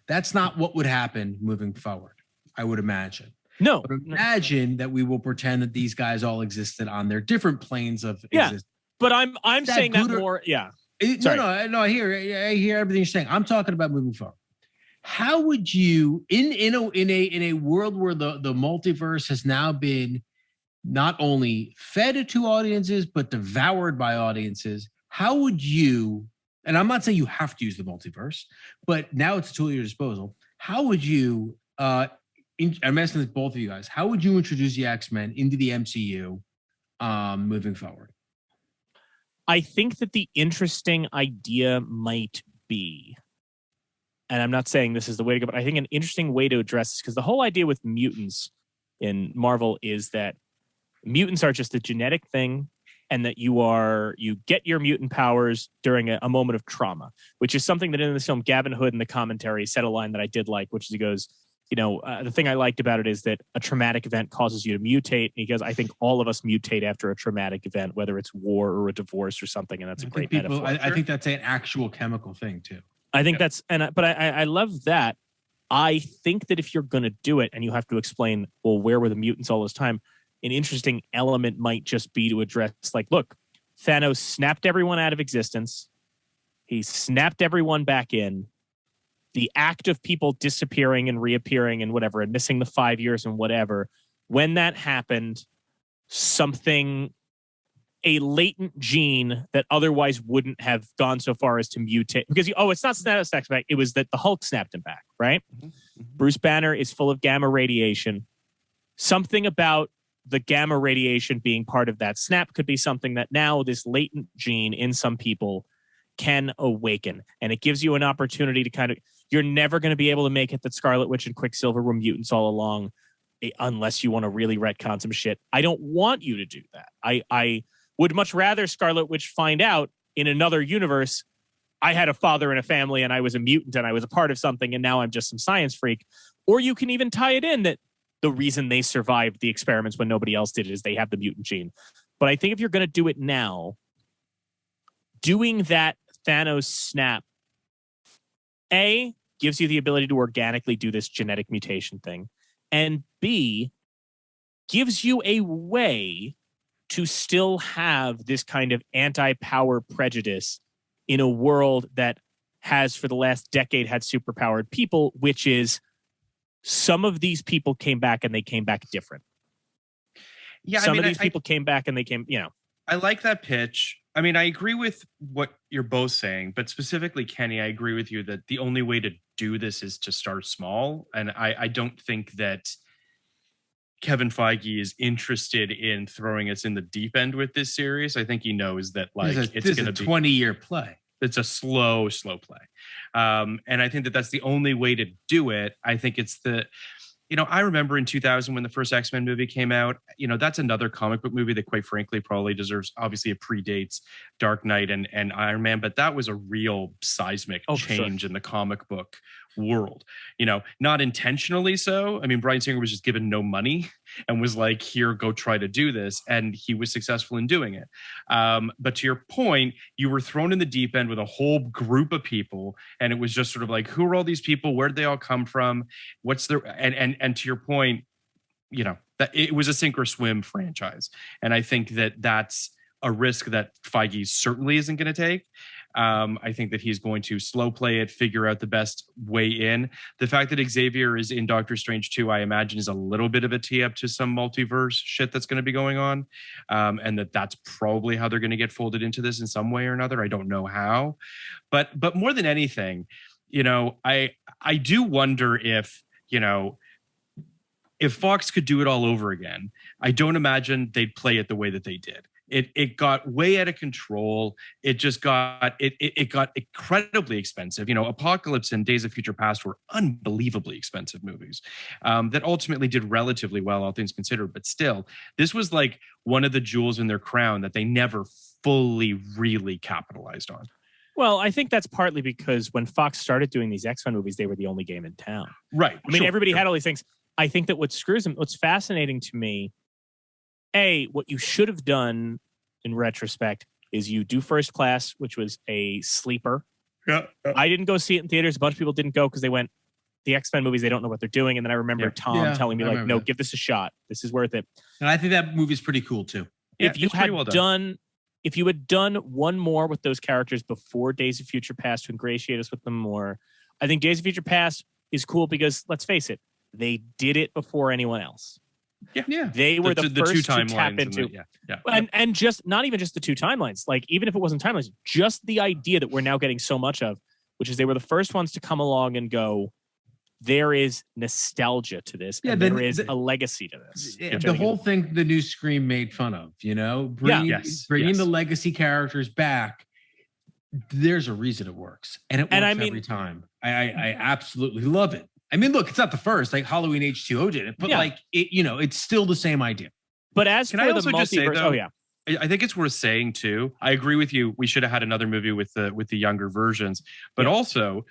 Speaker 3: That's not what would happen moving forward, I would imagine.
Speaker 2: No.
Speaker 3: But imagine that we will pretend that these guys all existed on their different planes of existence.
Speaker 2: But I'm saying that more, yeah.
Speaker 3: No, I hear everything you're saying. I'm talking about moving forward. How would you in a world where the multiverse has now been not only fed to audiences but devoured by audiences? How would you? And I'm not saying you have to use the multiverse, but now it's a tool at your disposal. How would you? I'm asking this both of you guys. How would you introduce the X-Men into the MCU moving forward?
Speaker 2: I think that the interesting idea might be, and I'm not saying this is the way to go, but I think an interesting way to address this, because the whole idea with mutants in Marvel is that mutants are just a genetic thing, and that you get your mutant powers during a moment of trauma, which is something that in this film, Gavin Hood in the commentary said a line that I did like, which is he goes, the thing I liked about it is that a traumatic event causes you to mutate. Because I think all of us mutate after a traumatic event, whether it's war or a divorce or something. And that's a great metaphor.
Speaker 3: I think that's an actual chemical thing too.
Speaker 2: I think but I love that. I think that if you're going to do it and you have to explain, well, where were the mutants all this time? An interesting element might just be to address, like, look, Thanos snapped everyone out of existence. He snapped everyone back in. The act of people disappearing and reappearing and whatever, and missing the 5 years and whatever, when that happened, a latent gene that otherwise wouldn't have gone so far as to mutate, because it's not Thanos back, it was that the Hulk snapped him back, right? Mm-hmm. Bruce Banner is full of gamma radiation. Something about the gamma radiation being part of that snap could be something that now this latent gene in some people can awaken, and it gives you an opportunity to you're never going to be able to make it that Scarlet Witch and Quicksilver were mutants all along, unless you want to really retcon some shit. I don't want you to do that. I would much rather Scarlet Witch find out in another universe, I had a father and a family and I was a mutant and I was a part of something and now I'm just some science freak. Or you can even tie it in that the reason they survived the experiments when nobody else did it is they have the mutant gene. But I think if you're going to do it now, doing that Thanos snap, A, gives you the ability to organically do this genetic mutation thing, and B, gives you a way to still have this kind of anti-power prejudice in a world that has for the last decade had superpowered people, which is some of these people came back and they came back different. Yeah, some of these people came back and they came,
Speaker 4: I like that pitch. I mean, I agree with what you're both saying, but specifically, Kenny, I agree with you that the only way to do this is to start small. And I don't think that Kevin Feige is interested in throwing us in the deep end with this series. I think he knows that it's going to be a
Speaker 3: 20-year play.
Speaker 4: It's a slow play. And I think that that's the only way to do it. I think it's I remember in 2000 when the first X-Men movie came out, that's another comic book movie that quite frankly probably deserves, obviously it predates Dark Knight and Iron Man, but that was a real seismic change in the comic book world, not intentionally so. I mean, Bryan Singer was just given no money and was like, here, go try to do this. And he was successful in doing it. But to your point, you were thrown in the deep end with a whole group of people. And it was just sort of like, who are all these people? Where did they all come from? What's their, and to your point, that it was a sink or swim franchise. And I think that that's a risk that Feige certainly isn't going to take. I think that he's going to slow play it, figure out the best way in. The fact that Xavier is in Doctor Strange 2, I imagine, is a little bit of a tee up to some multiverse shit that's going to be going on. And that's probably how they're going to get folded into this in some way or another. I don't know how. But more than anything, I do wonder if, if Fox could do it all over again, I don't imagine they'd play it the way that they did. It got way out of control. It just got it got incredibly expensive. You know, Apocalypse and Days of Future Past were unbelievably expensive movies that ultimately did relatively well, all things considered. But still, this was like one of the jewels in their crown that they never fully really capitalized on.
Speaker 2: Well, I think that's partly because when Fox started doing these X-Men movies, they were the only game in town.
Speaker 4: Right.
Speaker 2: I mean, everybody had all these things. I think that what screws them, what's fascinating to me, what you should have done in retrospect is you do First Class, which was a sleeper.
Speaker 4: Yeah.
Speaker 2: I didn't go see it in theaters. A bunch of people didn't go because they went, the X-Men movies, they don't know what they're doing. And then I remember Tom telling me, like, no, give this a shot. This is worth it.
Speaker 3: And I think that movie's pretty cool, too.
Speaker 2: If you had done one more with those characters before Days of Future Past to ingratiate us with them more, I think Days of Future Past is cool because, let's face it, they did it before anyone else.
Speaker 3: Yeah.
Speaker 2: They were the first to tap into. And just not even just the two timelines. Like, even if it wasn't timelines, just the idea that we're now getting so much of, which is they were the first ones to come along and go, there is nostalgia to this. And there is a legacy to this.
Speaker 3: The whole thing the new Scream made fun of, you know, bringing the legacy characters back. There's a reason it works. And it works every time. I absolutely love it. I mean, look, it's not the first, like Halloween H2O did it, but like it, you know, it's still the same idea.
Speaker 2: But as for the multiverse,
Speaker 4: I think it's worth saying too. I agree with you. We should have had another movie with the younger versions, but also,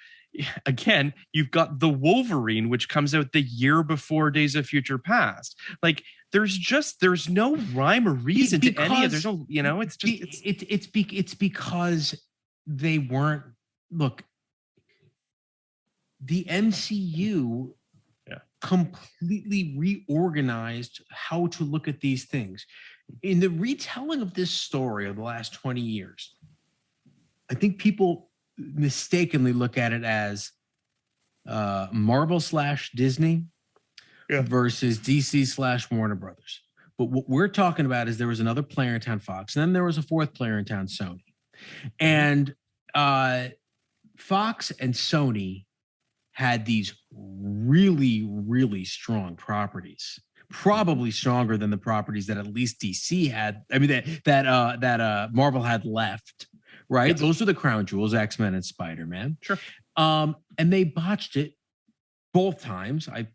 Speaker 4: again, you've got the Wolverine, which comes out the year before Days of Future Past. Like, there's no rhyme or reason to any of. There's no, you know, it's just
Speaker 3: it's because they weren't. Look, the MCU completely reorganized how to look at these things. In the retelling of this story of the last 20 years, I think people mistakenly look at it as Marvel/Disney versus DC/Warner Brothers. But what we're talking about is there was another player in town, Fox, and then there was a fourth player in town, Sony. And Fox and Sony had these really, really strong properties, probably stronger than the properties that at least DC had. I mean, that Marvel had left, right? Yes. Those are the crown jewels, X-Men and Spider-Man.
Speaker 4: Sure.
Speaker 3: And they botched it both times. I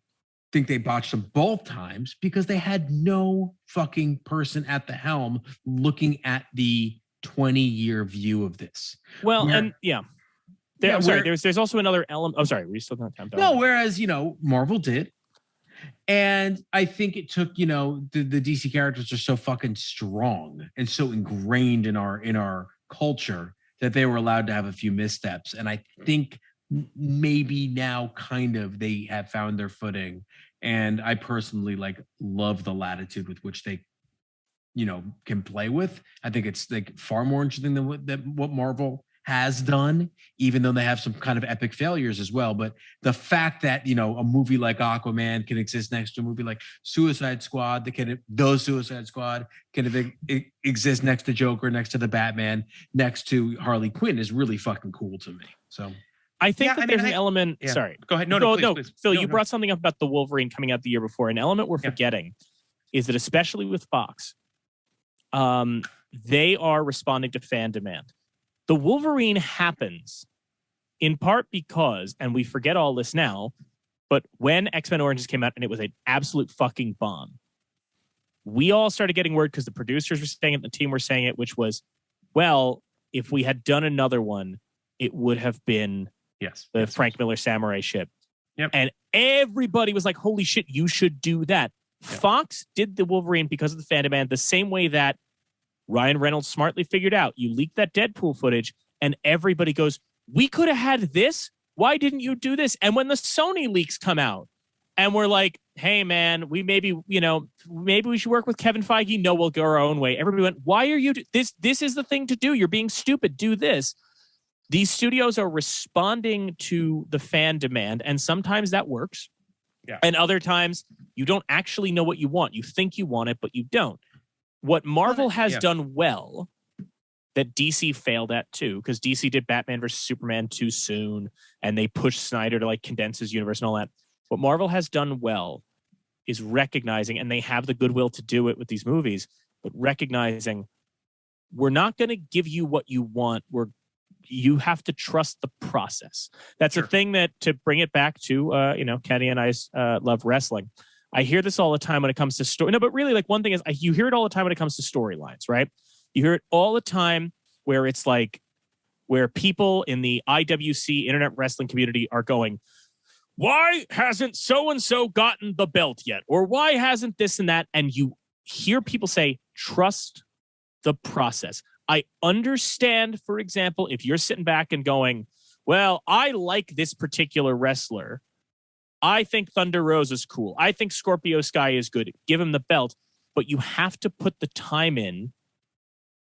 Speaker 3: think they botched them both times because they had no fucking person at the helm looking at the 20-year view of this.
Speaker 2: Well, there's also another element. Oh, sorry. Were you still going to time?
Speaker 3: No, whereas, you know, Marvel did. And I think it took, you know, the DC characters are so fucking strong and so ingrained in our culture that they were allowed to have a few missteps. And I think maybe now kind of they have found their footing. And I personally love the latitude with which they, you know, can play with. I think it's like far more interesting than what Marvel has done, even though they have some kind of epic failures as well. But the fact that, you know, a movie like Aquaman can exist next to a movie like Suicide Squad, Suicide Squad can exist next to Joker, next to the Batman, next to Harley Quinn is really fucking cool to me. So
Speaker 2: I think there's an element. Yeah. Sorry,
Speaker 4: go ahead. Please.
Speaker 2: Phil, you brought something up about the Wolverine coming out the year before. An element we're forgetting is that, especially with Fox, they are responding to fan demand. The Wolverine happens in part because, and we forget all this now, but when X-Men Origins came out and it was an absolute fucking bomb, we all started getting word because the producers were saying it, the team were saying it, which was, well, if we had done another one, it would have been the Frank Miller Samurai ship.
Speaker 4: Yep.
Speaker 2: And everybody was like, holy shit, you should do that. Yep. Fox did the Wolverine because of the fan demand the same way that Ryan Reynolds smartly figured out. You leaked that Deadpool footage and everybody goes, we could have had this. Why didn't you do this? And when the Sony leaks come out and we're like, hey man, maybe we should work with Kevin Feige. No, we'll go our own way. Everybody went, why are you this is the thing to do. You're being stupid. Do this. These studios are responding to the fan demand. And sometimes that works.
Speaker 4: Yeah.
Speaker 2: And other times you don't actually know what you want. You think you want it, but you don't. What Marvel has done well that DC failed at too, because DC did Batman versus Superman too soon and they pushed Snyder to condense his universe and all that. What Marvel has done well is recognizing, and they have the goodwill to do it with these movies, but recognizing we're not going to give you what you want. You have to trust the process. That's a thing that, to bring it back to, Kenny and I love wrestling. I hear this all the time when it comes to story. No, but really, like, one thing is you hear it all the time when it comes to storylines, right? You hear it all the time where it's like, where people in the IWC internet wrestling community are going, why hasn't so-and-so gotten the belt yet? Or why hasn't this and that? And you hear people say, trust the process. I understand, for example, if you're sitting back and going, well, I like this particular wrestler. I think Thunder Rosa is cool. I think Scorpio Sky is good. Give him the belt. But you have to put the time in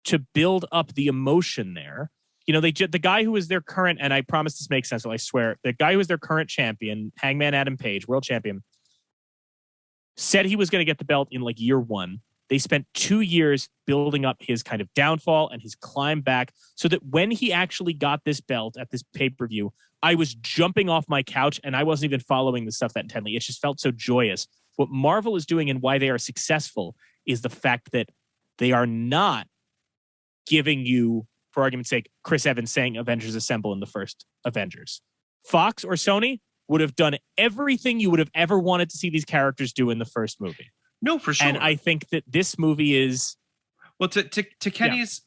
Speaker 2: to build up the emotion there. You know, the guy who is their current, and I promise this makes sense, I swear, the guy who is their current champion, Hangman Adam Page, world champion, said he was going to get the belt in like year one. They spent 2 years building up his kind of downfall and his climb back so that when he actually got this belt at this pay-per-view, I was jumping off my couch and I wasn't even following the stuff that intently. It just felt so joyous. What Marvel is doing and why they are successful is the fact that they are not giving you, for argument's sake, Chris Evans saying Avengers Assemble in the first Avengers. Fox or Sony would have done everything you would have ever wanted to see these characters do in the first movie.
Speaker 4: No, for sure.
Speaker 2: And I think that this movie is...
Speaker 4: Well, to Kenny's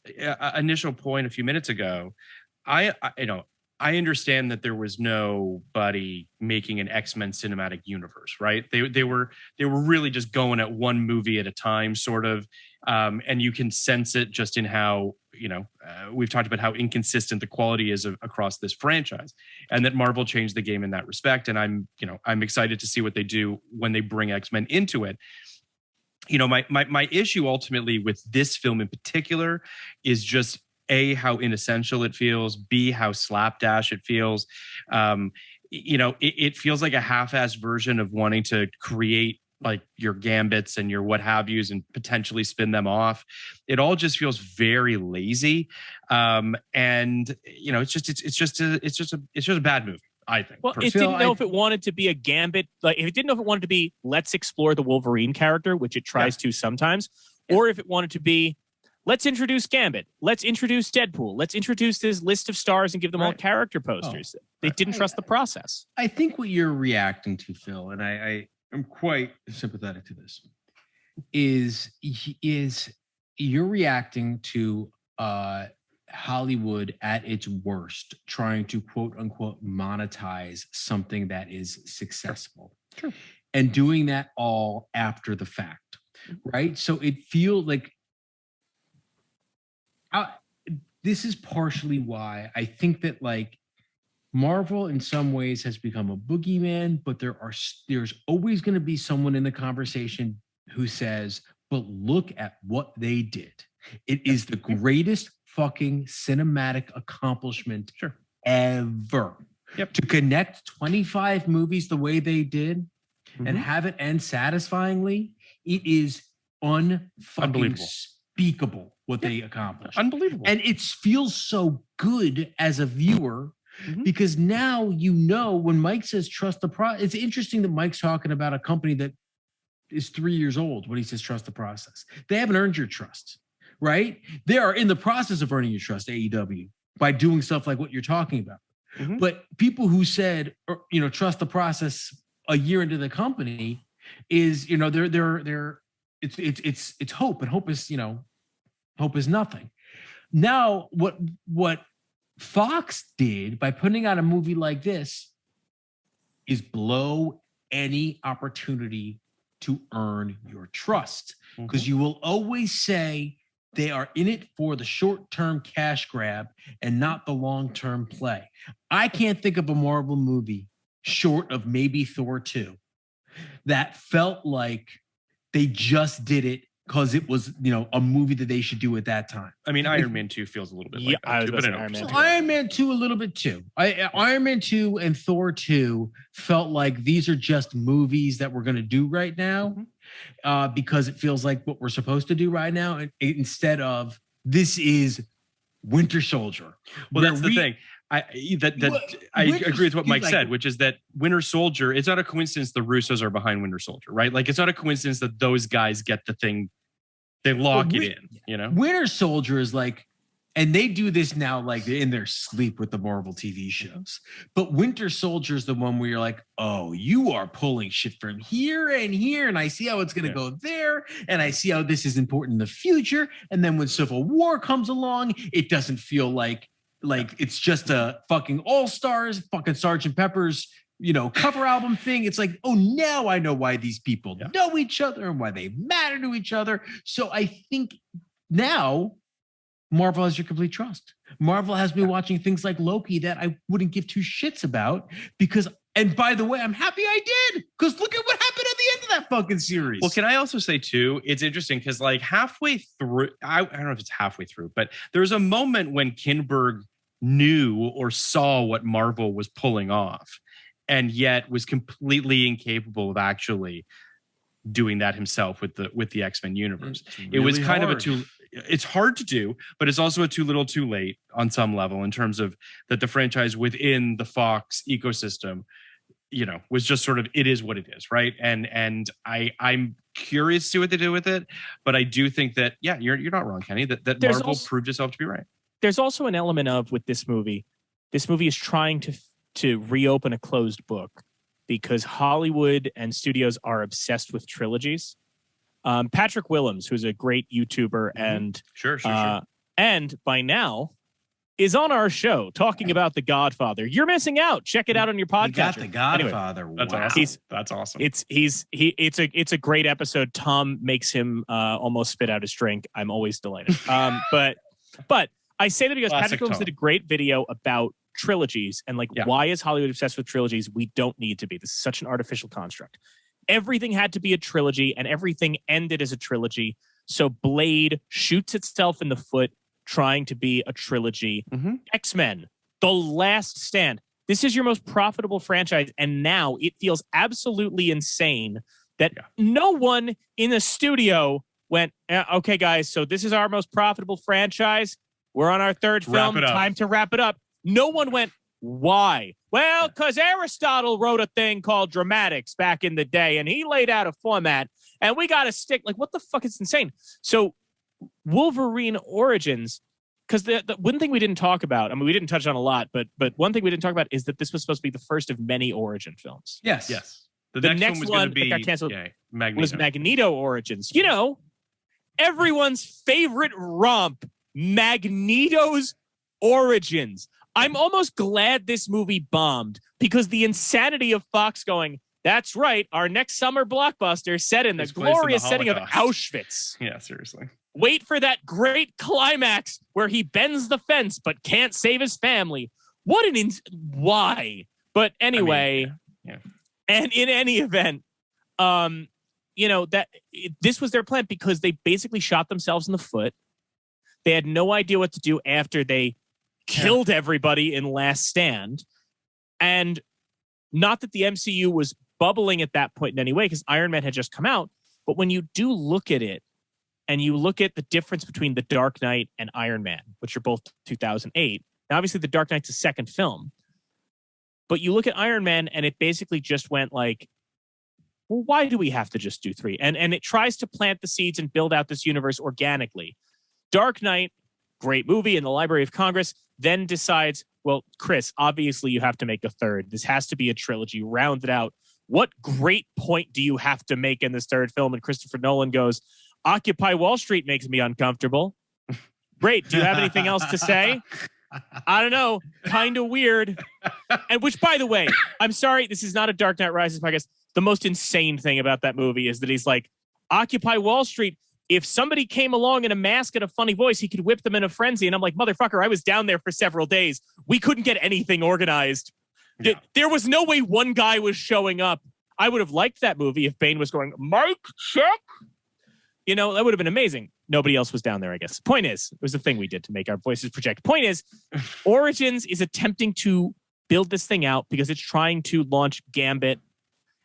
Speaker 4: initial point a few minutes ago, I understand that there was nobody making an X-Men cinematic universe, right? They were really just going at one movie at a time, sort of. And you can sense it just in how, we've talked about how inconsistent the quality is across this franchise, and that Marvel changed the game in that respect. And I'm excited to see what they do when they bring X-Men into it. My issue ultimately with this film in particular is just A, how inessential it feels, B, how slapdash it feels. It feels like a half-assed version of wanting to create like your Gambits and your what have yous and potentially spin them off. It all just feels very lazy. It's just a bad movie, I think.
Speaker 2: Well, it didn't know if it wanted to be a Gambit, like if it didn't know if it wanted to be, let's explore the Wolverine character, which it tries to sometimes, or if it wanted to be, let's introduce Gambit, let's introduce Deadpool, let's introduce this list of stars and give them all character posters. They didn't trust the process.
Speaker 3: I think what you're reacting to, Phil, and I am quite sympathetic to this, is you're reacting to Hollywood at its worst, trying to quote unquote monetize something that is successful. Sure. And doing that all after the fact, right? So it feels like this is partially why I think that like Marvel in some ways has become a boogeyman, but there's always going to be someone in the conversation who says, but look at what they did. It is the greatest fucking cinematic accomplishment ever. To connect 25 movies the way they did and have it end satisfyingly, it is unfucking speakable what they accomplished.
Speaker 4: Unbelievable.
Speaker 3: And it feels so good as a viewer because now when Mike says trust the process. It's interesting that Mike's talking about a company that is 3 years old when he says trust the process. They haven't earned your trust, right? They are in the process of earning your trust, AEW, by doing stuff like what you're talking about. But people who said, trust the process a year into the company is, it's hope, and hope is nothing. Now, what Fox did by putting out a movie like this is blow any opportunity to earn your trust, because you will always say they are in it for the short-term cash grab and not the long-term play. I can't think of a Marvel movie short of maybe Thor 2 that felt like they just did it because it was, a movie that they should do at that time.
Speaker 4: I mean, Iron Man 2 feels a little bit like that too, but
Speaker 3: Iron Man 2 a little bit too. Iron Man 2 and Thor 2 felt like these are just movies that we're going to do right now because it feels like what we're supposed to do right now, instead of this is Winter Soldier.
Speaker 4: Well, that's the thing. I agree with what Mike said, which is that Winter Soldier, it's not a coincidence the Russos are behind Winter Soldier, right? Like, it's not a coincidence that those guys get the thing, they lock it in, you know?
Speaker 3: Winter Soldier is like, and they do this now, like in their sleep with the Marvel TV shows. But Winter Soldier is the one where you're like, oh, you are pulling shit from here and here, and I see how it's going to go there, and I see how this is important in the future. And then when Civil War comes along, it doesn't feel like it's just a fucking All-Stars, fucking Sgt. Pepper's, cover album thing. It's like, oh, now I know why these people know each other and why they matter to each other. So I think now Marvel has your complete trust. Marvel has me watching things like Loki that I wouldn't give two shits about because, and by the way, I'm happy I did because look at what happened at the end of that fucking series.
Speaker 4: Well, can I also say too, it's interesting because like halfway through, I don't know if it's halfway through, but there's a moment when Kinberg knew or saw what Marvel was pulling off and yet was completely incapable of actually doing that himself with the X-Men universe. Really it was kind of it's hard to do, but it's also a too little too late on some level in terms of that the franchise within the Fox ecosystem, was just sort of, it is what it is. Right. And I'm curious to see what they do with it, but I do think that, you're not wrong, Kenny, that Marvel proved itself to be right.
Speaker 2: There's also an element of with this movie is trying to reopen a closed book because Hollywood and studios are obsessed with trilogies. Patrick Willems, who's a great YouTuber and
Speaker 4: sure.
Speaker 2: And by now is on our show talking about The Godfather. You're missing out. Check it out on your podcast.
Speaker 3: You got The Godfather.
Speaker 4: Anyway,
Speaker 3: wow.
Speaker 4: That's awesome.
Speaker 2: It's a great episode. Tom makes him almost spit out his drink. I'm always delighted. But I say that because Patrick Willems did a great video about trilogies and why is Hollywood obsessed with trilogies? We don't need to be. This is such an artificial construct. Everything had to be a trilogy and everything ended as a trilogy. So Blade shoots itself in the foot trying to be a trilogy. Mm-hmm. X-Men, The Last Stand. This is your most profitable franchise. And now it feels absolutely insane that no one in the studio went, okay, guys, so this is our most profitable franchise. We're on our third film. Time to wrap it up. No one went, why? Well, because Aristotle wrote a thing called dramatics back in the day, and he laid out a format, and we got to stick. Like, what the fuck? It's insane. So Wolverine Origins, because the one thing we didn't talk about, I mean, we didn't touch on a lot, but one thing we didn't talk about is that this was supposed to be the first of many origin films.
Speaker 3: Yes.
Speaker 4: The next one was going to be
Speaker 2: got canceled.
Speaker 4: Magneto.
Speaker 2: Was Magneto Origins. Everyone's favorite romp, Magneto's Origins. I'm almost glad this movie bombed because the insanity of Fox going, that's right, our next summer blockbuster set in the glorious setting of Auschwitz.
Speaker 4: Yeah, seriously.
Speaker 2: Wait for that great climax where he bends the fence but can't save his family. What why? But anyway, and in any event, this was their plan because they basically shot themselves in the foot. They had no idea what to do after they killed everybody in Last Stand. And not that the MCU was bubbling at that point in any way, because Iron Man had just come out. But when you do look at it, and you look at the difference between The Dark Knight and Iron Man, which are both 2008. Now, obviously, The Dark Knight's a second film. But you look at Iron Man, and it basically just went like, well, why do we have to just do three? And it tries to plant the seeds and build out this universe organically. Dark Knight, great movie in the Library of Congress, then decides, well, Chris, obviously you have to make a third. This has to be a trilogy. Round it out. What great point do you have to make in this third film? And Christopher Nolan goes, Occupy Wall Street makes me uncomfortable. Great. Do you have anything else to say? I don't know. Kind of weird. And which, by the way, I'm sorry, this is not a Dark Knight Rises podcast. The most insane thing about that movie is that he's like, Occupy Wall Street. If somebody came along in a mask and a funny voice, he could whip them in a frenzy. And I'm like, motherfucker, I was down there for several days. We couldn't get anything organized. Yeah. There was no way one guy was showing up. I would have liked that movie if Bane was going, Mike, check. You know, that would have been amazing. Nobody else was down there, I guess. Point is, it was a thing we did to make our voices project. Point is, Origins is attempting to build this thing out because it's trying to launch Gambit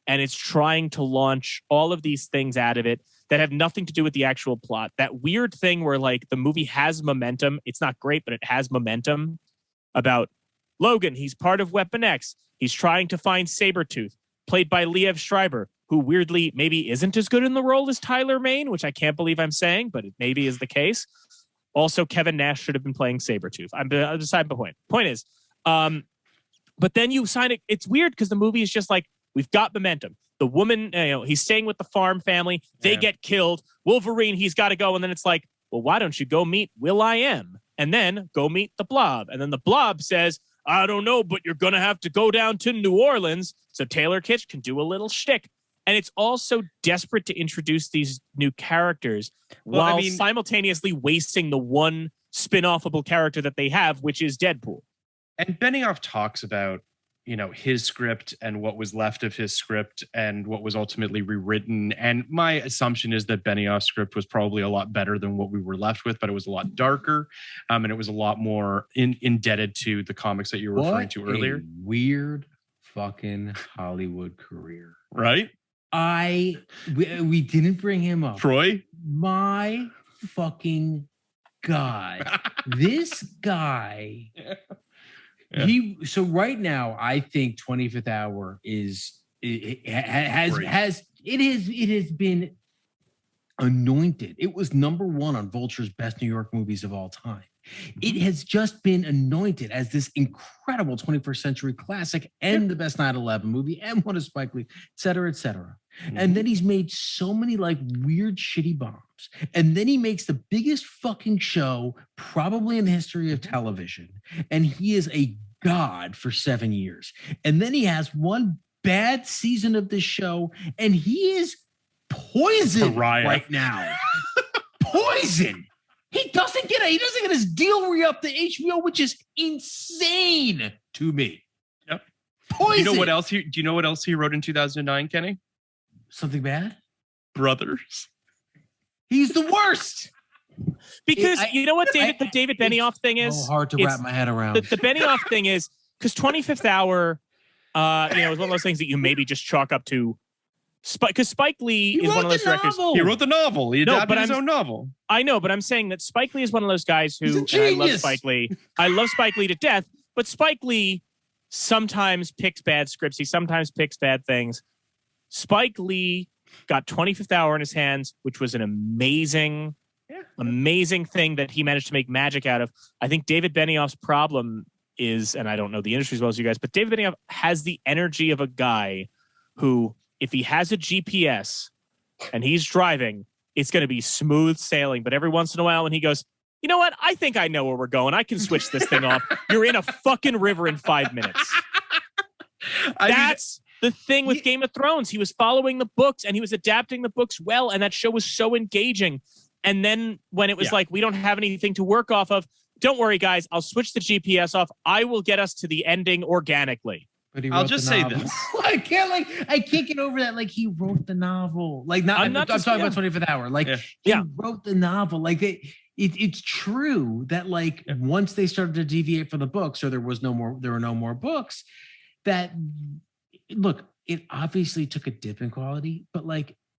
Speaker 2: and it's trying to launch all of these things out of it that have nothing to do with the actual plot. That weird thing where like the movie has momentum. It's not great, but it has momentum about Logan, he's part of Weapon X. He's trying to find Sabretooth, played by Liev Schreiber, who weirdly maybe isn't as good in the role as Tyler Mane, which I can't believe I'm saying, but it maybe is the case. Also, Kevin Nash should have been playing Sabretooth. I'm deciding the point. Point is, but then you sign it. It's weird because the movie is just like, we've got momentum. The woman, he's staying with the farm family. They get killed. Wolverine, he's got to go. And then it's like, well, why don't you go meet Will.i.am? And then go meet the Blob. And then the Blob says, I don't know, but you're going to have to go down to New Orleans so Taylor Kitsch can do a little shtick. And it's also desperate to introduce these new characters while simultaneously wasting the one spin-offable character that they have, which is Deadpool.
Speaker 4: And Benioff talks about, his script and what was left of his script and what was ultimately rewritten. And my assumption is that Benioff's script was probably a lot better than what we were left with, but it was a lot darker. And it was a lot more indebted to the comics that you were referring to earlier.
Speaker 3: Weird fucking Hollywood career.
Speaker 4: Right?
Speaker 3: We didn't bring him up.
Speaker 4: Troy?
Speaker 3: My fucking God. This guy... Yeah. So right now, I think 25th Hour has been anointed. It was number one on Vulture's best New York movies of all time. It has just been anointed as this incredible 21st century classic and the best 9/11 movie and one of Spike Lee, et cetera, et cetera. Mm-hmm. And then he's made so many weird, shitty bombs. And then he makes the biggest fucking show probably in the history of television. And he is a god for 7 years. And then he has one bad season of this show and he is poison right now. Poison. He doesn't get his deal re-up to HBO, which is insane to me.
Speaker 4: Yep.
Speaker 3: Poison.
Speaker 4: Do you know what else he wrote in 2009, Kenny?
Speaker 3: Something bad?
Speaker 4: Brothers.
Speaker 3: He's the worst.
Speaker 2: Because you know what, David? The David Benioff thing is
Speaker 3: so hard to wrap my head around.
Speaker 2: The Benioff thing is because 25th Hour, is one of those things that you maybe just chalk up to. Because Spike Lee is one of those directors.
Speaker 4: He wrote the novel. He adapted his own novel.
Speaker 2: I know, but I'm saying that Spike Lee is one of those guys who I love Spike Lee. I love Spike Lee to death, but Spike Lee sometimes picks bad scripts. He sometimes picks bad things. Spike Lee got 25th Hour in his hands, which was an amazing thing that he managed to make magic out of. I think David Benioff's problem is, and I don't know the industry as well as you guys, but David Benioff has the energy of a guy who, if he has a GPS and he's driving, it's going to be smooth sailing. But every once in a while when he goes, you know what? I think I know where we're going. I can switch this thing off. You're in a fucking river in 5 minutes. That's the thing with Game of Thrones. He was following the books and he was adapting the books well. And that show was so engaging. And then when it was like, we don't have anything to work off of, don't worry, guys. I'll switch the GPS off. I will get us to the ending organically.
Speaker 3: But I'll just say this. I can't get over that. He wrote the novel. I'm talking about 25th Hour. He wrote the novel. It's true that once they started to deviate from the books, or there were no more books, that look, it obviously took a dip in quality, but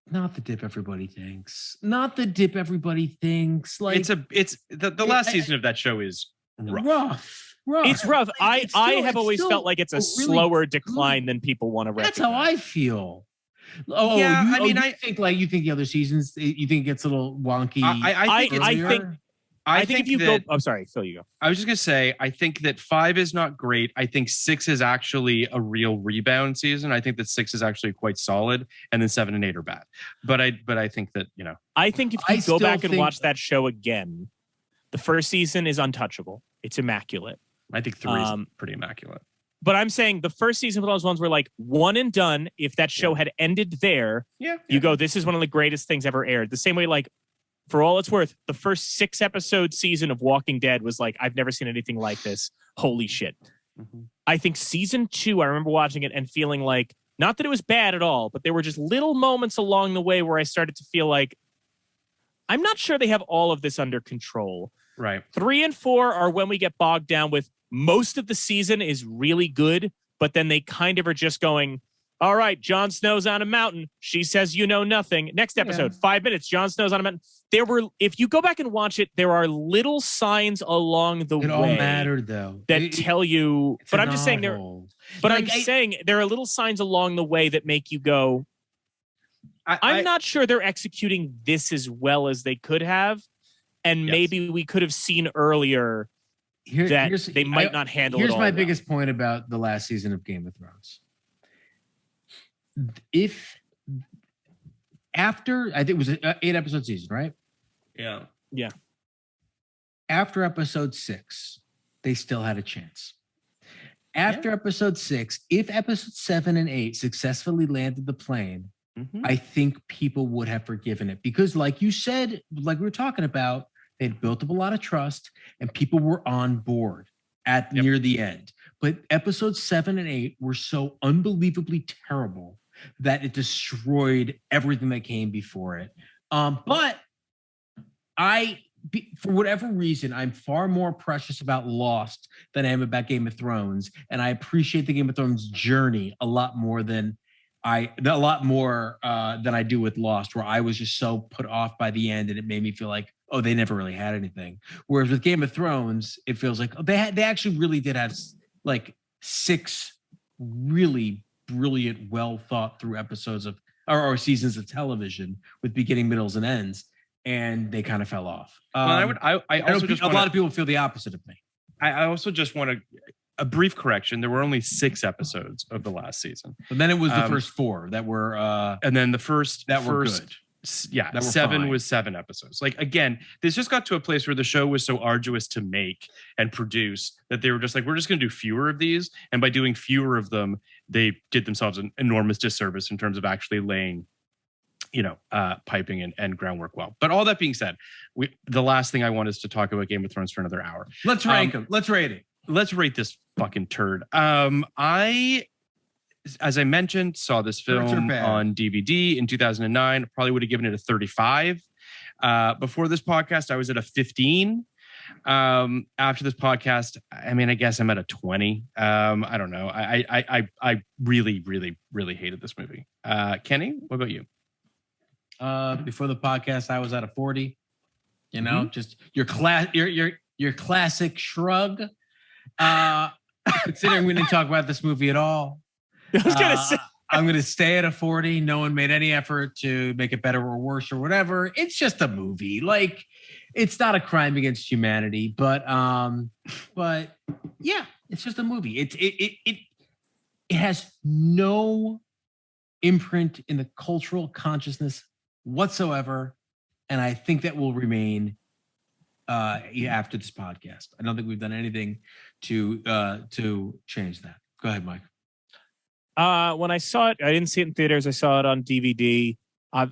Speaker 3: not the dip everybody thinks. Not the dip everybody thinks.
Speaker 4: The last season of that show is rough.
Speaker 2: It's rough. I have always felt like it's a slower decline than people want to recognize.
Speaker 3: That's how I feel. Oh, yeah. I think the other seasons, you think it gets a little wonky.
Speaker 4: I think if you go.
Speaker 2: Oh, sorry, Phil, you go.
Speaker 4: I was just gonna say, I think that 5 is not great. I think 6 is actually a real rebound season. I think that 6 is actually quite solid, and then 7 and 8 are bad. But I think that
Speaker 2: I think if you go back and watch that show again, the first season is untouchable. It's immaculate.
Speaker 4: I think 3 is pretty immaculate.
Speaker 2: But I'm saying the first season of those ones were one and done. If that show had ended there, you go, this is one of the greatest things ever aired. The same way, for all it's worth, the first 6-episode season of Walking Dead was I've never seen anything like this. Holy shit. Mm-hmm. I think season 2, I remember watching it and feeling not that it was bad at all, but there were just little moments along the way where I started to feel I'm not sure they have all of this under control.
Speaker 4: Right.
Speaker 2: 3 and 4 are when we get bogged down with most of the season is really good, but then they kind of are just going, All right, Jon Snow's on a mountain. She says, you know nothing. Next episode, 5 minutes. Jon Snow's on a mountain. If you go back and watch it, there are little signs along the way.
Speaker 3: It all mattered though.
Speaker 2: That tell you, but I'm just saying saying there are little signs along the way that make you go, I'm not sure they're executing this as well as they could have. And maybe we could have seen earlier that they might not handle it all.
Speaker 3: Here's my biggest point about the last season of Game of Thrones. If after, I think it was an 8-episode season, right?
Speaker 4: Yeah.
Speaker 2: Yeah.
Speaker 3: After episode 6, they still had a chance. After episode 6, if episode 7 and 8 successfully landed the plane, I think people would have forgiven it because, like you said, like we were talking about, they'd built up a lot of trust and people were on board at near the end. But episodes 7 and 8 were so unbelievably terrible that it destroyed everything that came before it. But for whatever reason, I'm far more precious about Lost than I am about Game of Thrones, and I appreciate the Game of Thrones journey a lot more than I do with Lost, where I was just so put off by the end, and it made me feel like, oh, they never really had anything. Whereas with Game of Thrones, it feels like they actually really did have like 6 really brilliant, well thought through episodes of or seasons of television with beginning, middles, and ends, and they kind of fell off.
Speaker 4: I also
Speaker 3: a lot of people feel the opposite of me.
Speaker 4: I also just want a brief correction. There were only 6 episodes of the last season,
Speaker 3: but then it was the first 4 that were,
Speaker 4: and then the first
Speaker 3: were good.
Speaker 4: Yeah, 7 was 7 episodes. Like, again, this just got to a place where the show was so arduous to make and produce that they were just like, we're just going to do fewer of these. And by doing fewer of them, they did themselves an enormous disservice in terms of actually laying, piping and groundwork well. But all that being said, the last thing I want is to talk about Game of Thrones for another hour.
Speaker 3: Let's rank them. Let's rate it.
Speaker 4: Let's rate this fucking turd. As I mentioned, saw this film on DVD in 2009. Probably would have given it a 35. Before this podcast, I was at a 15. After this podcast, I mean, I guess I'm at a 20. I don't know. I really, really, really hated this movie. Kenny, what about you?
Speaker 3: Before the podcast, I was at a 40. Just your classic shrug. Considering we didn't talk about this movie at all.
Speaker 2: I was gonna say
Speaker 3: I'm gonna stay at a 40. No one made any effort to make it better or worse or whatever. It's just a movie. Like, it's not a crime against humanity, but yeah, it's just a movie. It has no imprint in the cultural consciousness whatsoever, and I think that will remain after this podcast. I don't think we've done anything to change that. Go ahead, Mike.
Speaker 2: When I saw it, I didn't see it in theaters. I saw it on DVD.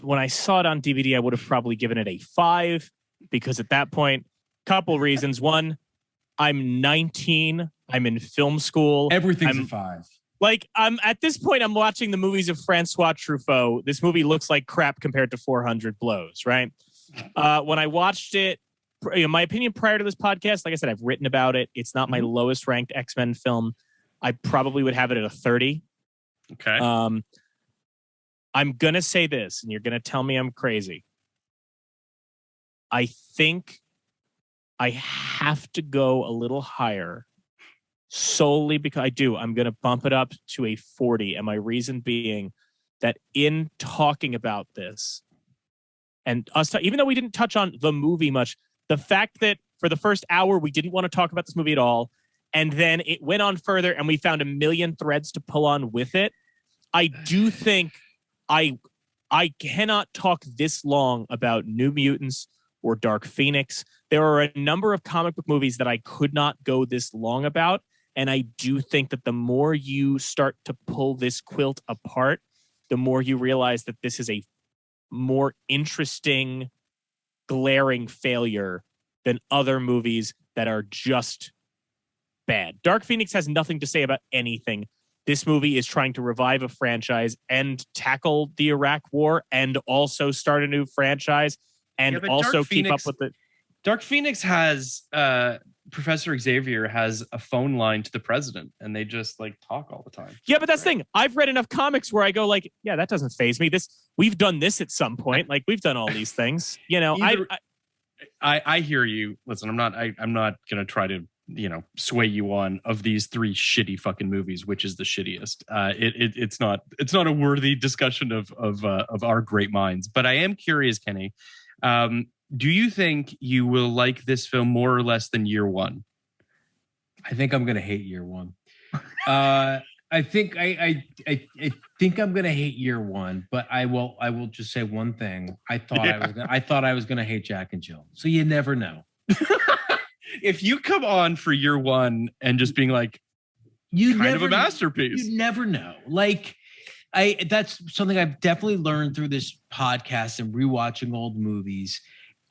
Speaker 2: When I saw it on DVD, I would have probably given it a 5 because at that point, couple reasons. One, I'm 19. I'm in film school.
Speaker 3: Everything's a 5.
Speaker 2: Like, I'm at this point, I'm watching the movies of Francois Truffaut. This movie looks like crap compared to 400 Blows, right? When I watched it, my opinion prior to this podcast, like I said, I've written about it. It's not my lowest ranked X-Men film. I probably would have it at a 30.
Speaker 4: Okay.
Speaker 2: I'm going to say this, and you're going to tell me I'm crazy. I think I have to go a little higher solely because I'm going to bump it up to a 40. And my reason being that in talking about this and us, even though we didn't touch on the movie much, the fact that for the first hour, we didn't want to talk about this movie at all. And then it went on further and we found a million threads to pull on with it. I do think I cannot talk this long about New Mutants or Dark Phoenix. There are a number of comic book movies that I could not go this long about. And I do think that the more you start to pull this quilt apart, the more you realize that this is a more interesting, glaring failure than other movies that are just bad. Dark Phoenix has nothing to say about anything. This movie is trying to revive a franchise and tackle the Iraq War and also start a new franchise and also keep up with it.
Speaker 4: Dark Phoenix has Professor Xavier has a phone line to the president, and they just like talk all the time.
Speaker 2: Yeah, but that's the thing. I've read enough comics where I go like, yeah, that doesn't faze me. We've done this at some point. Like we've done all these things. You know,
Speaker 4: I hear you. Listen, I'm not gonna try to sway you on of these 3 shitty fucking movies, which is the shittiest. It's not a worthy discussion of our great minds. But I am curious, Kenny. Do you think you will like this film more or less than Year One?
Speaker 3: I think I'm gonna hate Year One. I think I think I'm gonna hate Year One, but I will just say one thing. I thought I was gonna hate Jack and Jill. So you never know.
Speaker 4: If you come on for Year One and just being like, of a masterpiece,
Speaker 3: you never know. Like that's something I've definitely learned through this podcast and rewatching old movies.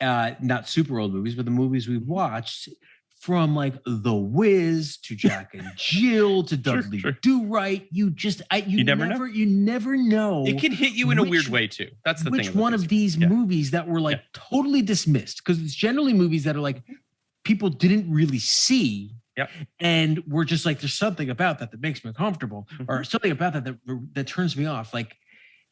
Speaker 3: Not super old movies, but the movies we've watched, from like The Wiz to Jack and Jill to Dudley Do Right. You never know.
Speaker 4: It can hit you in a weird way too. That's the thing.
Speaker 3: Which one of these movies that were like totally dismissed, because it's generally movies that are like people didn't really see.
Speaker 4: Yep.
Speaker 3: And we're just like, there's something about that makes me uncomfortable, or something about that turns me off. Like,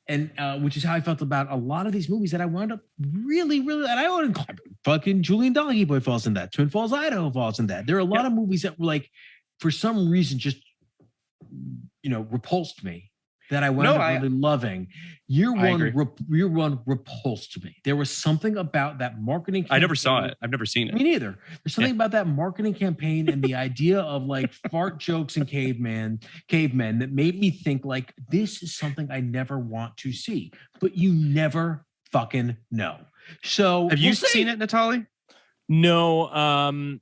Speaker 3: and which is how I felt about a lot of these movies that I wound up really, and I wouldn't fucking Julian Donkey Boy falls in that. Twin Falls, Idaho falls in that. There are a lot of movies that were like, for some reason, just repulsed me, that I wound up really loving. Year One repulsed me. There was something about that marketing campaign.
Speaker 4: I never saw it. I've never seen it.
Speaker 3: Me neither. There's something about that marketing campaign and the idea of like fart jokes and cavemen that made me think like, this is something I never want to see. But you never fucking know. So
Speaker 4: have you seen it, Natale?
Speaker 2: No.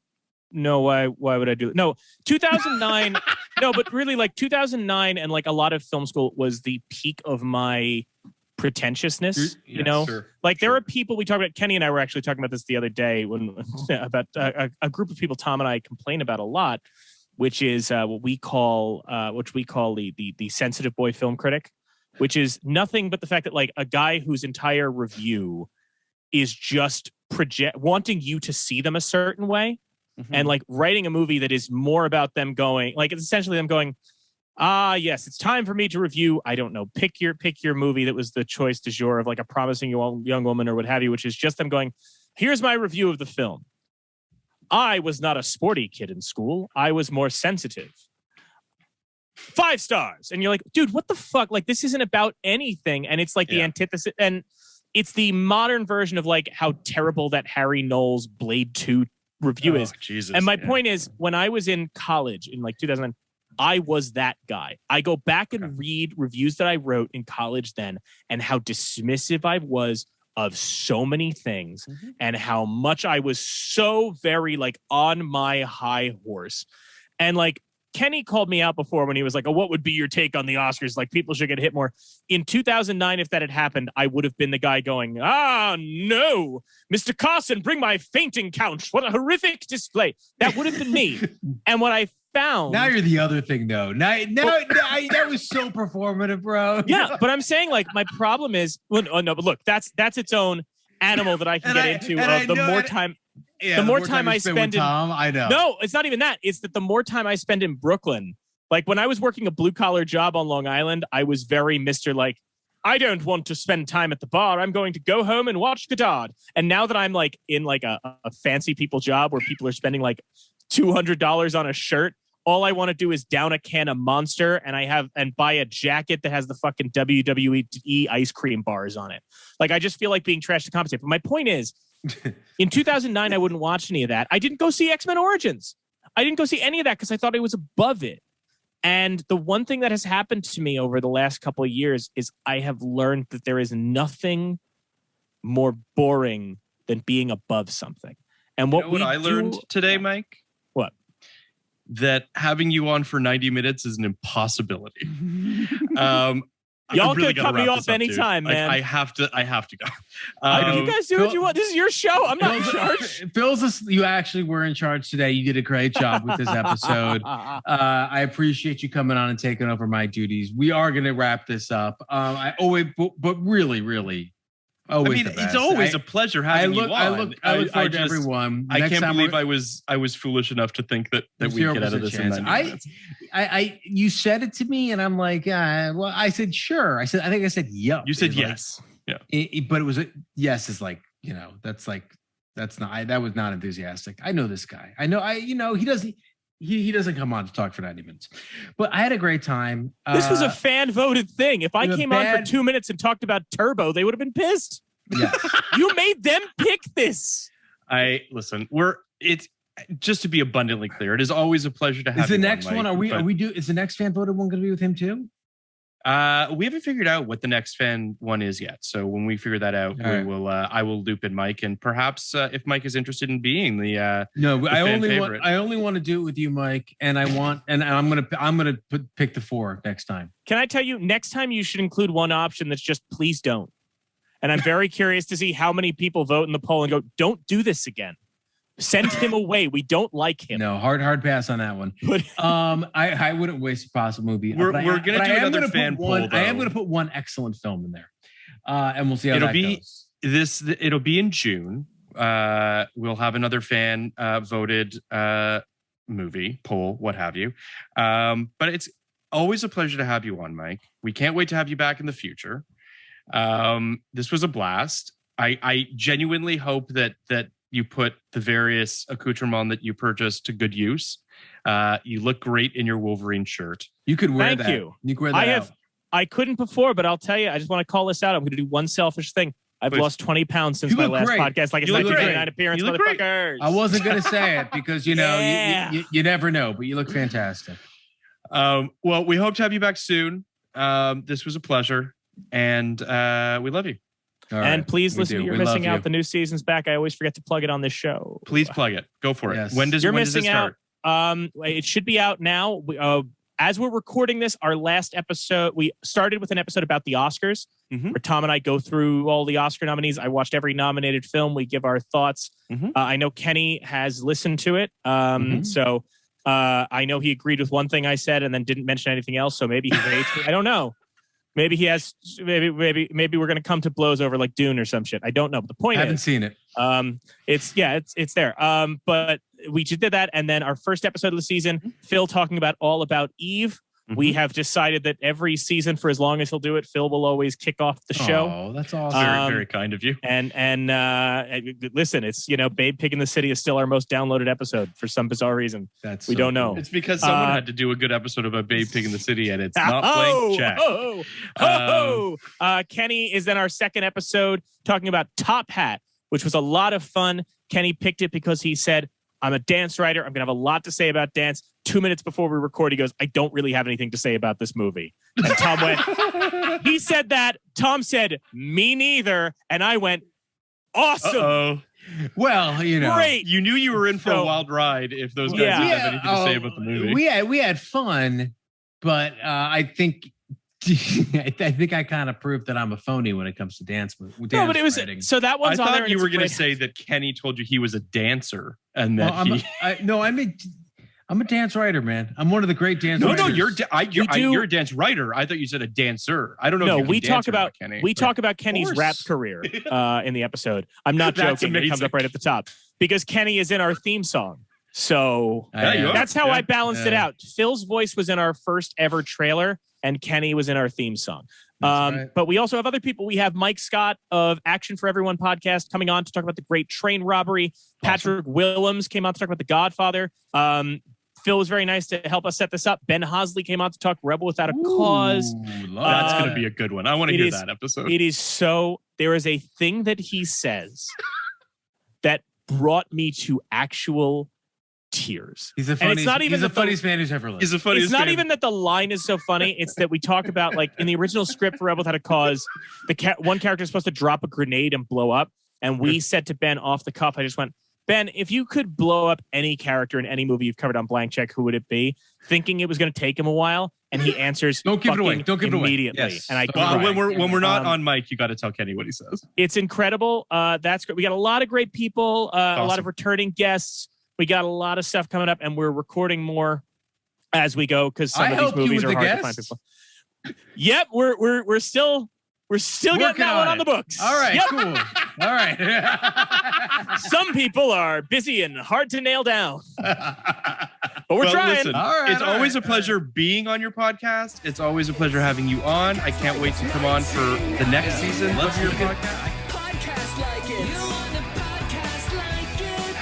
Speaker 2: No, why would I do it? No, 2009. No, but really like 2009 and like a lot of film school was the peak of my pretentiousness, Like there are people, we talk about, Kenny and I were actually talking about this the other day about a group of people Tom and I complain about a lot, which is what we call the sensitive boy film critic, which is nothing but the fact that like a guy whose entire review is just wanting you to see them a certain way. Mm-hmm. And like writing a movie that is more about them going, like it's essentially them going, yes, it's time for me to review, I don't know, pick your movie that was the choice du jour of like a promising young woman or what have you, which is just them going, here's my review of the film. I was not a sporty kid in school. I was more sensitive. 5 stars. And you're like, dude, what the fuck? Like, this isn't about anything. And it's like the antithesis. And it's the modern version of like how terrible that Harry Knowles Blade 2 review is.
Speaker 4: Jesus,
Speaker 2: and my point is, when I was in college in like 2009, I was that guy. I go back and read reviews that I wrote in college then, and how dismissive I was of so many things, and how much I was so very like on my high horse. And like Kenny called me out before when he was like, oh, what would be your take on the Oscars? Like people should get hit more. In 2009, if that had happened, I would have been the guy going, no, Mr. Carson, bring my fainting couch. What a horrific display. That would have been me. And what I found.
Speaker 3: Now you're the other thing though. Now that was so performative, bro.
Speaker 2: Yeah. But I'm saying like, my problem is, but look, that's its own animal that I can get into. The more time I spend in
Speaker 3: Tom, I know.
Speaker 2: No, it's not even that. It's that the more time I spend in Brooklyn, like when I was working a blue collar job on Long Island, I was very Mr. like, I don't want to spend time at the bar. I'm going to go home and watch Godard. And now that I'm like in like a fancy people job where people are spending like $200 on a shirt, all I want to do is down a can of Monster and buy a jacket that has the fucking WWE ice cream bars on it. Like I just feel like being trashed to compensate. But my point is, in 2009, I wouldn't watch any of that. I didn't go see X-Men Origins. I didn't go see any of that because I thought it was above it. And the one thing that has happened to me over the last couple of years is I have learned that there is nothing more boring than being above something. And what
Speaker 4: I learned today, Mike?
Speaker 2: What?
Speaker 4: That having you on for 90 minutes is an impossibility.
Speaker 2: Y'all really can cut me off anytime, man.
Speaker 4: I have to go.
Speaker 2: You guys do what you want. This is your show. I'm not in charge.
Speaker 3: You actually were in charge today. You did a great job with this episode. I appreciate you coming on and taking over my duties. We are going to wrap this up. But really, really, Always
Speaker 4: it's always a pleasure having you on.
Speaker 3: I look forward to everyone.
Speaker 4: I can't believe I was foolish enough to think that we get out of this in 90 minutes.
Speaker 3: You said it to me, and I'm like, well, I said sure. I think I said yeah.
Speaker 4: You said yes.
Speaker 3: But it was yes. Is like that was not enthusiastic. I know this guy. I know he doesn't come on to talk for 90 minutes, but I had a great time.
Speaker 2: This was a fan voted thing. If I came on for 2 minutes and talked about Turbo, they would have been pissed.
Speaker 3: Yeah.
Speaker 2: You made them pick this.
Speaker 4: It's just to be abundantly clear. It is always a pleasure to have
Speaker 3: Is the next one? Is the next fan voted one going to be with him too?
Speaker 4: We haven't figured out what the next fan one is yet. So when we figure that out, I will loop in Mike, and perhaps if Mike is interested in being the
Speaker 3: I only want to do it with you, Mike, and I'm gonna pick the 4 next time.
Speaker 2: Can I tell you, next time you should include one option that's just please don't. And I'm very curious to see how many people vote in the poll and go, don't do this again. Send him away. We don't like him.
Speaker 3: No, hard pass on that one. But I wouldn't waste a possible movie.
Speaker 4: We're going to do another fan poll.
Speaker 3: I am going to put one excellent film in there, and we'll see how that goes.
Speaker 4: It'll be in June. We'll have another fan voted movie poll, what have you. But it's always a pleasure to have you on, Mike. We can't wait to have you back in the future. This was a blast. I genuinely hope that you put the various accoutrements that you purchased to good use. You look great in your Wolverine shirt.
Speaker 3: You could wear
Speaker 2: Thank
Speaker 3: that.
Speaker 2: You.
Speaker 3: You could wear that.
Speaker 2: I couldn't before, but I'll tell you, I just want to call this out. I'm going to do one selfish thing. I've lost 20 pounds since my last podcast. Like it's 1999 appearance, motherfuckers.
Speaker 3: I wasn't going to say it because you never know, but you look fantastic.
Speaker 4: Well, we hope to have you back soon. This was a pleasure, and we love you.
Speaker 2: And please listen, you're missing out. The new season's back. I always forget to plug it on this show.
Speaker 4: Please plug it. Go for it.
Speaker 3: Yes.
Speaker 4: When does it start?
Speaker 2: It should be out now. As we're recording this, our last episode, we started with an episode about the Oscars, where Tom and I go through all the Oscar nominees. I watched every nominated film. We give our thoughts. I know Kenny has listened to it. So I know he agreed with one thing I said and then didn't mention anything else. So maybe he hates me. I don't know. Maybe he has. Maybe we're going to come to blows over like Dune or some shit. I don't know. But the point
Speaker 3: I haven't seen it.
Speaker 2: It's there. But we just did that, and then our first episode of the season, Phil talking all about Eve. We have decided that every season, for as long as he'll do it, Phil will always kick off the show.
Speaker 3: Oh, that's awesome!
Speaker 4: Very, very kind of you.
Speaker 2: And listen, it's Babe Pig in the City is still our most downloaded episode for some bizarre reason. We don't know.
Speaker 4: It's because someone had to do a good episode of a Babe Pig in the City, and it's not blank check.
Speaker 2: Kenny is then our second episode talking about Top Hat, which was a lot of fun. Kenny picked it because he said, I'm a dance writer. I'm going to have a lot to say about dance. 2 minutes before we record, he goes, I don't really have anything to say about this movie. And Tom went, he said that. Tom said, me neither. And I went, awesome.
Speaker 4: Uh-oh.
Speaker 3: Well,
Speaker 2: great.
Speaker 4: You knew you were in for a wild ride if those guys didn't have anything to say about the movie.
Speaker 3: We had fun, but I think I kind of proved that I'm a phony when it comes to dance. No,
Speaker 2: but it was
Speaker 3: writing.
Speaker 2: So that one's on there.
Speaker 4: I thought you were going to say that Kenny told you he was a dancer, and that
Speaker 3: I'm a dance writer, man. I'm one of the great dance writers.
Speaker 4: No, you're a dance writer. I thought you said a dancer. I don't know.
Speaker 2: We talk about Kenny's rap career in the episode. I'm not joking. It comes up right at the top because Kenny is in our theme song. So that's how I balanced it out. Phil's voice was in our first ever trailer, and Kenny was in our theme song. Right. But we also have other people. We have Mike Scott of Action for Everyone podcast coming on to talk about the great train robbery. Awesome. Patrick Willems came on to talk about The Godfather. Phil was very nice to help us set this up. Ben Hosley came on to talk Rebel Without a Cause.
Speaker 4: That's going to be a good one. I want to hear that episode.
Speaker 2: It is so. There is a thing that he says that brought me to actual tears.
Speaker 3: He's the funniest man who's ever lived.
Speaker 4: He's the funniest.
Speaker 2: It's not even that the line is so funny. It's that we talk about, like, in the original script for Rebel Without a Cause, one character is supposed to drop a grenade and blow up. And we said to Ben off the cuff, I just went, Ben, if you could blow up any character in any movie you've covered on Blank Check, who would it be? Thinking it was going to take him a while, and he answers,
Speaker 3: "Don't give it away. Don't give it away."
Speaker 2: Immediately.
Speaker 3: Yes.
Speaker 2: And
Speaker 4: when we're not on mic, you got to tell Kenny what he says.
Speaker 2: It's incredible. That's great. We got a lot of great people, awesome. A lot of returning guests. We got a lot of stuff coming up, and we're recording more as we go because some of these movies are hard to find people. Yep, we're still We're still getting that one on the books.
Speaker 3: All right, cool. All right.
Speaker 2: Some people are busy and hard to nail down. But we're trying.
Speaker 4: Listen, it's always a pleasure being on your podcast. It's always a pleasure having you on. I can't wait to come on for the next season of your podcast.
Speaker 1: Podcast like it. You want a podcast like it.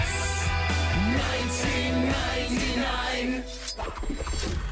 Speaker 1: 1999.